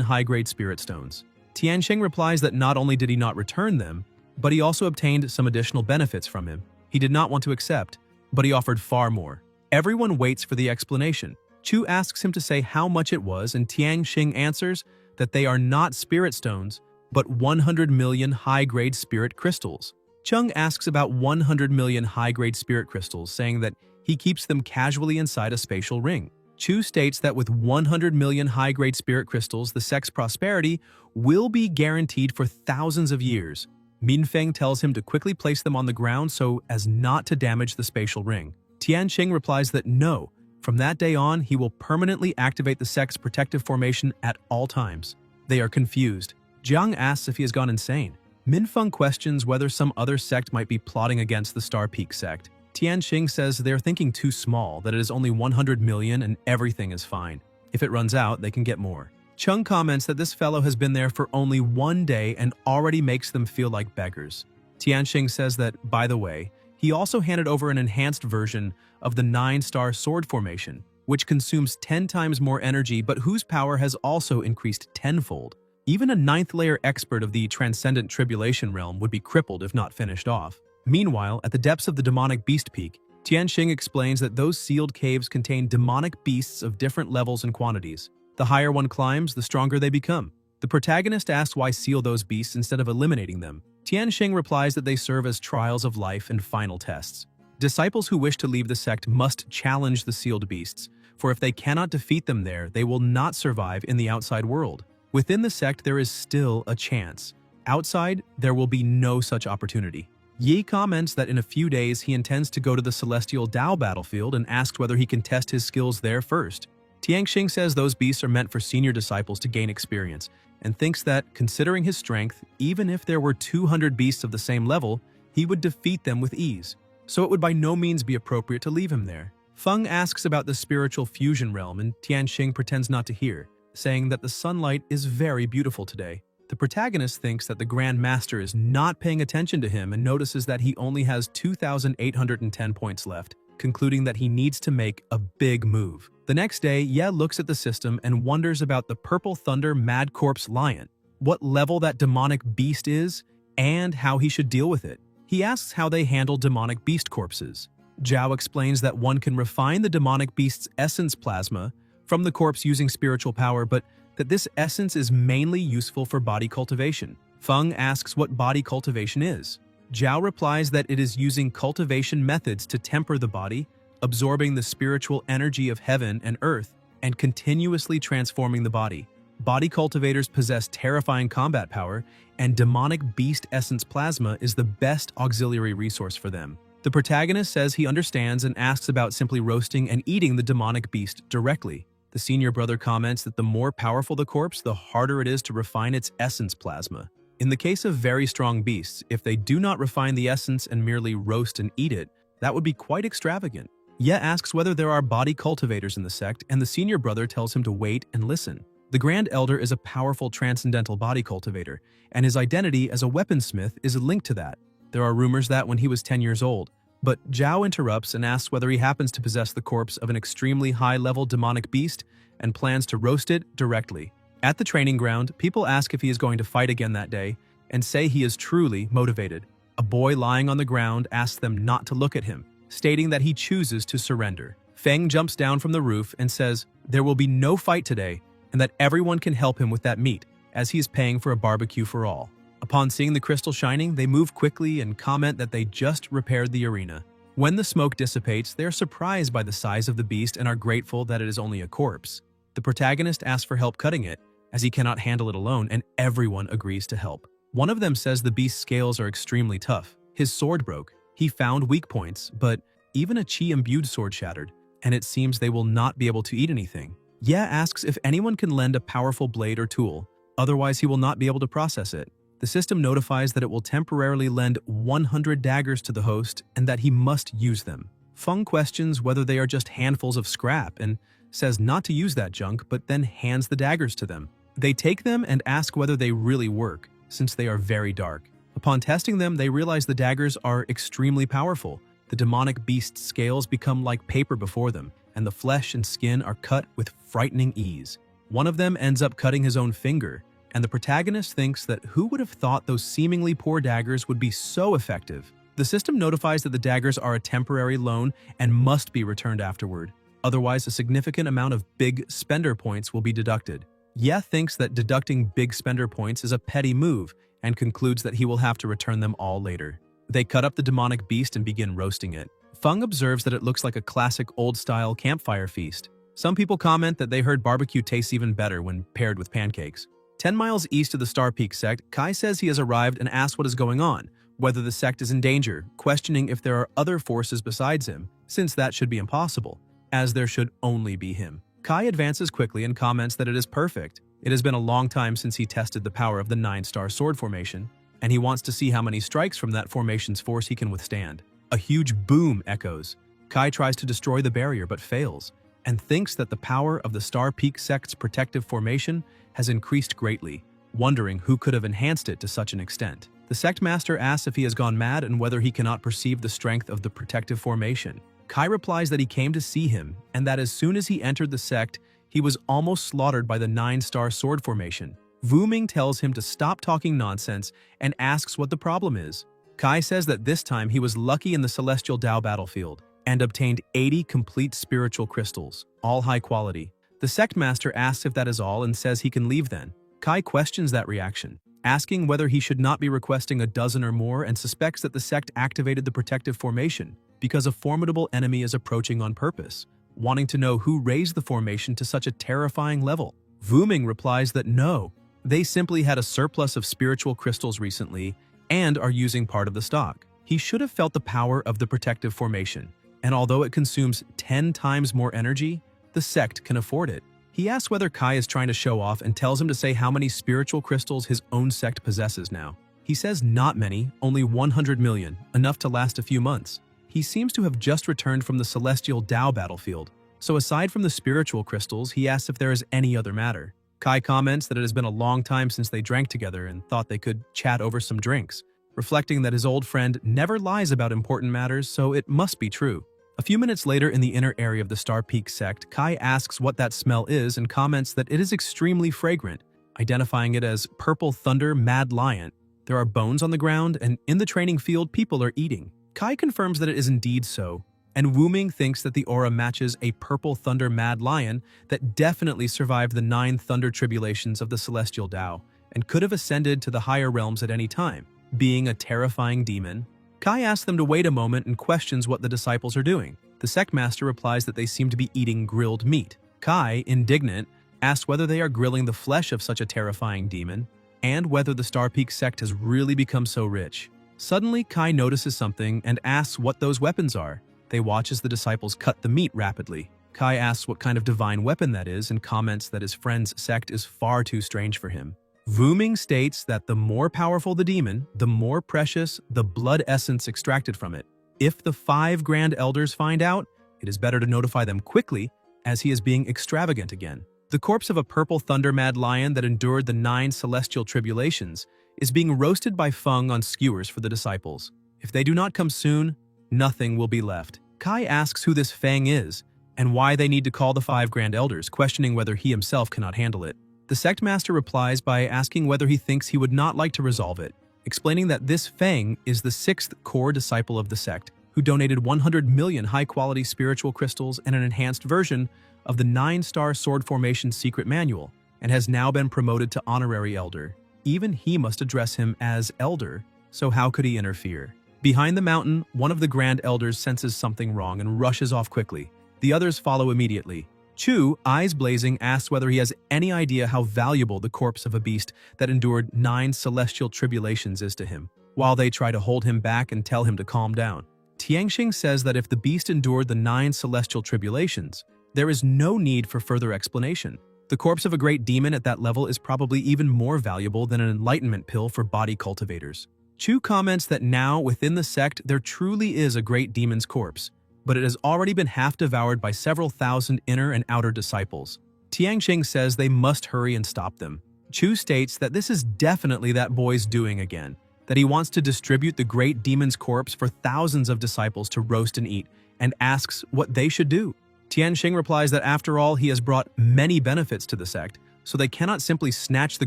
high-grade spirit stones. Tianxing replies that not only did he not return them, but he also obtained some additional benefits from him. He did not want to accept, but he offered far more. Everyone waits for the explanation. Chu asks him to say how much it was, and Tianxing answers that they are not spirit stones, but 100 million high-grade spirit crystals. Chung asks about 100 million high-grade spirit crystals, saying that he keeps them casually inside a spatial ring. Chu states that with 100 million high-grade spirit crystals, the sect's prosperity will be guaranteed for thousands of years. Minfeng tells him to quickly place them on the ground so as not to damage the spatial ring. Tianxing replies that no, from that day on, he will permanently activate the sect's protective formation at all times. They are confused. Jiang asks if he has gone insane. Minfeng questions whether some other sect might be plotting against the Star Peak sect. Tianxing says they're thinking too small, that it is only 100 million and everything is fine. If it runs out, they can get more. Chung comments that this fellow has been there for only 1 day and already makes them feel like beggars. Tianxing says that, by the way, he also handed over an enhanced version of the 9-star sword formation, which consumes 10 times more energy but whose power has also increased tenfold. Even a 9th-layer expert of the Transcendent Tribulation realm would be crippled if not finished off. Meanwhile, at the depths of the demonic beast peak, Tianxing explains that those sealed caves contain demonic beasts of different levels and quantities. The higher one climbs, the stronger they become. The protagonist asks why seal those beasts instead of eliminating them. Tianxing replies that they serve as trials of life and final tests. Disciples who wish to leave the sect must challenge the sealed beasts, for if they cannot defeat them there, they will not survive in the outside world. Within the sect, there is still a chance. Outside, there will be no such opportunity. Yi comments that in a few days he intends to go to the Celestial Dao battlefield and asks whether he can test his skills there first. Tianxing says those beasts are meant for senior disciples to gain experience, and thinks that, considering his strength, even if there were 200 beasts of the same level, he would defeat them with ease, so it would by no means be appropriate to leave him there. Feng asks about the spiritual fusion realm, and Tianxing pretends not to hear, saying that the sunlight is very beautiful today. The protagonist thinks that the Grand Master is not paying attention to him and notices that he only has 2,810 points left, concluding that he needs to make a big move. The next day, Ye looks at the system and wonders about the Purple Thunder Mad Corpse Lion, what level that demonic beast is, and how he should deal with it. He asks how they handle demonic beast corpses. Zhao explains that one can refine the demonic beast's essence plasma from the corpse using spiritual power, but that this essence is mainly useful for body cultivation. Feng asks what body cultivation is. Zhao replies that it is using cultivation methods to temper the body, absorbing the spiritual energy of heaven and earth, and continuously transforming the body. Body cultivators possess terrifying combat power, and demonic beast essence plasma is the best auxiliary resource for them. The protagonist says he understands and asks about simply roasting and eating the demonic beast directly. The senior brother comments that the more powerful the corpse, the harder it is to refine its essence plasma. In the case of very strong beasts, if they do not refine the essence and merely roast and eat it, that would be quite extravagant. Ye asks whether there are body cultivators in the sect, and the senior brother tells him to wait and listen. The Grand Elder is a powerful transcendental body cultivator, and his identity as a weaponsmith is linked to that. There are rumors that when he was 10 years old, but Zhao interrupts and asks whether he happens to possess the corpse of an extremely high-level demonic beast and plans to roast it directly. At the training ground, people ask if he is going to fight again that day and say he is truly motivated. A boy lying on the ground asks them not to look at him, stating that he chooses to surrender. Feng jumps down from the roof and says there will be no fight today and that everyone can help him with that meat, as he is paying for a barbecue for all. Upon seeing the crystal shining, they move quickly and comment that they just repaired the arena. When the smoke dissipates, they are surprised by the size of the beast and are grateful that it is only a corpse. The protagonist asks for help cutting it, as he cannot handle it alone, and everyone agrees to help. One of them says the beast's scales are extremely tough. His sword broke. He found weak points, but even a chi-imbued sword shattered, and it seems they will not be able to eat anything. Ye asks if anyone can lend a powerful blade or tool, otherwise he will not be able to process it. The system notifies that it will temporarily lend 100 daggers to the host and that he must use them. Feng questions whether they are just handfuls of scrap and says not to use that junk, but then hands the daggers to them. They take them and ask whether they really work, since they are very dark. Upon testing them, they realize the daggers are extremely powerful. The demonic beast's scales become like paper before them, and the flesh and skin are cut with frightening ease. One of them ends up cutting his own finger, and the protagonist thinks that who would have thought those seemingly poor daggers would be so effective? The system notifies that the daggers are a temporary loan and must be returned afterward. Otherwise, a significant amount of big spender points will be deducted. Ye thinks that deducting big spender points is a petty move and concludes that he will have to return them all later. They cut up the demonic beast and begin roasting it. Feng observes that it looks like a classic old-style campfire feast. Some people comment that they heard barbecue tastes even better when paired with pancakes. 10 miles east of the Star Peak sect, Kai says he has arrived and asks what is going on, whether the sect is in danger, questioning if there are other forces besides him, since that should be impossible, as there should only be him. Kai advances quickly and comments that it is perfect. It has been a long time since he tested the power of the 9-star sword formation, and he wants to see how many strikes from that formation's force he can withstand. A huge boom echoes. Kai tries to destroy the barrier but fails, and thinks that the power of the Star Peak sect's protective formation has increased greatly, wondering who could have enhanced it to such an extent. The sect master asks if he has gone mad and whether he cannot perceive the strength of the protective formation. Kai replies that he came to see him, and that as soon as he entered the sect, he was almost slaughtered by the 9-star sword formation. Wu Ming tells him to stop talking nonsense and asks what the problem is. Kai says that this time he was lucky in the Celestial Dao battlefield and obtained 80 complete spiritual crystals, all high quality. The sect master asks if that is all and says he can leave then. Kai questions that reaction, asking whether he should not be requesting a dozen or more, and suspects that the sect activated the protective formation because a formidable enemy is approaching on purpose, wanting to know who raised the formation to such a terrifying level. Wu Ming replies that no, they simply had a surplus of spiritual crystals recently and are using part of the stock. He should have felt the power of the protective formation, and although it consumes 10 times more energy, the sect can afford it. He asks whether Kai is trying to show off and tells him to say how many spiritual crystals his own sect possesses now. He says not many, only 100 million, enough to last a few months. He seems to have just returned from the Celestial Dao battlefield, so aside from the spiritual crystals, he asks if there is any other matter. Kai comments that it has been a long time since they drank together and thought they could chat over some drinks, reflecting that his old friend never lies about important matters, so it must be true. A few minutes later in the inner area of the Star Peak sect, Kai asks what that smell is and comments that it is extremely fragrant, identifying it as Purple Thunder Mad Lion. There are bones on the ground, and in the training field people are eating. Kai confirms that it is indeed so, and Wu Ming thinks that the aura matches a Purple Thunder Mad Lion that definitely survived the 9 thunder tribulations of the Celestial Dao and could have ascended to the higher realms at any time, being a terrifying demon. Kai asks them to wait a moment and questions what the disciples are doing. The sect master replies that they seem to be eating grilled meat. Kai, indignant, asks whether they are grilling the flesh of such a terrifying demon, and whether the Star Peak sect has really become so rich. Suddenly, Kai notices something and asks what those weapons are. They watch as the disciples cut the meat rapidly. Kai asks what kind of divine weapon that is and comments that his friend's sect is far too strange for him. Wu Ming states that the more powerful the demon, the more precious the blood essence extracted from it. If the 5 Grand Elders find out, it is better to notify them quickly, as he is being extravagant again. The corpse of a Purple Thunder Mad Lion that endured the 9 celestial tribulations is being roasted by Feng on skewers for the disciples. If they do not come soon, nothing will be left. Kai asks who this Feng is and why they need to call the 5 Grand Elders, questioning whether he himself cannot handle it. The sect master replies by asking whether he thinks he would not like to resolve it, explaining that this Feng is the 6th core disciple of the sect, who donated 100 million high-quality spiritual crystals and an enhanced version of the 9-star sword formation secret manual, and has now been promoted to honorary elder. Even he must address him as elder, so how could he interfere? Behind the mountain, one of the Grand Elders senses something wrong and rushes off quickly. The others follow immediately. Chu, eyes blazing, asks whether he has any idea how valuable the corpse of a beast that endured 9 celestial tribulations is to him, while they try to hold him back and tell him to calm down. Tianxing says that if the beast endured the 9 celestial tribulations, there is no need for further explanation. The corpse of a great demon at that level is probably even more valuable than an enlightenment pill for body cultivators. Chu comments that now, within the sect, there truly is a great demon's corpse, but it has already been half-devoured by several thousand inner and outer disciples. Tianxing says they must hurry and stop them. Chu states that this is definitely that boy's doing again, that he wants to distribute the great demon's corpse for thousands of disciples to roast and eat, and asks what they should do. Tianxing replies that after all, he has brought many benefits to the sect, so they cannot simply snatch the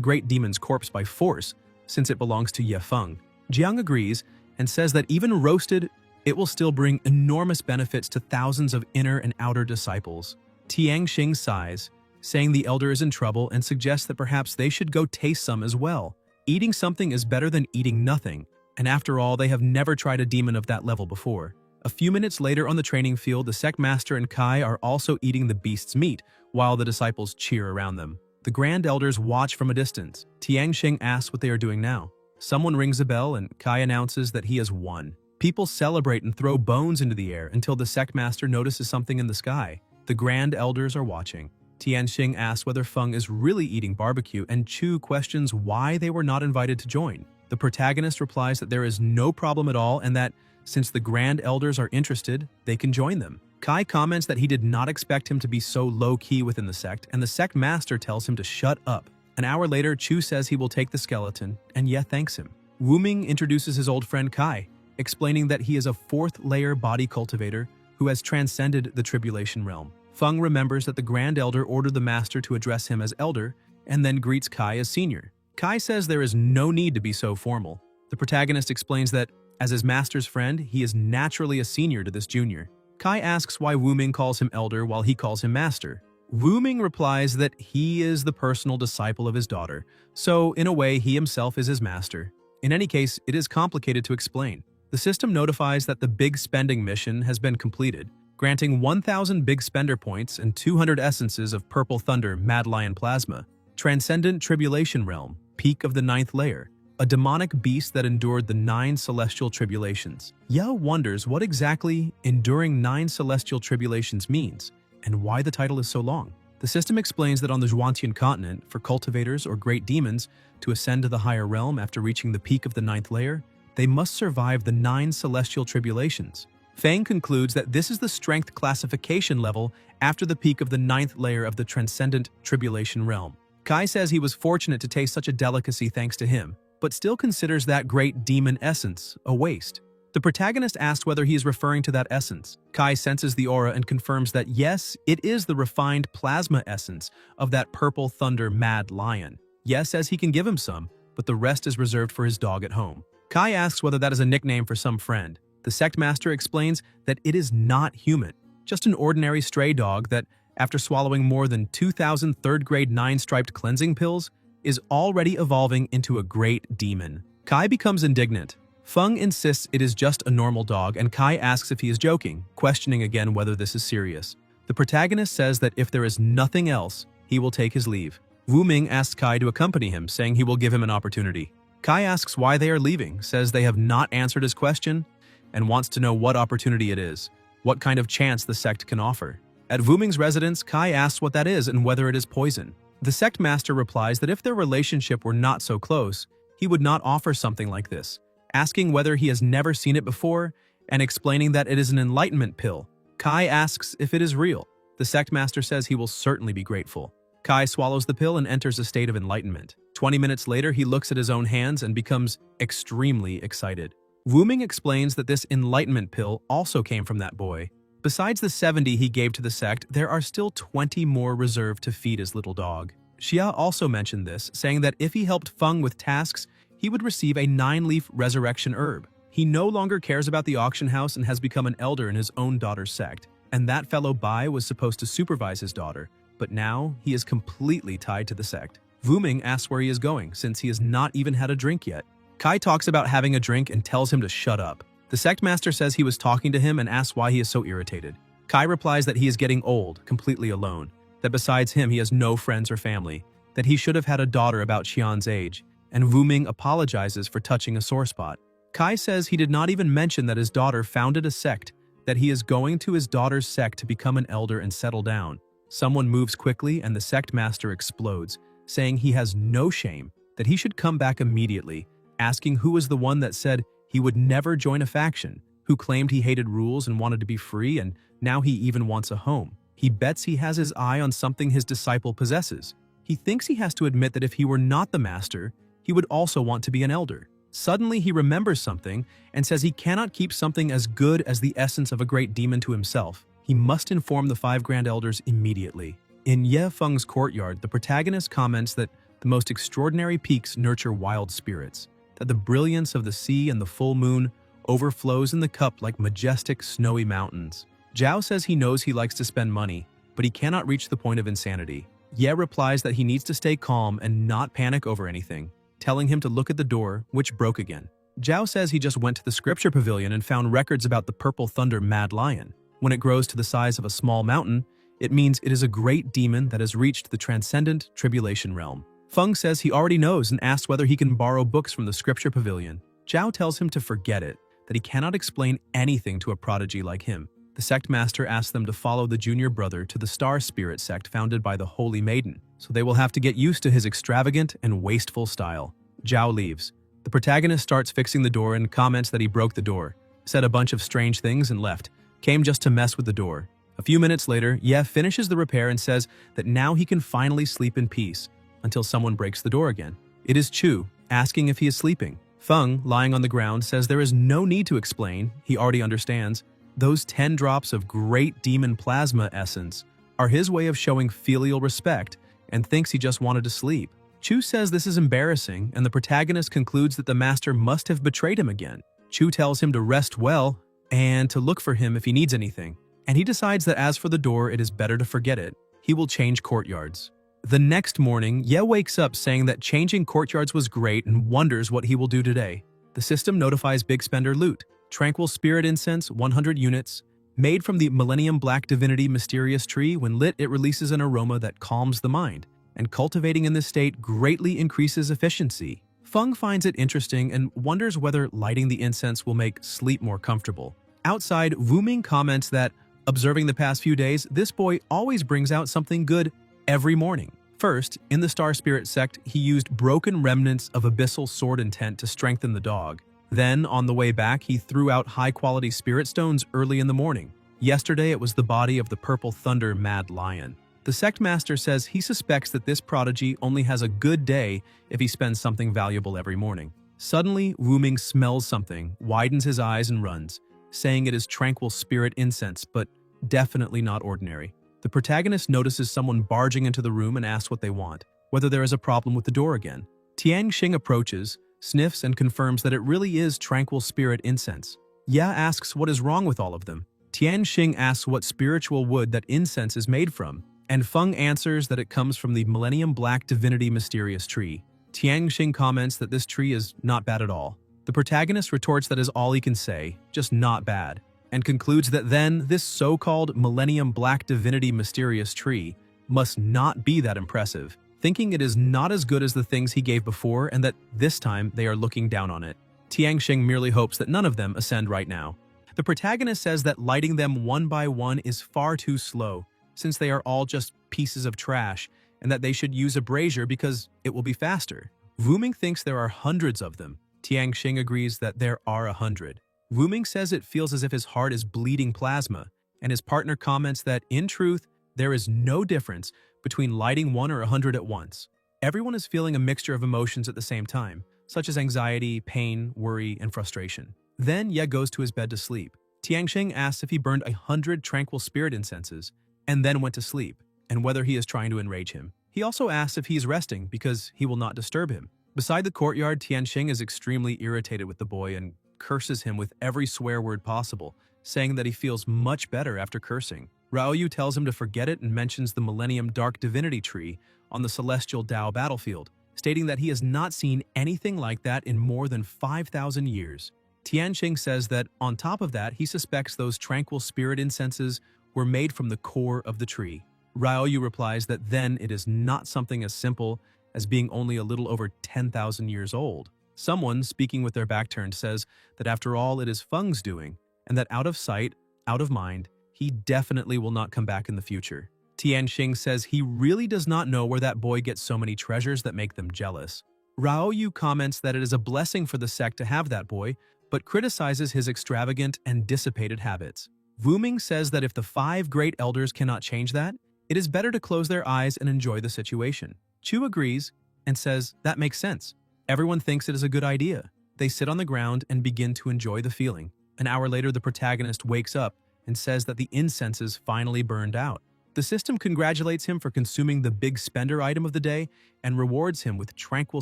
great demon's corpse by force, since it belongs to Ye Feng. Jiang agrees and says that even roasted, it will still bring enormous benefits to thousands of inner and outer disciples. Tianxing sighs, saying the elder is in trouble and suggests that perhaps they should go taste some as well. Eating something is better than eating nothing, and after all, they have never tried a demon of that level before. A few minutes later on the training field, the sect master and Kai are also eating the beast's meat, while the disciples cheer around them. The grand elders watch from a distance. Tianxing asks what they are doing now. Someone rings a bell and Kai announces that he has won. People celebrate and throw bones into the air until the sect master notices something in the sky. The grand elders are watching. Tianxing asks whether Feng is really eating barbecue, and Chu questions why they were not invited to join. The protagonist replies that there is no problem at all and that, since the grand elders are interested, they can join them. Kai comments that he did not expect him to be so low-key within the sect, and the sect master tells him to shut up. An hour later, Chu says he will take the skeleton, and Ye thanks him. Wu Ming introduces his old friend Kai, explaining that he is a fourth-layer body cultivator who has transcended the tribulation realm. Feng remembers that the Grand Elder ordered the Master to address him as Elder, and then greets Kai as Senior. Kai says there is no need to be so formal. The protagonist explains that, as his Master's friend, he is naturally a senior to this junior. Kai asks why Wu Ming calls him Elder while he calls him Master. Wu Ming replies that he is the personal disciple of his daughter, so in a way he himself is his master. In any case, it is complicated to explain. The system notifies that the Big Spending mission has been completed, granting 1,000 Big Spender points and 200 essences of Purple Thunder Mad Lion Plasma. Transcendent Tribulation Realm, Peak of the 9th Layer, a demonic beast that endured the 9 celestial tribulations. Ye wonders what exactly enduring 9 celestial tribulations means, and why the title is so long. The system explains that on the Zhuantian continent, for cultivators or great demons to ascend to the higher realm after reaching the peak of the 9th layer, they must survive the 9 celestial tribulations. Fang concludes that this is the strength classification level after the peak of the 9th layer of the Transcendent Tribulation Realm. Kai says he was fortunate to taste such a delicacy thanks to him, but still considers that great demon essence a waste. The protagonist asks whether he is referring to that essence. Kai senses the aura and confirms that yes, it is the refined plasma essence of that Purple Thunder Mad Lion. Ye says he can give him some, but the rest is reserved for his dog at home. Kai asks whether that is a nickname for some friend. The sect master explains that it is not human, just an ordinary stray dog that, after swallowing more than 2,000 third-grade 9-striped cleansing pills, is already evolving into a great demon. Kai becomes indignant. Feng insists it is just a normal dog, and Kai asks if he is joking, questioning again whether this is serious. The protagonist says that if there is nothing else, he will take his leave. Wu Ming asks Kai to accompany him, saying he will give him an opportunity. Kai asks why they are leaving, says they have not answered his question, and wants to know what opportunity it is, what kind of chance the sect can offer. At Wu Ming's residence, Kai asks what that is and whether it is poison. The sect master replies that if their relationship were not so close, he would not offer something like this, asking whether he has never seen it before and explaining that it is an enlightenment pill. Kai asks if it is real. The sect master says he will certainly be grateful. Kai swallows the pill and enters a state of enlightenment. 20 minutes later, he looks at his own hands and becomes extremely excited. Wu Ming explains that this enlightenment pill also came from that boy. Besides the 70 he gave to the sect, there are still 20 more reserved to feed his little dog. Xia also mentioned this, saying that if he helped Feng with tasks, he would receive a 9-leaf resurrection herb. He no longer cares about the auction house and has become an elder in his own daughter's sect, and that fellow Bai was supposed to supervise his daughter, but now he is completely tied to the sect. Wu Ming asks where he is going, since he has not even had a drink yet. Kai talks about having a drink and tells him to shut up. The sect master says he was talking to him and asks why he is so irritated. Kai replies that he is getting old, completely alone, that besides him he has no friends or family, that he should have had a daughter about Xian's age, and Wu Ming apologizes for touching a sore spot. Kai says he did not even mention that his daughter founded a sect, that he is going to his daughter's sect to become an elder and settle down. Someone moves quickly and the sect master explodes, saying he has no shame, that he should come back immediately, asking who was the one that said he would never join a faction, who claimed he hated rules and wanted to be free, and now he even wants a home. He bets he has his eye on something his disciple possesses. He thinks he has to admit that if he were not the master, he would also want to be an elder. Suddenly he remembers something and says he cannot keep something as good as the essence of a great demon to himself. He must inform the 5 Grand Elders immediately. In Ye Feng's courtyard, the protagonist comments that the most extraordinary peaks nurture wild spirits, that the brilliance of the sea and the full moon overflows in the cup like majestic snowy mountains. Zhao says he knows he likes to spend money, but he cannot reach the point of insanity. Ye replies that he needs to stay calm and not panic over anything, telling him to look at the door, which broke again. Zhao says he just went to the scripture pavilion and found records about the purple thunder mad lion. When it grows to the size of a small mountain, it means it is a great demon that has reached the transcendent tribulation realm. Feng says he already knows and asks whether he can borrow books from the scripture pavilion. Zhao tells him to forget it, that he cannot explain anything to a prodigy like him. The sect master asks them to follow the junior brother to the Star Spirit sect founded by the Holy Maiden, so they will have to get used to his extravagant and wasteful style. Zhao leaves. The protagonist starts fixing the door and comments that he broke the door, said a bunch of strange things and left, came just to mess with the door. A few minutes later, Ye finishes the repair and says that now he can finally sleep in peace, until someone breaks the door again. It is Chu, asking if he is sleeping. Feng, lying on the ground, says there is no need to explain, he already understands. Those 10 drops of great demon plasma essence are his way of showing filial respect and thinks he just wanted to sleep. Chu says this is embarrassing, and the protagonist concludes that the master must have betrayed him again. Chu tells him to rest well and to look for him if he needs anything, and he decides that as for the door, it is better to forget it. He will change courtyards. The next morning, Ye wakes up saying that changing courtyards was great and wonders what he will do today. The system notifies Big Spender loot. Tranquil Spirit Incense, 100 units. Made from the Millennium Black Divinity Mysterious Tree, when lit it releases an aroma that calms the mind, and cultivating in this state greatly increases efficiency. Feng finds it interesting and wonders whether lighting the incense will make sleep more comfortable. Outside, Wu Ming comments that, observing the past few days, this boy always brings out something good every morning. First, in the Star Spirit sect, he used broken remnants of Abyssal Sword Intent to strengthen the dog. Then, on the way back, he threw out high-quality spirit stones early in the morning. Yesterday, it was the body of the Purple Thunder Mad Lion. The sect master says he suspects that this prodigy only has a good day if he spends something valuable every morning. Suddenly, Wu Ming smells something, widens his eyes and runs, saying it is tranquil spirit incense, but definitely not ordinary. The protagonist notices someone barging into the room and asks what they want, whether there is a problem with the door again. Tian Xing approaches, sniffs, and confirms that it really is tranquil spirit incense. Ya asks what is wrong with all of them. Tian Xing asks what spiritual wood that incense is made from, and Feng answers that it comes from the Millennium Black Divinity Mysterious Tree. Tian Xing comments that this tree is not bad at all. The protagonist retorts that is all he can say, just not bad, and concludes that then this so-called Millennium Black Divinity Mysterious Tree must not be that impressive, thinking it is not as good as the things he gave before and that this time they are looking down on it. Tian Xing merely hopes that none of them ascend right now. The protagonist says that lighting them one by one is far too slow, since they are all just pieces of trash, and that they should use a brazier because it will be faster. Wu Ming thinks there are hundreds of them. Tian Xing agrees that there are 100. Wu Ming says it feels as if his heart is bleeding plasma, and his partner comments that, in truth, there is no difference between lighting 1 or 100 at once. Everyone is feeling a mixture of emotions at the same time, such as anxiety, pain, worry, and frustration. Then Ye goes to his bed to sleep. Tian Xing asks if he burned 100 tranquil spirit incenses, and then went to sleep, and whether he is trying to enrage him. He also asks if he is resting because he will not disturb him. Beside the courtyard, Tian Xing is extremely irritated with the boy and curses him with every swear word possible, saying that he feels much better after cursing. Raoyu tells him to forget it and mentions the Millennium Dark Divinity Tree on the Celestial Tao battlefield, stating that he has not seen anything like that in more than 5,000 years. Tian Xing says that, on top of that, he suspects those tranquil spirit incenses were made from the core of the tree. Raoyu replies that then it is not something as simple as being only a little over 10,000 years old. Someone, speaking with their back turned, says that after all it is Feng's doing, and that out of sight, out of mind, he definitely will not come back in the future. Tianxing says he really does not know where that boy gets so many treasures that make them jealous. Rao Yu comments that it is a blessing for the sect to have that boy, but criticizes his extravagant and dissipated habits. Wu Ming says that if the 5 great elders cannot change that, it is better to close their eyes and enjoy the situation. Chu agrees and says that makes sense. Everyone thinks it is a good idea. They sit on the ground and begin to enjoy the feeling. An hour later, the protagonist wakes up and says that the incenses finally burned out. The system congratulates him for consuming the big spender item of the day and rewards him with tranquil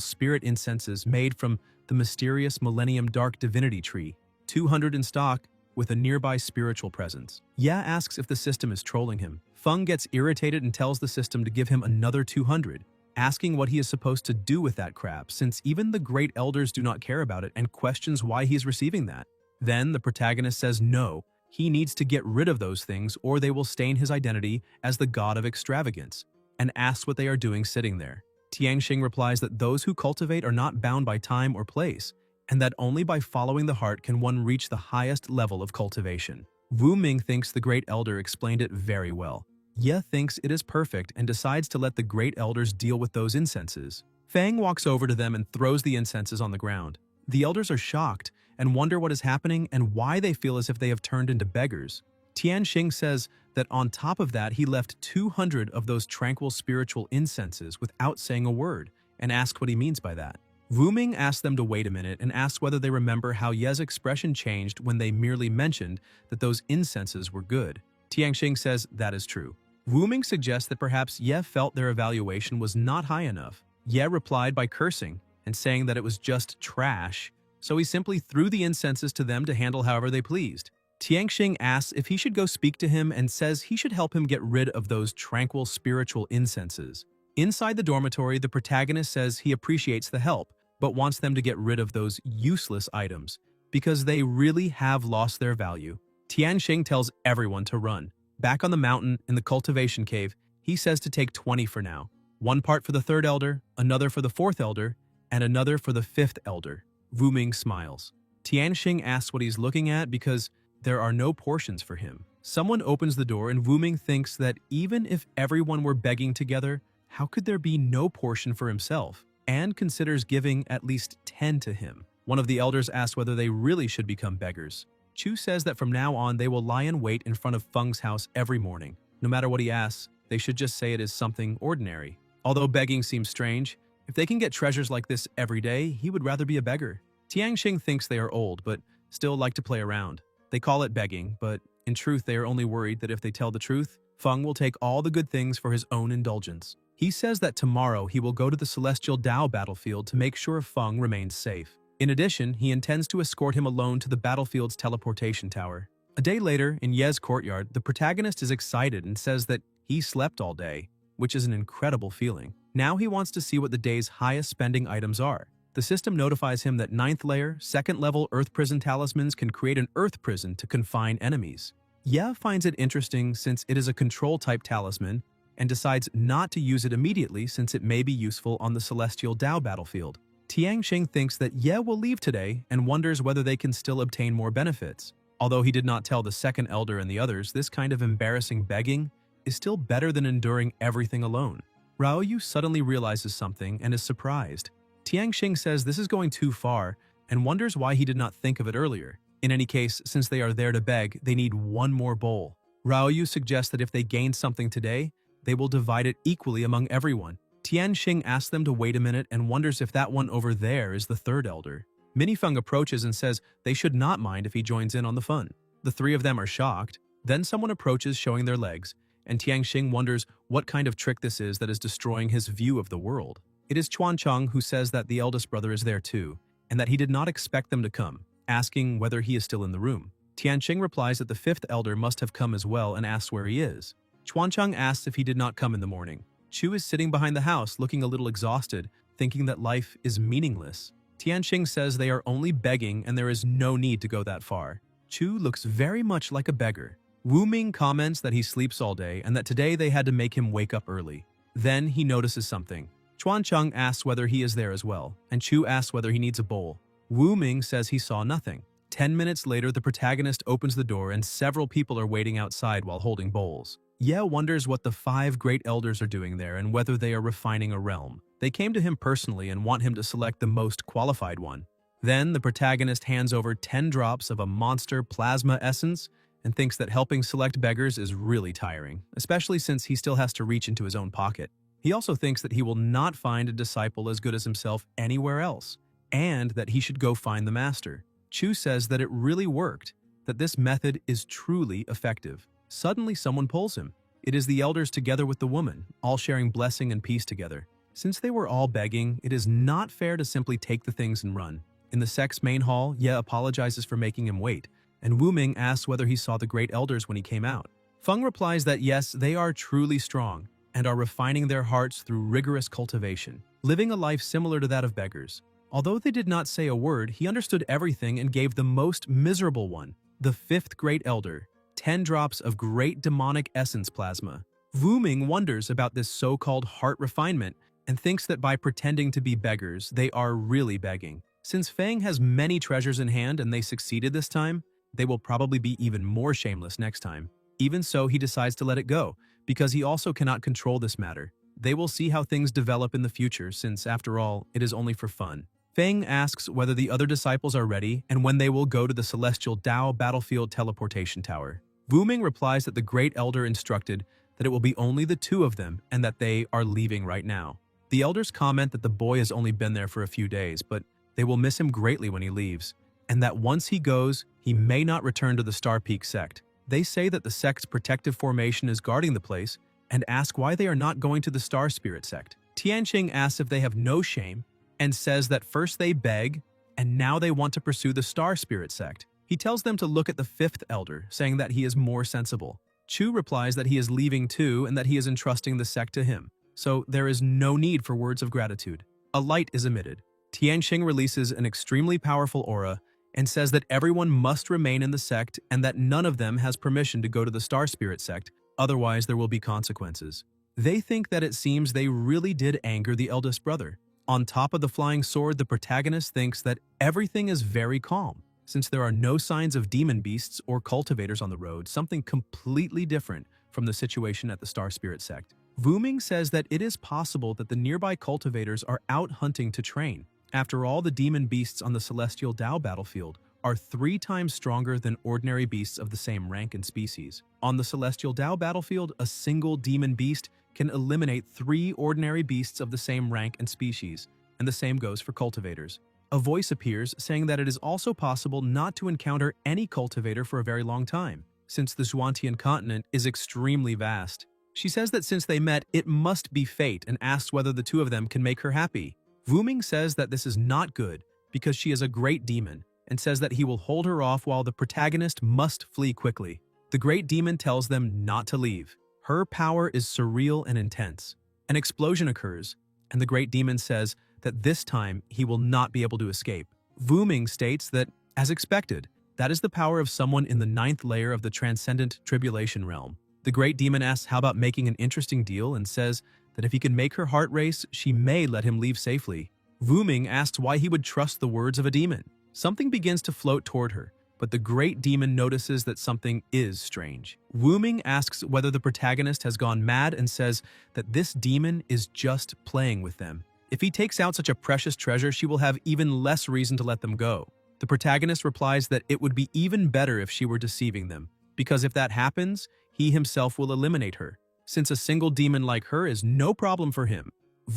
spirit incenses made from the mysterious Millennium Dark Divinity Tree, 200 in stock, with a nearby spiritual presence. Ya asks if the system is trolling him. Feng gets irritated and tells the system to give him another 200, asking what he is supposed to do with that crap, since even the great elders do not care about it, and questions why he is receiving that. Then the protagonist says no, he needs to get rid of those things or they will stain his identity as the god of extravagance, and asks what they are doing sitting there. Tianxing replies that those who cultivate are not bound by time or place, and that only by following the heart can one reach the highest level of cultivation. Wu Ming thinks the great elder explained it very well. Ye thinks it is perfect and decides to let the great elders deal with those incenses. Fang walks over to them and throws the incenses on the ground. The elders are shocked and wonder what is happening and why they feel as if they have turned into beggars. Tianxing says that on top of that he left 200 of those tranquil spiritual incenses without saying a word, and asks what he means by that. Wu Ming asks them to wait a minute and asks whether they remember how Ye's expression changed when they merely mentioned that those incenses were good. Tianxing says that is true. Wu Ming suggests that perhaps Ye felt their evaluation was not high enough. Ye replied by cursing and saying that it was just trash, so he simply threw the incenses to them to handle however they pleased. Tianxing asks if he should go speak to him and says he should help him get rid of those tranquil spiritual incenses. Inside the dormitory, the protagonist says he appreciates the help, but wants them to get rid of those useless items, because they really have lost their value. Tianxing tells everyone to run. Back on the mountain in the cultivation cave, he says to take 20 for now. 1 part for the 3rd elder, another for the 4th elder, and another for the 5th elder. Wu Ming smiles. Tianxing asks what he's looking at because there are no portions for him. Someone opens the door and Wu Ming thinks that even if everyone were begging together, how could there be no portion for himself? And considers giving at least 10 to him. One of the elders asks whether they really should become beggars. Chu says that from now on they will lie in wait in front of Feng's house every morning. No matter what he asks, they should just say it is something ordinary. Although begging seems strange, if they can get treasures like this every day, he would rather be a beggar. Tianxing thinks they are old, but still like to play around. They call it begging, but in truth they are only worried that if they tell the truth, Feng will take all the good things for his own indulgence. He says that tomorrow he will go to the Celestial Dao battlefield to make sure Feng remains safe. In addition, he intends to escort him alone to the battlefield's teleportation tower. A day later, in Ye's courtyard, the protagonist is excited and says that he slept all day, which is an incredible feeling. Now he wants to see what the day's highest spending items are. The system notifies him that 9th layer, 2nd level Earth Prison talismans can create an Earth Prison to confine enemies. Ye finds it interesting since it is a control-type talisman and decides not to use it immediately since it may be useful on the Celestial Dao battlefield. Tianxing thinks that Ye will leave today and wonders whether they can still obtain more benefits. Although he did not tell the 2nd elder and the others, this kind of embarrassing begging is still better than enduring everything alone. Rao Yu suddenly realizes something and is surprised. Tianxing says this is going too far and wonders why he did not think of it earlier. In any case, since they are there to beg, they need 1 more bowl. Rao Yu suggests that if they gain something today, they will divide it equally among everyone. Tianxing asks them to wait a minute and wonders if that one over there is the 3rd elder. Minifeng approaches and says they should not mind if he joins in on the fun. The 3 of them are shocked. Then someone approaches showing their legs, and Tianxing wonders what kind of trick this is that is destroying his view of the world. It is Chuancheng who says that the eldest brother is there too, and that he did not expect them to come, asking whether he is still in the room. Tianxing replies that the 5th elder must have come as well and asks where he is. Chuancheng asks if he did not come in the morning. Chu is sitting behind the house looking a little exhausted, thinking that life is meaningless. Tianxing says they are only begging and there is no need to go that far. Chu looks very much like a beggar. Wu Ming comments that he sleeps all day and that today they had to make him wake up early. Then he notices something. Chuancheng asks whether he is there as well, and Chu asks whether he needs a bowl. Wu Ming says he saw nothing. 10 minutes later, the protagonist opens the door and several people are waiting outside while holding bowls. Ye wonders what the 5 great elders are doing there and whether they are refining a realm. They came to him personally and want him to select the most qualified one. Then the protagonist hands over 10 drops of a monster plasma essence and thinks that helping select beggars is really tiring, especially since he still has to reach into his own pocket. He also thinks that he will not find a disciple as good as himself anywhere else, and that he should go find the master. Chu says that it really worked, that this method is truly effective. Suddenly someone pulls him. It is the elders together with the woman, all sharing blessing and peace together. Since they were all begging, it is not fair to simply take the things and run. In the sect's main hall, Ye apologizes for making him wait, and Wu Ming asks whether he saw the great elders when he came out. Feng replies that yes, they are truly strong, and are refining their hearts through rigorous cultivation, living a life similar to that of beggars. Although they did not say a word, he understood everything and gave the most miserable one, the 5th great elder, 10 drops of great demonic essence plasma. Wu Ming wonders about this so-called heart refinement and thinks that by pretending to be beggars, they are really begging. Since Feng has many treasures in hand and they succeeded this time, they will probably be even more shameless next time. Even so, he decides to let it go, because he also cannot control this matter. They will see how things develop in the future, since, after all, it is only for fun. Feng asks whether the other disciples are ready and when they will go to the Celestial Dao Battlefield Teleportation Tower. Wu Ming replies that the Great Elder instructed that it will be only the 2 of them and that they are leaving right now. The elders comment that the boy has only been there for a few days, but they will miss him greatly when he leaves, and that once he goes, he may not return to the Star Peak sect. They say that the sect's protective formation is guarding the place and ask why they are not going to the Star Spirit sect. Tianqing asks if they have no shame and says that first they beg and now they want to pursue the Star Spirit sect. He tells them to look at the 5th elder, saying that he is more sensible. Chu replies that he is leaving too and that he is entrusting the sect to him, so there is no need for words of gratitude. A light is emitted. Tianqing releases an extremely powerful aura and says that everyone must remain in the sect and that none of them has permission to go to the Star Spirit sect, otherwise there will be consequences. They think that it seems they really did anger the eldest brother. On top of the flying sword, the protagonist thinks that everything is very calm, since there are no signs of demon beasts or cultivators on the road, something completely different from the situation at the Star Spirit sect. Wu Ming says that it is possible that the nearby cultivators are out hunting to train. After all, the demon beasts on the Celestial Dao battlefield are 3 times stronger than ordinary beasts of the same rank and species. On the Celestial Dao battlefield, a single demon beast can eliminate 3 ordinary beasts of the same rank and species, and the same goes for cultivators. A voice appears saying that it is also possible not to encounter any cultivator for a very long time, since the Zhuantian continent is extremely vast. She says that since they met, it must be fate and asks whether the 2 of them can make her happy. Wu Ming says that this is not good because she is a great demon and says that he will hold her off while the protagonist must flee quickly. The great demon tells them not to leave. Her power is surreal and intense. An explosion occurs, and the great demon says that this time he will not be able to escape. Wu Ming states that, as expected, that is the power of someone in the 9th layer of the transcendent tribulation realm. The great demon asks how about making an interesting deal and says that if he can make her heart race, she may let him leave safely. Wu Ming asks why he would trust the words of a demon. Something begins to float toward her, but the great demon notices that something is strange. Wu Ming asks whether the protagonist has gone mad and says that this demon is just playing with them. If he takes out such a precious treasure, she will have even less reason to let them go. The protagonist replies that it would be even better if she were deceiving them, because if that happens, he himself will eliminate her, since a single demon like her is no problem for him.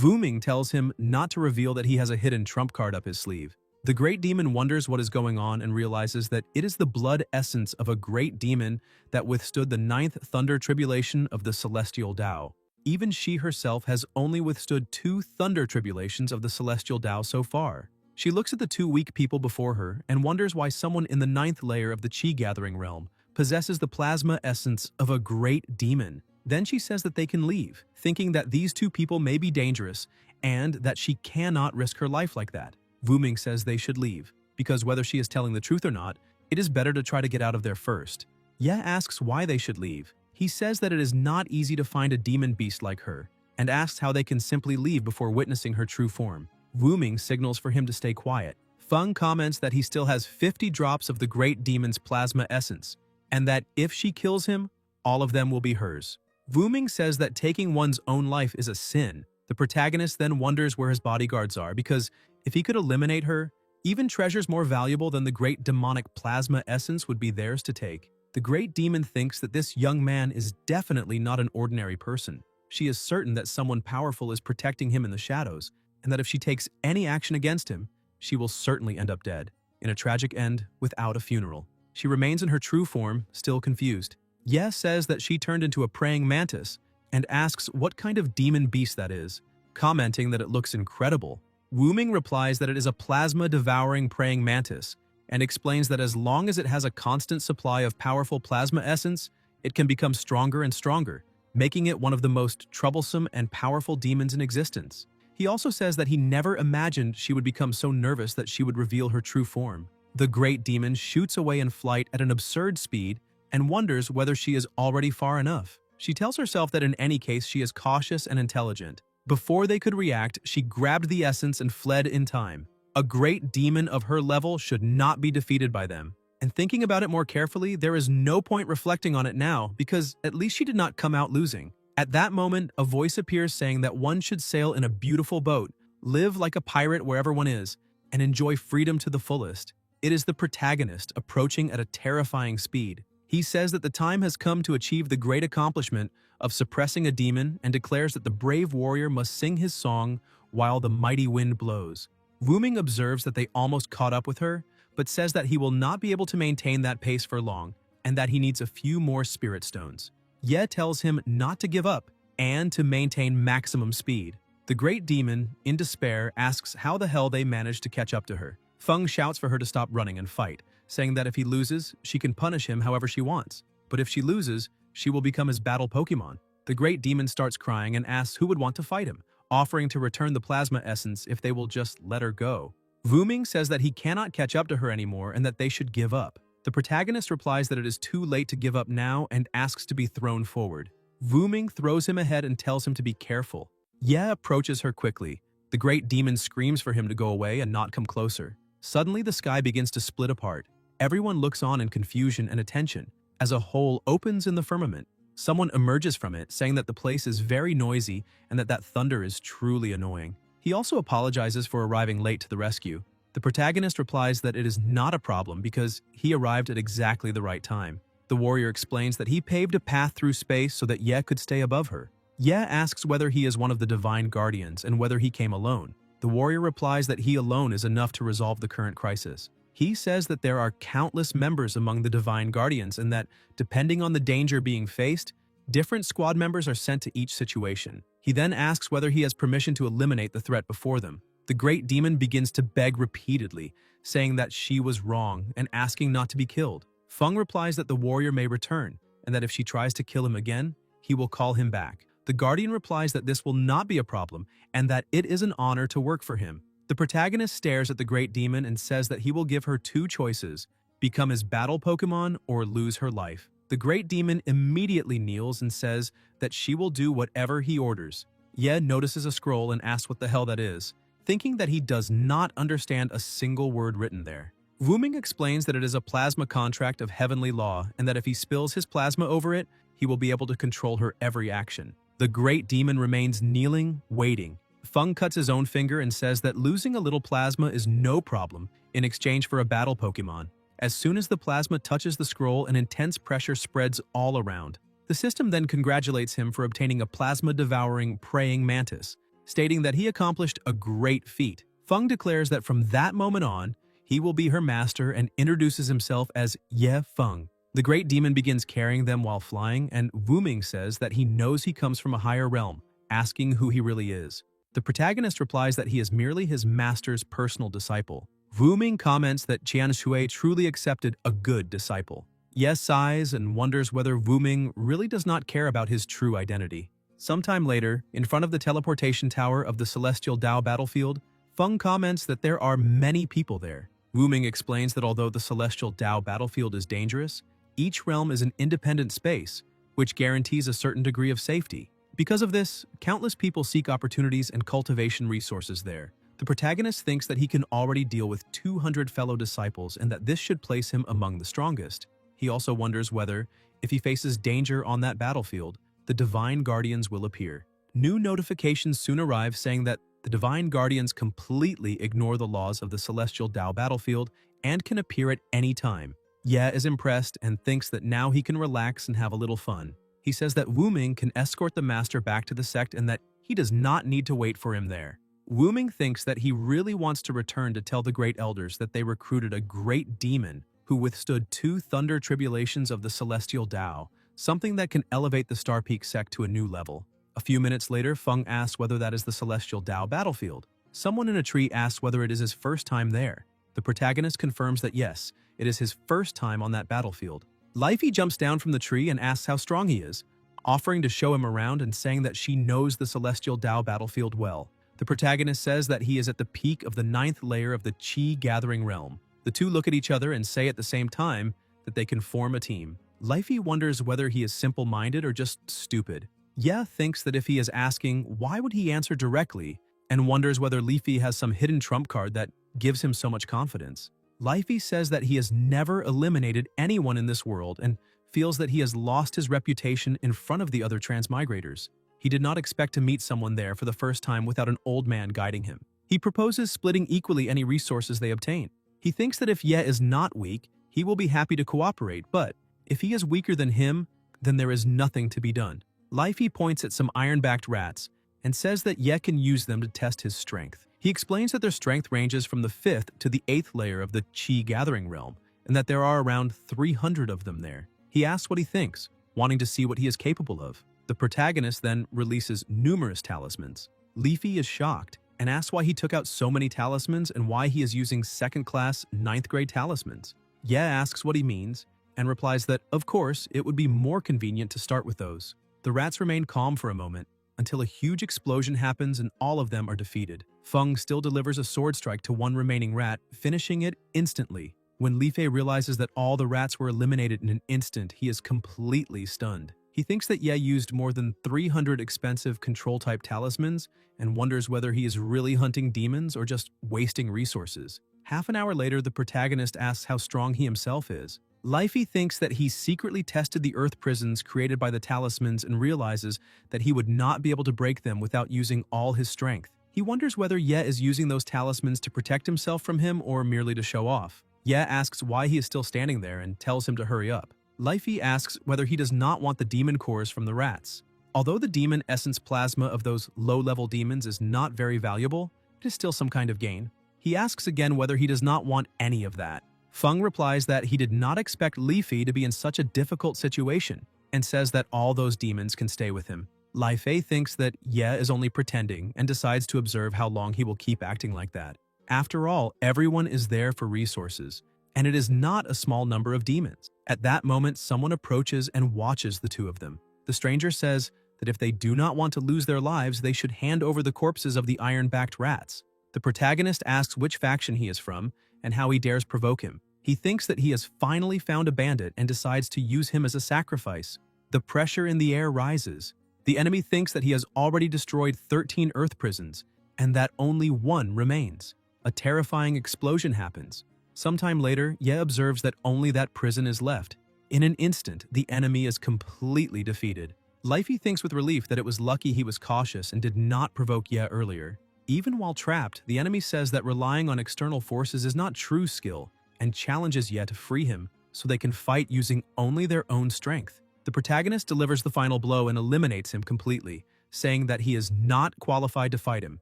Wu Ming tells him not to reveal that he has a hidden trump card up his sleeve. The great demon wonders what is going on and realizes that it is the blood essence of a great demon that withstood the 9th thunder tribulation of the Celestial Dao. Even she herself has only withstood 2 thunder tribulations of the Celestial Dao so far. She looks at the 2 weak people before her and wonders why someone in the 9th layer of the Qi-gathering realm possesses the plasma essence of a great demon. Then she says that they can leave, thinking that these 2 people may be dangerous and that she cannot risk her life like that. Wu Ming says they should leave, because whether she is telling the truth or not, it is better to try to get out of there first. Ye asks why they should leave. He says that it is not easy to find a demon beast like her, and asks how they can simply leave before witnessing her true form. Wu Ming signals for him to stay quiet. Feng comments that he still has 50 drops of the great demon's plasma essence, and that if she kills him, all of them will be hers. Wuming says that taking one's own life is a sin. The protagonist then wonders where his bodyguards are because if he could eliminate her, even treasures more valuable than the great demonic plasma essence would be theirs to take. The great demon thinks that this young man is definitely not an ordinary person. She is certain that someone powerful is protecting him in the shadows, and that if she takes any action against him, she will certainly end up dead, in a tragic end without a funeral. She remains in her true form, still confused. Ye says that she turned into a praying mantis and asks what kind of demon beast that is, commenting that it looks incredible. Wuming replies that it is a plasma-devouring praying mantis and explains that as long as it has a constant supply of powerful plasma essence, it can become stronger and stronger, making it one of the most troublesome and powerful demons in existence. He also says that he never imagined she would become so nervous that she would reveal her true form. The great demon shoots away in flight at an absurd speed and wonders whether she is already far enough. She tells herself that in any case she is cautious and intelligent. Before they could react, she grabbed the essence and fled in time. A great demon of her level should not be defeated by them. And thinking about it more carefully, there is no point reflecting on it now because at least she did not come out losing. At that moment, a voice appears saying that one should sail in a beautiful boat, live like a pirate wherever one is, and enjoy freedom to the fullest. It is the protagonist approaching at a terrifying speed. He says that the time has come to achieve the great accomplishment of suppressing a demon and declares that the brave warrior must sing his song while the mighty wind blows. Wuming observes that they almost caught up with her, but says that he will not be able to maintain that pace for long and that he needs a few more spirit stones. Ye tells him not to give up and to maintain maximum speed. The great demon, in despair, asks how the hell they managed to catch up to her. Feng shouts for her to stop running and fight, saying that if he loses, she can punish him however she wants. But if she loses, she will become his battle Pokemon. The great demon starts crying and asks who would want to fight him, offering to return the plasma essence if they will just let her go. Wuming says that he cannot catch up to her anymore and that they should give up. The protagonist replies that it is too late to give up now and asks to be thrown forward. Wuming throws him ahead and tells him to be careful. Ye approaches her quickly. The great demon screams for him to go away and not come closer. Suddenly the sky begins to split apart. Everyone looks on in confusion and attention as a hole opens in the firmament. Someone emerges from it, saying that the place is very noisy and that thunder is truly annoying. He also apologizes for arriving late to the rescue. The protagonist replies that it is not a problem because he arrived at exactly the right time. The warrior explains that he paved a path through space so that Ye could stay above her. Ye asks whether he is one of the divine guardians and whether he came alone. The warrior replies that he alone is enough to resolve the current crisis. He says that there are countless members among the divine guardians and that, depending on the danger being faced, different squad members are sent to each situation. He then asks whether he has permission to eliminate the threat before them. The great demon begins to beg repeatedly, saying that she was wrong and asking not to be killed. Feng replies that the warrior may return and that if she tries to kill him again, he will call him back. The guardian replies that this will not be a problem and that it is an honor to work for him. The protagonist stares at the great demon and says that he will give her two choices: become his battle Pokemon or lose her life. The great demon immediately kneels and says that she will do whatever he orders. Ye notices a scroll and asks what the hell that is, thinking that he does not understand a single word written there. Wuming explains that it is a plasma contract of heavenly law and that if he spills his plasma over it, he will be able to control her every action. The great demon remains kneeling, waiting. Feng cuts his own finger and says that losing a little plasma is no problem in exchange for a battle Pokemon. As soon as the plasma touches the scroll, an intense pressure spreads all around. The system then congratulates him for obtaining a plasma-devouring praying mantis, stating that he accomplished a great feat. Feng declares that from that moment on, he will be her master and introduces himself as Ye Feng. The great demon begins carrying them while flying, and Wuming says that he knows he comes from a higher realm, asking who he really is. The protagonist replies that he is merely his master's personal disciple. Wuming comments that Qian Shui truly accepted a good disciple. Ye sighs and wonders whether Wuming really does not care about his true identity. Sometime later, in front of the teleportation tower of the Celestial Dao battlefield, Feng comments that there are many people there. Wuming explains that although the Celestial Dao battlefield is dangerous, each realm is an independent space, which guarantees a certain degree of safety. Because of this, countless people seek opportunities and cultivation resources there. The protagonist thinks that he can already deal with 200 fellow disciples and that this should place him among the strongest. He also wonders whether, if he faces danger on that battlefield, the Divine Guardians will appear. New notifications soon arrive saying that the Divine Guardians completely ignore the laws of the Celestial Tao battlefield and can appear at any time. Ye is impressed and thinks that now he can relax and have a little fun. He says that Wu Ming can escort the master back to the sect and that he does not need to wait for him there. Wu Ming thinks that he really wants to return to tell the great elders that they recruited a great demon who withstood 2 thunder tribulations of the Celestial Tao, something that can elevate the Star Peak sect to a new level. A few minutes later, Feng asks whether that is the Celestial Tao battlefield. Someone in a tree asks whether it is his first time there. The protagonist confirms that yes, it is his first time on that battlefield. Lifey jumps down from the tree and asks how strong he is, offering to show him around and saying that she knows the Celestial Tao battlefield well. The protagonist says that he is at the peak of the 9th layer of the Qi Gathering Realm. The two look at each other and say at the same time that they can form a team. Lifey wonders whether he is simple-minded or just stupid. Ye thinks that if he is asking, why would he answer directly, and wonders whether Lifey has some hidden trump card that gives him so much confidence. Lifey says that he has never eliminated anyone in this world and feels that he has lost his reputation in front of the other transmigrators. He did not expect to meet someone there for the first time without an old man guiding him. He proposes splitting equally any resources they obtain. He thinks that if Ye is not weak, he will be happy to cooperate, but if he is weaker than him, then there is nothing to be done. Lifey points at some iron-backed rats and says that Ye can use them to test his strength. He explains that their strength ranges from the 5th to the 8th layer of the Qi Gathering Realm, and that there are around 300 of them there. He asks what he thinks, wanting to see what he is capable of. The protagonist then releases numerous talismans. Leafy is shocked and asks why he took out so many talismans and why he is using 2nd-class 9th grade talismans. Ye asks what he means and replies that, of course, it would be more convenient to start with those. The rats remain calm for a moment until a huge explosion happens and all of them are defeated. Feng still delivers a sword strike to one remaining rat, finishing it instantly. When Li Fei realizes that all the rats were eliminated in an instant, he is completely stunned. He thinks that Ye used more than 300 expensive control-type talismans and wonders whether he is really hunting demons or just wasting resources. Half an hour later, the protagonist asks how strong he himself is. Lifey thinks that he secretly tested the earth prisons created by the talismans and realizes that he would not be able to break them without using all his strength. He wonders whether Ye is using those talismans to protect himself from him or merely to show off. Ye asks why he is still standing there and tells him to hurry up. Lifey asks whether he does not want the demon cores from the rats. Although the demon essence plasma of those low-level demons is not very valuable, it is still some kind of gain. He asks again whether he does not want any of that. Feng replies that he did not expect Lifey to be in such a difficult situation and says that all those demons can stay with him. Li Fei thinks that Ye is only pretending and decides to observe how long he will keep acting like that. After all, everyone is there for resources, and it is not a small number of demons. At that moment, someone approaches and watches the two of them. The stranger says that if they do not want to lose their lives, they should hand over the corpses of the iron-backed rats. The protagonist asks which faction he is from and how he dares provoke him. He thinks that he has finally found a bandit and decides to use him as a sacrifice. The pressure in the air rises. The enemy thinks that he has already destroyed 13 earth prisons and that only one remains. A terrifying explosion happens. Sometime later, Ye observes that only that prison is left. In an instant, the enemy is completely defeated. Lifey thinks with relief that it was lucky he was cautious and did not provoke Ye earlier. Even while trapped, the enemy says that relying on external forces is not true skill and challenges Ye to free him so they can fight using only their own strength. The protagonist delivers the final blow and eliminates him completely, saying that he is not qualified to fight him.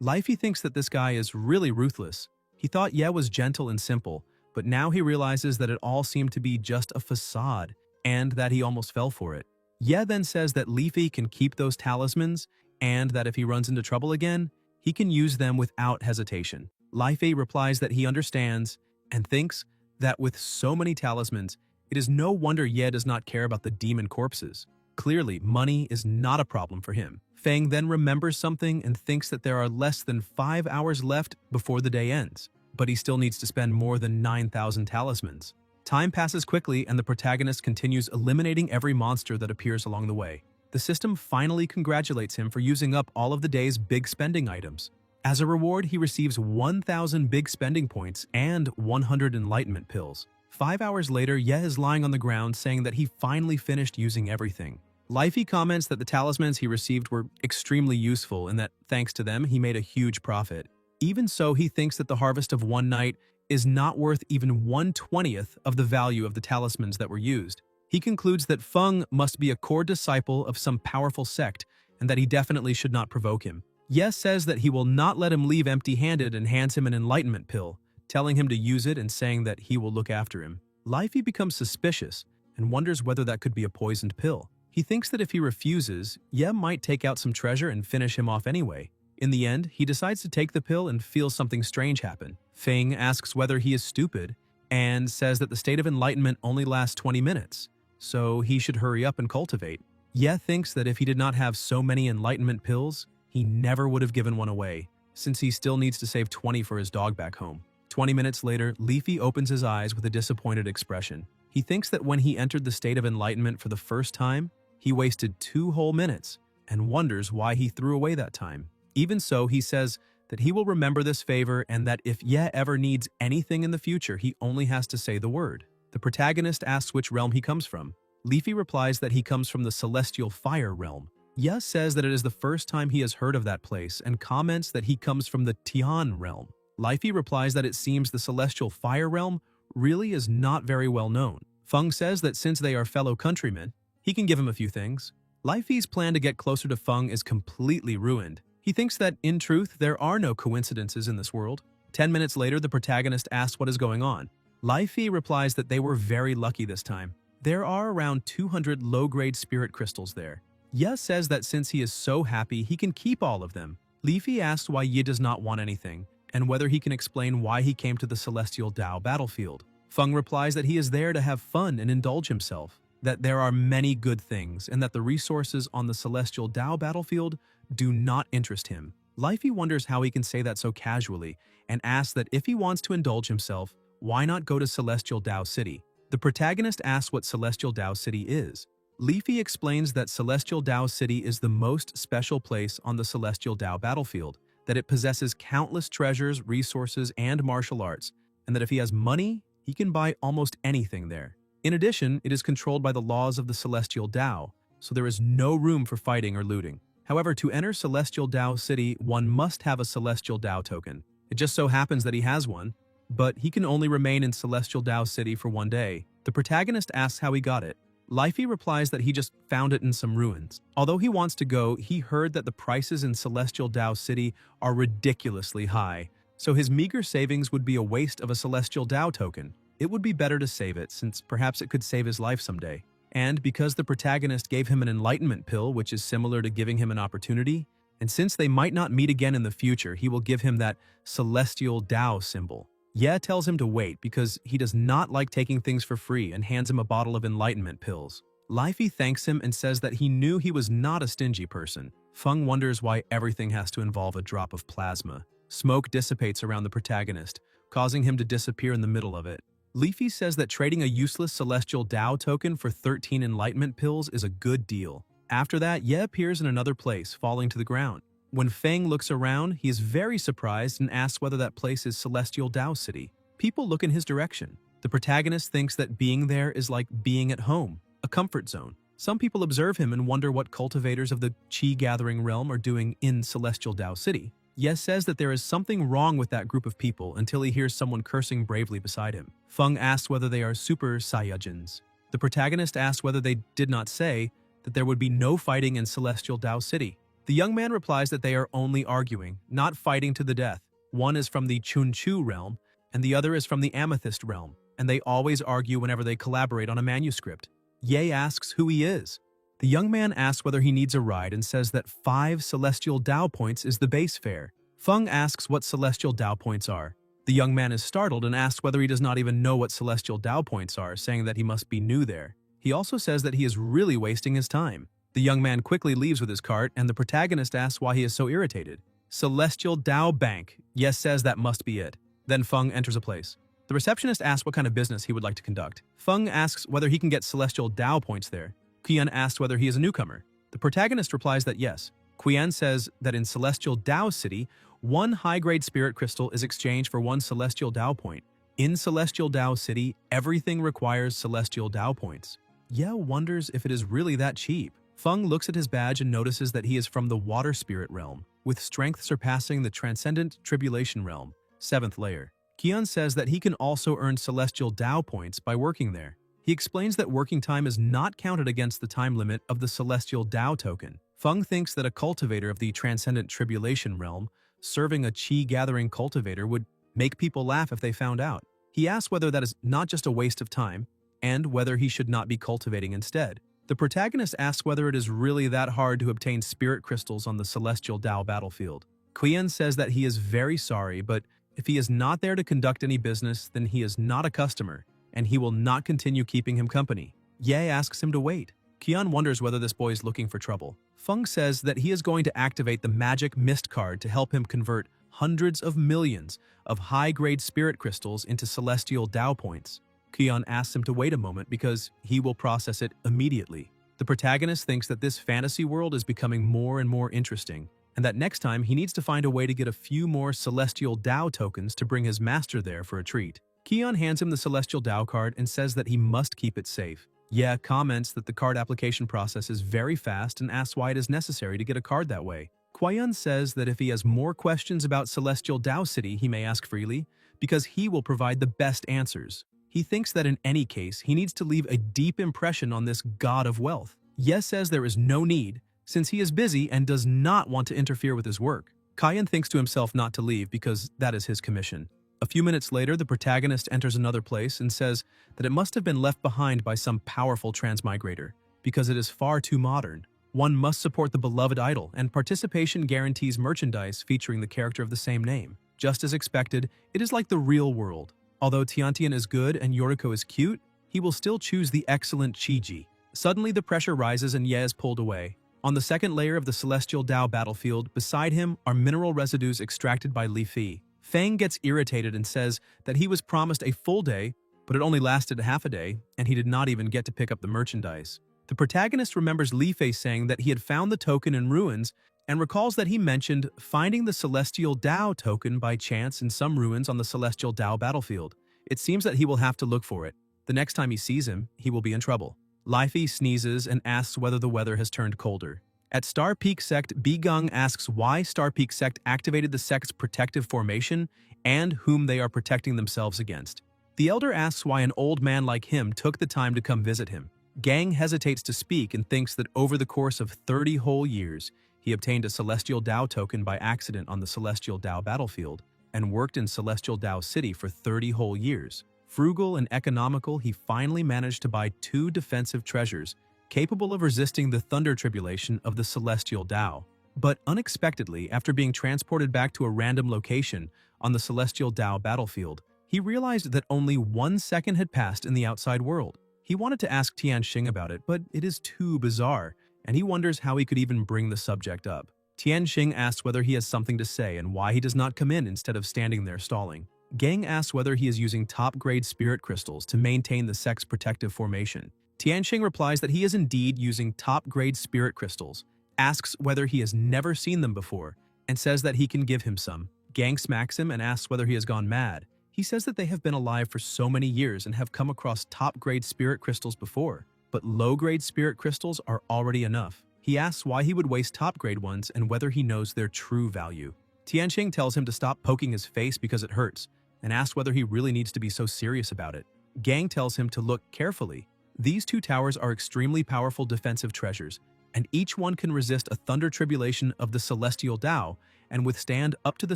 Lifey thinks that this guy is really ruthless. He thought Ye was gentle and simple, but now he realizes that it all seemed to be just a facade and that he almost fell for it. Ye then says that Leafy can keep those talismans and that if he runs into trouble again, he can use them without hesitation. Lifey replies that he understands and thinks that with so many talismans, it is no wonder Ye does not care about the demon corpses. Clearly, money is not a problem for him. Feng then remembers something and thinks that there are less than 5 hours left before the day ends, but he still needs to spend more than 9,000 talismans. Time passes quickly and the protagonist continues eliminating every monster that appears along the way. The system finally congratulates him for using up all of the day's big spending items. As a reward, he receives 1,000 big spending points and 100 enlightenment pills. 5 hours later, Ye is lying on the ground saying that he finally finished using everything. Lifey comments that the talismans he received were extremely useful and that, thanks to them, he made a huge profit. Even so, he thinks that the harvest of one night is not worth even 1/20th of the value of the talismans that were used. He concludes that Feng must be a core disciple of some powerful sect and that he definitely should not provoke him. Ye says that he will not let him leave empty-handed and hands him an enlightenment pill, telling him to use it and saying that he will look after him. Lifey becomes suspicious and wonders whether that could be a poisoned pill. He thinks that if he refuses, Ye might take out some treasure and finish him off anyway. In the end, he decides to take the pill and feels something strange happen. Feng asks whether he is stupid and says that the state of enlightenment only lasts 20 minutes, so he should hurry up and cultivate. Ye thinks that if he did not have so many enlightenment pills, he never would have given one away, since he still needs to save 20 for his dog back home. 20 minutes later, Leafy opens his eyes with a disappointed expression. He thinks that when he entered the state of enlightenment for the first time, he wasted 2 whole minutes and wonders why he threw away that time. Even so, he says that he will remember this favor and that if Ye ever needs anything in the future, he only has to say the word. The protagonist asks which realm he comes from. Leafy replies that he comes from the celestial fire realm. Ye says that it is the first time he has heard of that place and comments that he comes from the Tian realm. Lifey replies that it seems the celestial fire realm really is not very well known. Feng says that since they are fellow countrymen, he can give him a few things. Lifey's plan to get closer to Feng is completely ruined. He thinks that, in truth, there are no coincidences in this world. 10 minutes later, the protagonist asks what is going on. Lifey replies that they were very lucky this time. There are around 200 low-grade spirit crystals there. Ye says that since he is so happy, he can keep all of them. Leafy asks why Ye does not want anything, and whether he can explain why he came to the Celestial Dao battlefield. Feng replies that he is there to have fun and indulge himself, that there are many good things, and that the resources on the Celestial Dao battlefield do not interest him. Lifey wonders how he can say that so casually, and asks that if he wants to indulge himself, why not go to Celestial Dao City? The protagonist asks what Celestial Dao City is. Leafy explains that Celestial Dao City is the most special place on the Celestial Dao battlefield, that it possesses countless treasures, resources, and martial arts, and that if he has money, he can buy almost anything there. In addition, it is controlled by the laws of the Celestial Dao, so there is no room for fighting or looting. However, to enter Celestial Dao City, one must have a Celestial Dao token. It just so happens that he has one, but he can only remain in Celestial Dao City for one day. The protagonist asks how he got it. Lifey replies that he just found it in some ruins. Although he wants to go, he heard that the prices in Celestial Dao City are ridiculously high, so his meager savings would be a waste of a Celestial Dao token. It would be better to save it, since perhaps it could save his life someday. And because the protagonist gave him an enlightenment pill, which is similar to giving him an opportunity, and since they might not meet again in the future, he will give him that Celestial Dao symbol. Ye tells him to wait because he does not like taking things for free and hands him a bottle of enlightenment pills. Lifey thanks him and says that he knew he was not a stingy person. Feng wonders why everything has to involve a drop of plasma. Smoke dissipates around the protagonist, causing him to disappear in the middle of it. Leafy says that trading a useless Celestial Dao token for 13 enlightenment pills is a good deal. After that, Ye appears in another place, falling to the ground. When Feng looks around, he is very surprised and asks whether that place is Celestial Dao City. People look in his direction. The protagonist thinks that being there is like being at home, a comfort zone. Some people observe him and wonder what cultivators of the Qi-gathering realm are doing in Celestial Dao City. Ye says that there is something wrong with that group of people until he hears someone cursing bravely beside him. Feng asks whether they are Super Saiyajins. The protagonist asks whether they did not say that there would be no fighting in Celestial Dao City. The young man replies that they are only arguing, not fighting to the death. One is from the Chunchu realm, and the other is from the Amethyst realm, and they always argue whenever they collaborate on a manuscript. Ye asks who he is. The young man asks whether he needs a ride and says that 5 Celestial Dao points is the base fare. Feng asks what Celestial Dao points are. The young man is startled and asks whether he does not even know what Celestial Dao points are, saying that he must be new there. He also says that he is really wasting his time. The young man quickly leaves with his cart, and the protagonist asks why he is so irritated. Celestial Dao Bank. Yes says that must be it. Then Feng enters a place. The receptionist asks what kind of business he would like to conduct. Feng asks whether he can get Celestial Dao points there. Qian asks whether he is a newcomer. The protagonist replies that yes. Qian says that in Celestial Dao City, 1 high-grade spirit crystal is exchanged for 1 Celestial Dao point. In Celestial Dao City, everything requires Celestial Dao points. Ye wonders if it is really that cheap. Feng looks at his badge and notices that he is from the water spirit realm, with strength surpassing the transcendent tribulation realm, 7th layer. Qian says that he can also earn celestial Dao points by working there. He explains that working time is not counted against the time limit of the celestial Dao token. Feng thinks that a cultivator of the transcendent tribulation realm, serving a qi-gathering cultivator, would make people laugh if they found out. He asks whether that is not just a waste of time, and whether he should not be cultivating instead. The protagonist asks whether it is really that hard to obtain spirit crystals on the celestial Dao battlefield. Qian says that he is very sorry, but if he is not there to conduct any business, then he is not a customer, and he will not continue keeping him company. Ye asks him to wait. Qian wonders whether this boy is looking for trouble. Feng says that he is going to activate the magic mist card to help him convert hundreds of millions of high-grade spirit crystals into celestial Dao points. Qian asks him to wait a moment because he will process it immediately. The protagonist thinks that this fantasy world is becoming more and more interesting, and that next time he needs to find a way to get a few more celestial Dao tokens to bring his master there for a treat. Qian hands him the celestial Dao card and says that he must keep it safe. Ye comments that the card application process is very fast and asks why it is necessary to get a card that way. Qian says that if he has more questions about Celestial Dao City, he may ask freely, because he will provide the best answers. He thinks that in any case, he needs to leave a deep impression on this god of wealth. Ye says there is no need, since he is busy and does not want to interfere with his work. Qian thinks to himself not to leave because that is his commission. A few minutes later, the protagonist enters another place and says that it must have been left behind by some powerful transmigrator, because it is far too modern. One must support the beloved idol, and participation guarantees merchandise featuring the character of the same name. Just as expected, it is like the real world. Although Tiantian is good and Yoriko is cute, he will still choose the excellent Chiji. Suddenly, the pressure rises and Ye is pulled away. On the second layer of the Celestial Dao battlefield, beside him are mineral residues extracted by Li Fi. Feng gets irritated and says that he was promised a full day, but it only lasted half a day, and he did not even get to pick up the merchandise. The protagonist remembers Li Fei saying that he had found the token in ruins and recalls that he mentioned finding the Celestial Dao token by chance in some ruins on the Celestial Dao battlefield. It seems that he will have to look for it. The next time he sees him, he will be in trouble. Li Fei sneezes and asks whether the weather has turned colder. At Star Peak Sect, Bi Geng asks why Star Peak Sect activated the sect's protective formation and whom they are protecting themselves against. The elder asks why an old man like him took the time to come visit him. Gang hesitates to speak and thinks that over the course of 30 whole years, he obtained a Celestial Dao token by accident on the Celestial Dao battlefield and worked in Celestial Dao City for 30 whole years. Frugal and economical, he finally managed to buy 2 defensive treasures capable of resisting the thunder tribulation of the Celestial Dao. But unexpectedly, after being transported back to a random location on the Celestial Dao battlefield, he realized that only 1 second had passed in the outside world. He wanted to ask Tianxing about it, but it is too bizarre, and he wonders how he could even bring the subject up. Tianxing asks whether he has something to say and why he does not come in instead of standing there stalling. Gang asks whether he is using top-grade spirit crystals to maintain the sect's protective formation. Tianxing replies that he is indeed using top-grade spirit crystals, asks whether he has never seen them before, and says that he can give him some. Gang smacks him and asks whether he has gone mad. He says that they have been alive for so many years and have come across top-grade spirit crystals before, but low-grade spirit crystals are already enough. He asks why he would waste top-grade ones and whether he knows their true value. Tianxing tells him to stop poking his face because it hurts, and asks whether he really needs to be so serious about it. Gang tells him to look carefully. These 2 towers are extremely powerful defensive treasures, and each one can resist a thunder tribulation of the Celestial Dao and withstand up to the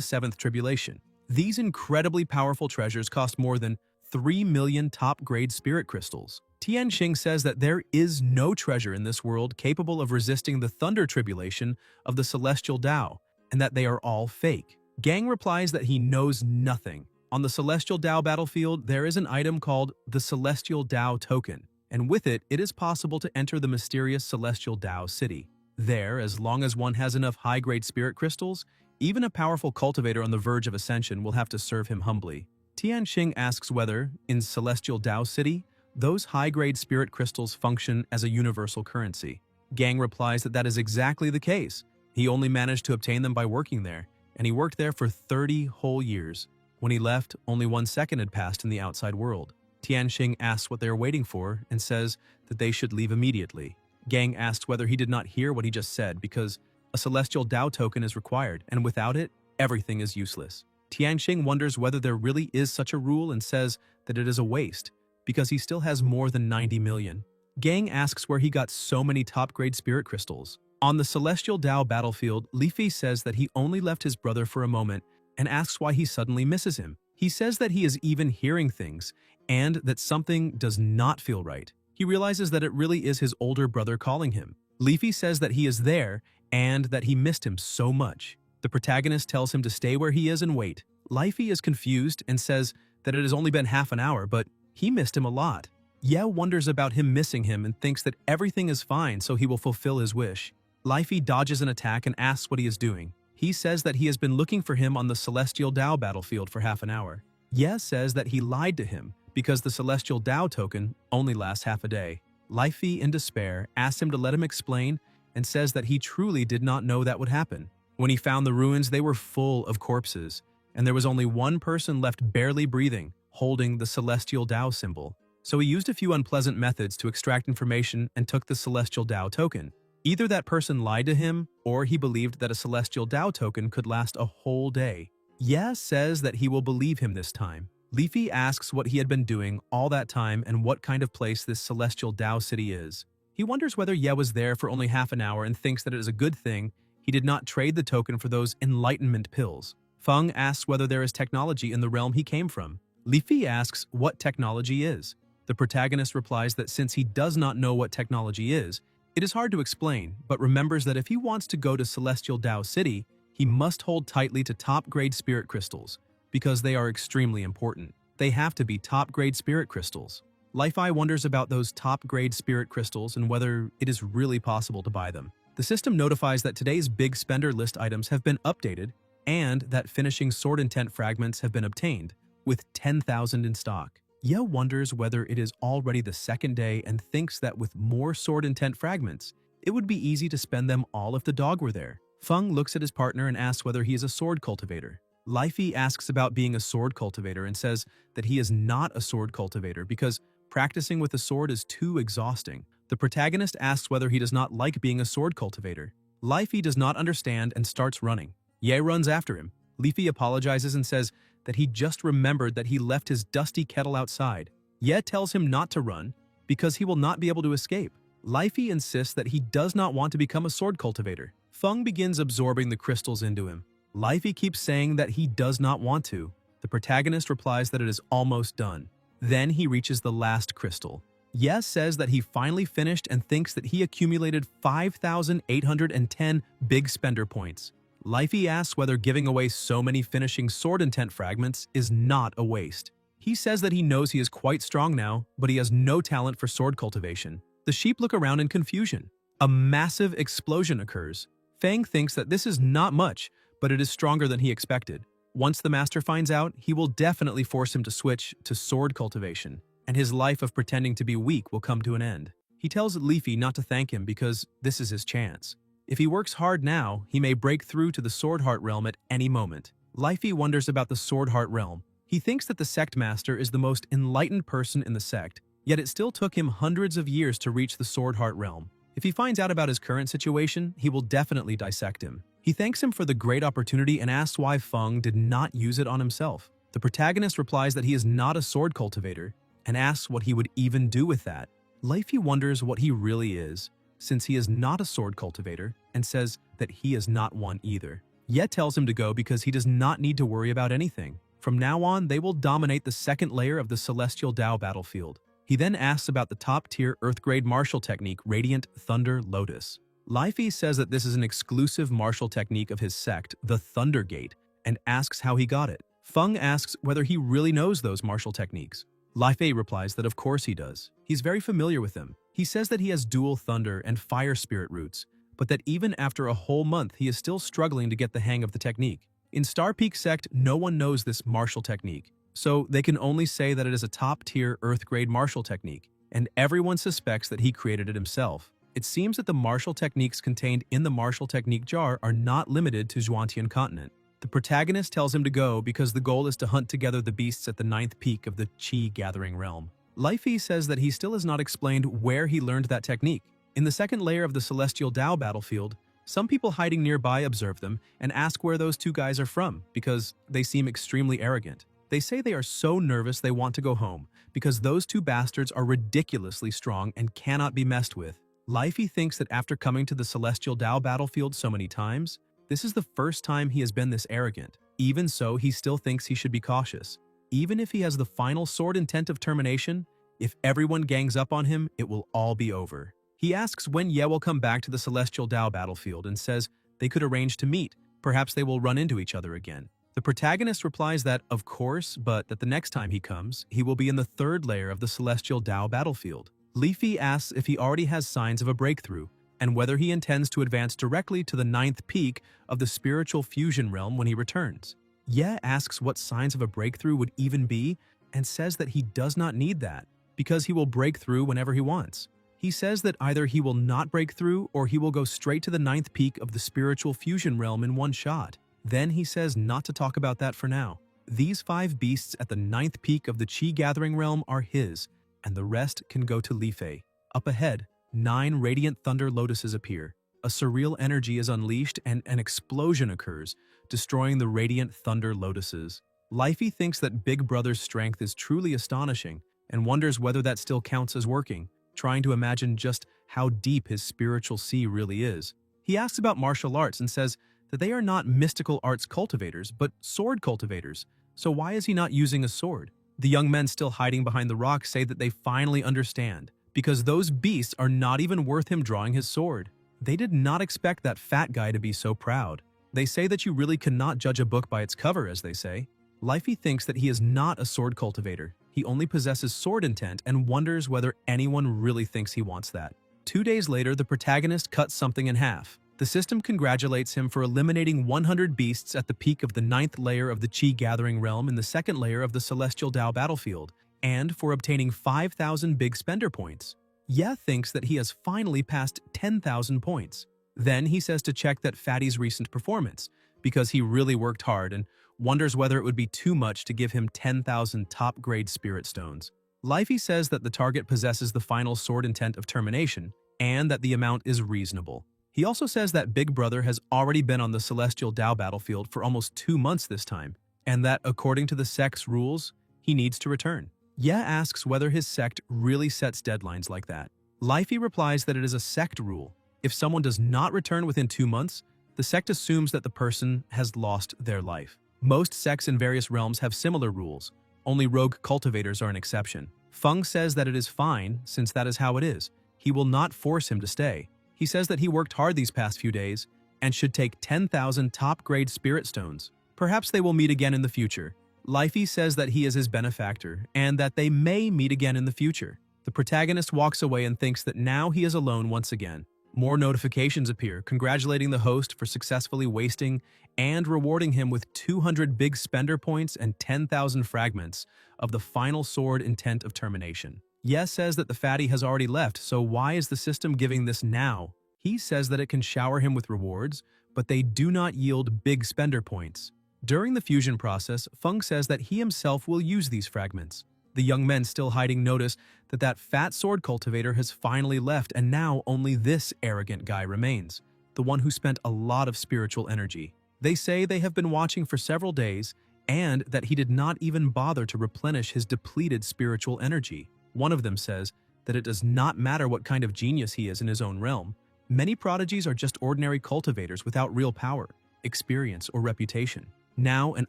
7th tribulation. These incredibly powerful treasures cost more than 3 million top-grade spirit crystals. Tianxing says that there is no treasure in this world capable of resisting the thunder tribulation of the Celestial Dao, and that they are all fake. Gang replies that he knows nothing. On the Celestial Dao battlefield, there is an item called the Celestial Dao Token, and with it, it is possible to enter the mysterious Celestial Dao City. There, as long as one has enough high-grade spirit crystals, even a powerful cultivator on the verge of ascension will have to serve him humbly. Tianxing asks whether, in Celestial Dao City, those high-grade spirit crystals function as a universal currency. Gang replies that that is exactly the case. He only managed to obtain them by working there, and he worked there for 30 whole years. When he left, only 1 second had passed in the outside world. Tianxing asks what they are waiting for and says that they should leave immediately. Gang asks whether he did not hear what he just said because a celestial Dao token is required, and without it, everything is useless. Tianxing wonders whether there really is such a rule and says that it is a waste, because he still has more than 90 million. Gang asks where he got so many top-grade spirit crystals. On the celestial Dao battlefield, Leafy says that he only left his brother for a moment and asks why he suddenly misses him. He says that he is even hearing things and that something does not feel right. He realizes that it really is his older brother calling him. Leafy says that he is there and that he missed him so much. The protagonist tells him to stay where he is and wait. Leafy is confused and says that it has only been half an hour, but he missed him a lot. Ye wonders about him missing him and thinks that everything is fine, so he will fulfill his wish. Leafy dodges an attack and asks what he is doing. He says that he has been looking for him on the celestial Dao battlefield for half an hour. Ye says that he lied to him because the celestial Dao token only lasts half a day. Leafy, in despair, asks him to let him explain and says that he truly did not know that would happen. When he found the ruins, they were full of corpses, and there was only one person left barely breathing, holding the celestial Dao symbol. So he used a few unpleasant methods to extract information and took the celestial Dao token. Either that person lied to him, or he believed that a celestial Dao token could last a whole day. Ye says that he will believe him this time. Leafy asks what he had been doing all that time and what kind of place this celestial Dao city is. He wonders whether Ye was there for only half an hour and thinks that it is a good thing he did not trade the token for those enlightenment pills. Feng asks whether there is technology in the realm he came from. Leafy asks what technology is. The protagonist replies that since he does not know what technology is, it is hard to explain, but remembers that if he wants to go to Celestial Dao City, he must hold tightly to top-grade spirit crystals, because they are extremely important. They have to be top-grade spirit crystals. Leafy wonders about those top-grade spirit crystals and whether it is really possible to buy them. The system notifies that today's big spender list items have been updated and that finishing sword intent fragments have been obtained, with 10,000 in stock. Ye wonders whether it is already the second day and thinks that with more sword intent fragments, it would be easy to spend them all if the dog were there. Feng looks at his partner and asks whether he is a sword cultivator. Leafy asks about being a sword cultivator and says that he is not a sword cultivator because practicing with a sword is too exhausting. The protagonist asks whether he does not like being a sword cultivator. Leafy does not understand and starts running. Ye runs after him. Leafy apologizes and says that he just remembered that he left his dusty kettle outside. Ye tells him not to run because he will not be able to escape. Leafy insists that he does not want to become a sword cultivator. Feng begins absorbing the crystals into him. Leafy keeps saying that he does not want to. The protagonist replies that it is almost done. Then he reaches the last crystal. Ye says that he finally finished and thinks that he accumulated 5,810 big spender points. Leafy asks whether giving away so many finishing sword intent fragments is not a waste. He says that he knows he is quite strong now, but he has no talent for sword cultivation. The sheep look around in confusion. A massive explosion occurs. Feng thinks that this is not much, but it is stronger than he expected. Once the master finds out, he will definitely force him to switch to sword cultivation, and his life of pretending to be weak will come to an end. He tells Leafy not to thank him because this is his chance. If he works hard now, he may break through to the Sword Heart realm at any moment. Leafy wonders about the Sword Heart realm. He thinks that the sect master is the most enlightened person in the sect, yet it still took him hundreds of years to reach the Sword Heart realm. If he finds out about his current situation, he will definitely dissect him. He thanks him for the great opportunity and asks why Feng did not use it on himself. The protagonist replies that he is not a sword cultivator and asks what he would even do with that. Leafy wonders what he really is, since he is not a sword cultivator, and says that he is not one either. Ye tells him to go because he does not need to worry about anything. From now on, they will dominate the second layer of the Celestial Dao battlefield. He then asks about the top-tier Earth-grade martial technique, Radiant Thunder Lotus. Leafy says that this is an exclusive martial technique of his sect, the Thunder Gate, and asks how he got it. Feng asks whether he really knows those martial techniques. Leifei replies that of course he does. He's very familiar with them. He says that he has dual thunder and fire spirit roots, but that even after a whole month he is still struggling to get the hang of the technique. In Star Peak sect, no one knows this martial technique, so they can only say that it is a top-tier Earth-grade martial technique, and everyone suspects that he created it himself. It seems that the martial techniques contained in the martial technique jar are not limited to Zhuantian continent. The protagonist tells him to go because the goal is to hunt together the beasts at the 9th peak of the Qi gathering realm. Leifei says that he still has not explained where he learned that technique. In the second layer of the Celestial Dao battlefield, some people hiding nearby observe them and ask where those two guys are from because they seem extremely arrogant. They say they are so nervous they want to go home because those two bastards are ridiculously strong and cannot be messed with. Lifey thinks that after coming to the Celestial Dao battlefield so many times, this is the first time he has been this arrogant. Even so, he still thinks he should be cautious. Even if he has the final sword intent of termination, if everyone gangs up on him, it will all be over. He asks when Ye will come back to the Celestial Dao battlefield and says they could arrange to meet. Perhaps they will run into each other again. The protagonist replies that, of course, but that the next time he comes, he will be in the third layer of the Celestial Dao battlefield. Leafy asks if he already has signs of a breakthrough, and whether he intends to advance directly to the 9th peak of the spiritual fusion realm when he returns. Ye asks what signs of a breakthrough would even be, and says that he does not need that, because he will break through whenever he wants. He says that either he will not break through or he will go straight to the 9th peak of the spiritual fusion realm in one shot. Then he says not to talk about that for now. These 5 beasts at the 9th peak of the Qi gathering realm are his, and the rest can go to Lifei. Up ahead, 9 radiant thunder lotuses appear. A surreal energy is unleashed and an explosion occurs, destroying the radiant thunder lotuses. Lifey thinks that Big Brother's strength is truly astonishing and wonders whether that still counts as working, trying to imagine just how deep his spiritual sea really is. He asks about martial arts and says that they are not mystical arts cultivators, but sword cultivators. So why is he not using a sword? The young men still hiding behind the rock say that they finally understand, because those beasts are not even worth him drawing his sword. They did not expect that fat guy to be so proud. They say that you really cannot judge a book by its cover, as they say. Lifey thinks that he is not a sword cultivator. He only possesses sword intent and wonders whether anyone really thinks he wants that. 2 days later, the protagonist cuts something in half. The system congratulates him for eliminating 100 beasts at the peak of the 9th layer of the Qi gathering realm in the 2nd layer of the Celestial Dao battlefield, and for obtaining 5,000 big spender points. Ye thinks that he has finally passed 10,000 points. Then he says to check that Fatty's recent performance, because he really worked hard and wonders whether it would be too much to give him 10,000 top-grade spirit stones. Lifey says that the target possesses the final sword intent of termination, and that the amount is reasonable. He also says that Big Brother has already been on the Celestial Dao battlefield for almost 2 months this time, and that according to the sect's rules, he needs to return. Ye asks whether his sect really sets deadlines like that. Lifey replies that it is a sect rule. If someone does not return within 2 months, the sect assumes that the person has lost their life. Most sects in various realms have similar rules. Only rogue cultivators are an exception. Feng says that it is fine, since that is how it is. He will not force him to stay. He says that he worked hard these past few days and should take 10,000 top-grade spirit stones. Perhaps they will meet again in the future. Lifey says that he is his benefactor and that they may meet again in the future. The protagonist walks away and thinks that now he is alone once again. More notifications appear, congratulating the host for successfully wasting and rewarding him with 200 big spender points and 10,000 fragments of the final sword intent of termination. Ye says that the fatty has already left, so why is the system giving this now? He says that it can shower him with rewards, but they do not yield big spender points. During the fusion process, Feng says that he himself will use these fragments. The young men still hiding notice that that fat sword cultivator has finally left and now only this arrogant guy remains, the one who spent a lot of spiritual energy. They say they have been watching for several days and that he did not even bother to replenish his depleted spiritual energy. One of them says that it does not matter what kind of genius he is in his own realm. Many prodigies are just ordinary cultivators without real power, experience, or reputation. Now an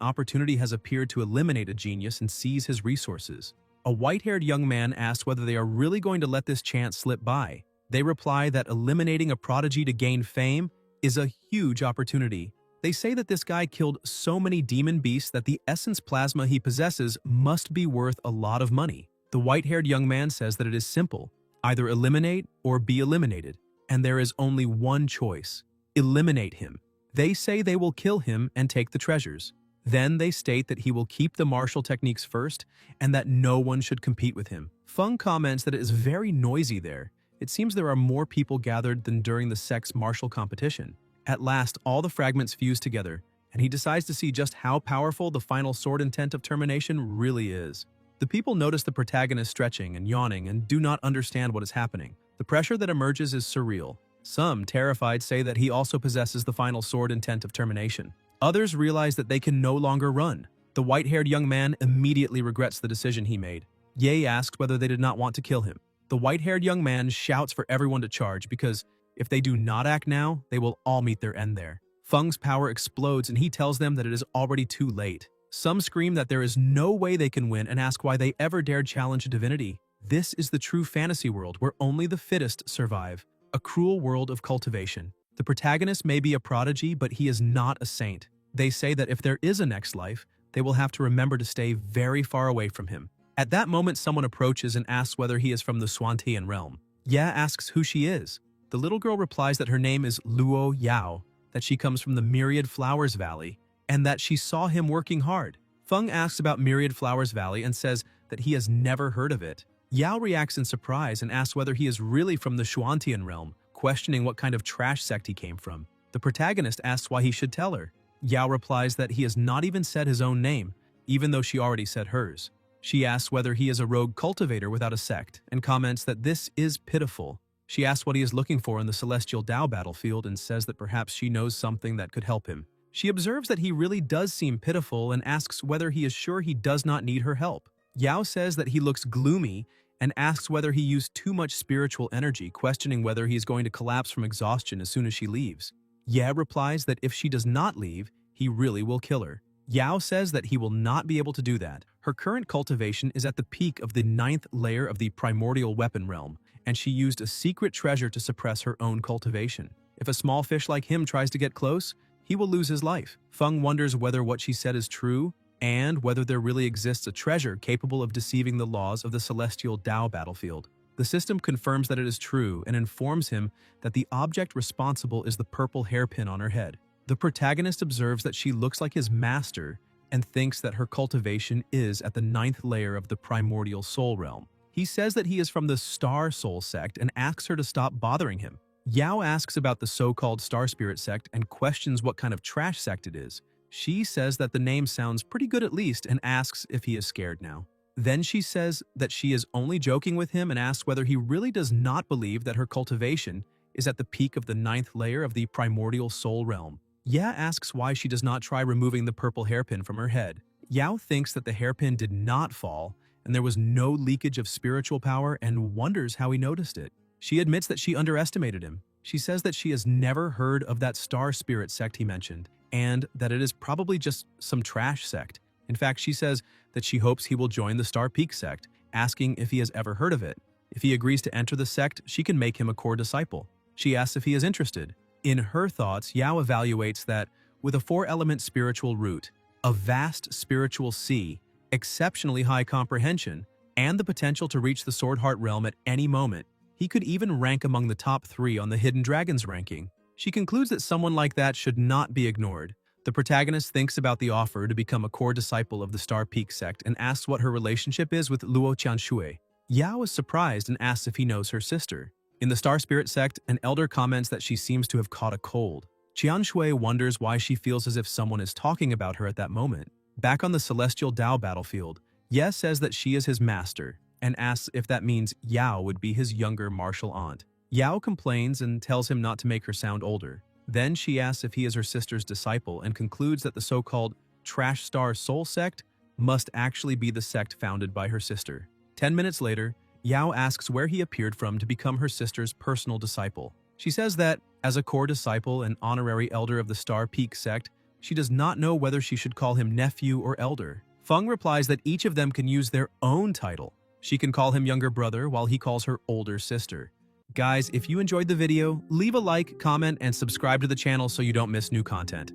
opportunity has appeared to eliminate a genius and seize his resources. A white-haired young man asks whether they are really going to let this chance slip by. They reply that eliminating a prodigy to gain fame is a huge opportunity. They say that this guy killed so many demon beasts that the essence plasma he possesses must be worth a lot of money. The white-haired young man says that it is simple, either eliminate or be eliminated, and there is only one choice: eliminate him. They say they will kill him and take the treasures. Then they state that he will keep the martial techniques first and that no one should compete with him. Feng comments that it is very noisy there. It seems there are more people gathered than during the sect's martial competition. At last, all the fragments fuse together, and he decides to see just how powerful the final sword intent of termination really is. The people notice the protagonist stretching and yawning and do not understand what is happening. The pressure that emerges is surreal. Some, terrified, say that he also possesses the final sword intent of termination. Others realize that they can no longer run. The white-haired young man immediately regrets the decision he made. Ye asked whether they did not want to kill him. The white-haired young man shouts for everyone to charge because if they do not act now, they will all meet their end there. Feng's power explodes and he tells them that it is already too late. Some scream that there is no way they can win and ask why they ever dared challenge a divinity. This is the true fantasy world where only the fittest survive, a cruel world of cultivation. The protagonist may be a prodigy, but he is not a saint. They say that if there is a next life, they will have to remember to stay very far away from him. At that moment, someone approaches and asks whether he is from the Swantian realm. Ya asks who she is. The little girl replies that her name is Luo Yao, that she comes from the Myriad Flowers Valley, and that she saw him working hard. Feng asks about Myriad Flowers Valley and says that he has never heard of it. Yao reacts in surprise and asks whether he is really from the Shuantian realm, questioning what kind of trash sect he came from. The protagonist asks why he should tell her. Yao replies that he has not even said his own name, even though she already said hers. She asks whether he is a rogue cultivator without a sect, and comments that this is pitiful. She asks what he is looking for in the Celestial Dao battlefield and says that perhaps she knows something that could help him. She observes that he really does seem pitiful and asks whether he is sure he does not need her help. Yao says that he looks gloomy and asks whether he used too much spiritual energy, questioning whether he is going to collapse from exhaustion as soon as she leaves. Ye replies that if she does not leave, he really will kill her. Yao says that he will not be able to do that. Her current cultivation is at the peak of the 9th layer of the primordial weapon realm, and she used a secret treasure to suppress her own cultivation. If a small fish like him tries to get close, he will lose his life. Feng wonders whether what she said is true, and whether there really exists a treasure capable of deceiving the laws of the Celestial Dao battlefield. The system confirms that it is true and informs him that the object responsible is the purple hairpin on her head. The protagonist observes that she looks like his master and thinks that her cultivation is at the 9th layer of the primordial soul realm. He says that he is from the Star Soul sect and asks her to stop bothering him. Yao asks about the so-called Star Spirit sect and questions what kind of trash sect it is. She says that the name sounds pretty good at least and asks if he is scared now. Then she says that she is only joking with him and asks whether he really does not believe that her cultivation is at the peak of the 9th layer of the primordial soul realm. Ya asks why she does not try removing the purple hairpin from her head. Yao thinks that the hairpin did not fall and there was no leakage of spiritual power and wonders how he noticed it. She admits that she underestimated him. She says that she has never heard of that Star Spirit sect he mentioned, and that it is probably just some trash sect. In fact, she says that she hopes he will join the Star Peak sect, asking if he has ever heard of it. If he agrees to enter the sect, she can make him a core disciple. She asks if he is interested. In her thoughts, Yao evaluates that with a 4-element spiritual root, a vast spiritual sea, exceptionally high comprehension, and the potential to reach the Sword Heart realm at any moment, he could even rank among the top 3 on the Hidden Dragons ranking. She concludes that someone like that should not be ignored. The protagonist thinks about the offer to become a core disciple of the Star Peak sect and asks what her relationship is with Luo Qianshui. Yao is surprised and asks if he knows her sister. In the Star Spirit sect, an elder comments that she seems to have caught a cold. Qianshui wonders why she feels as if someone is talking about her at that moment. Back on the Celestial Dao battlefield, Ye says that she is his master and asks if that means Yao would be his younger martial aunt. Yao complains and tells him not to make her sound older. Then she asks if he is her sister's disciple and concludes that the so-called Trash Star Soul sect must actually be the sect founded by her sister. 10 minutes later, Yao asks where he appeared from to become her sister's personal disciple. She says that, as a core disciple and honorary elder of the Star Peak sect, she does not know whether she should call him nephew or elder. Feng replies that each of them can use their own title. She can call him younger brother while he calls her older sister. Guys, if you enjoyed the video, leave a like, comment, and subscribe to the channel so you don't miss new content.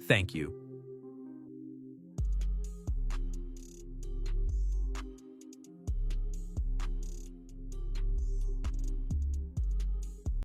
Thank you.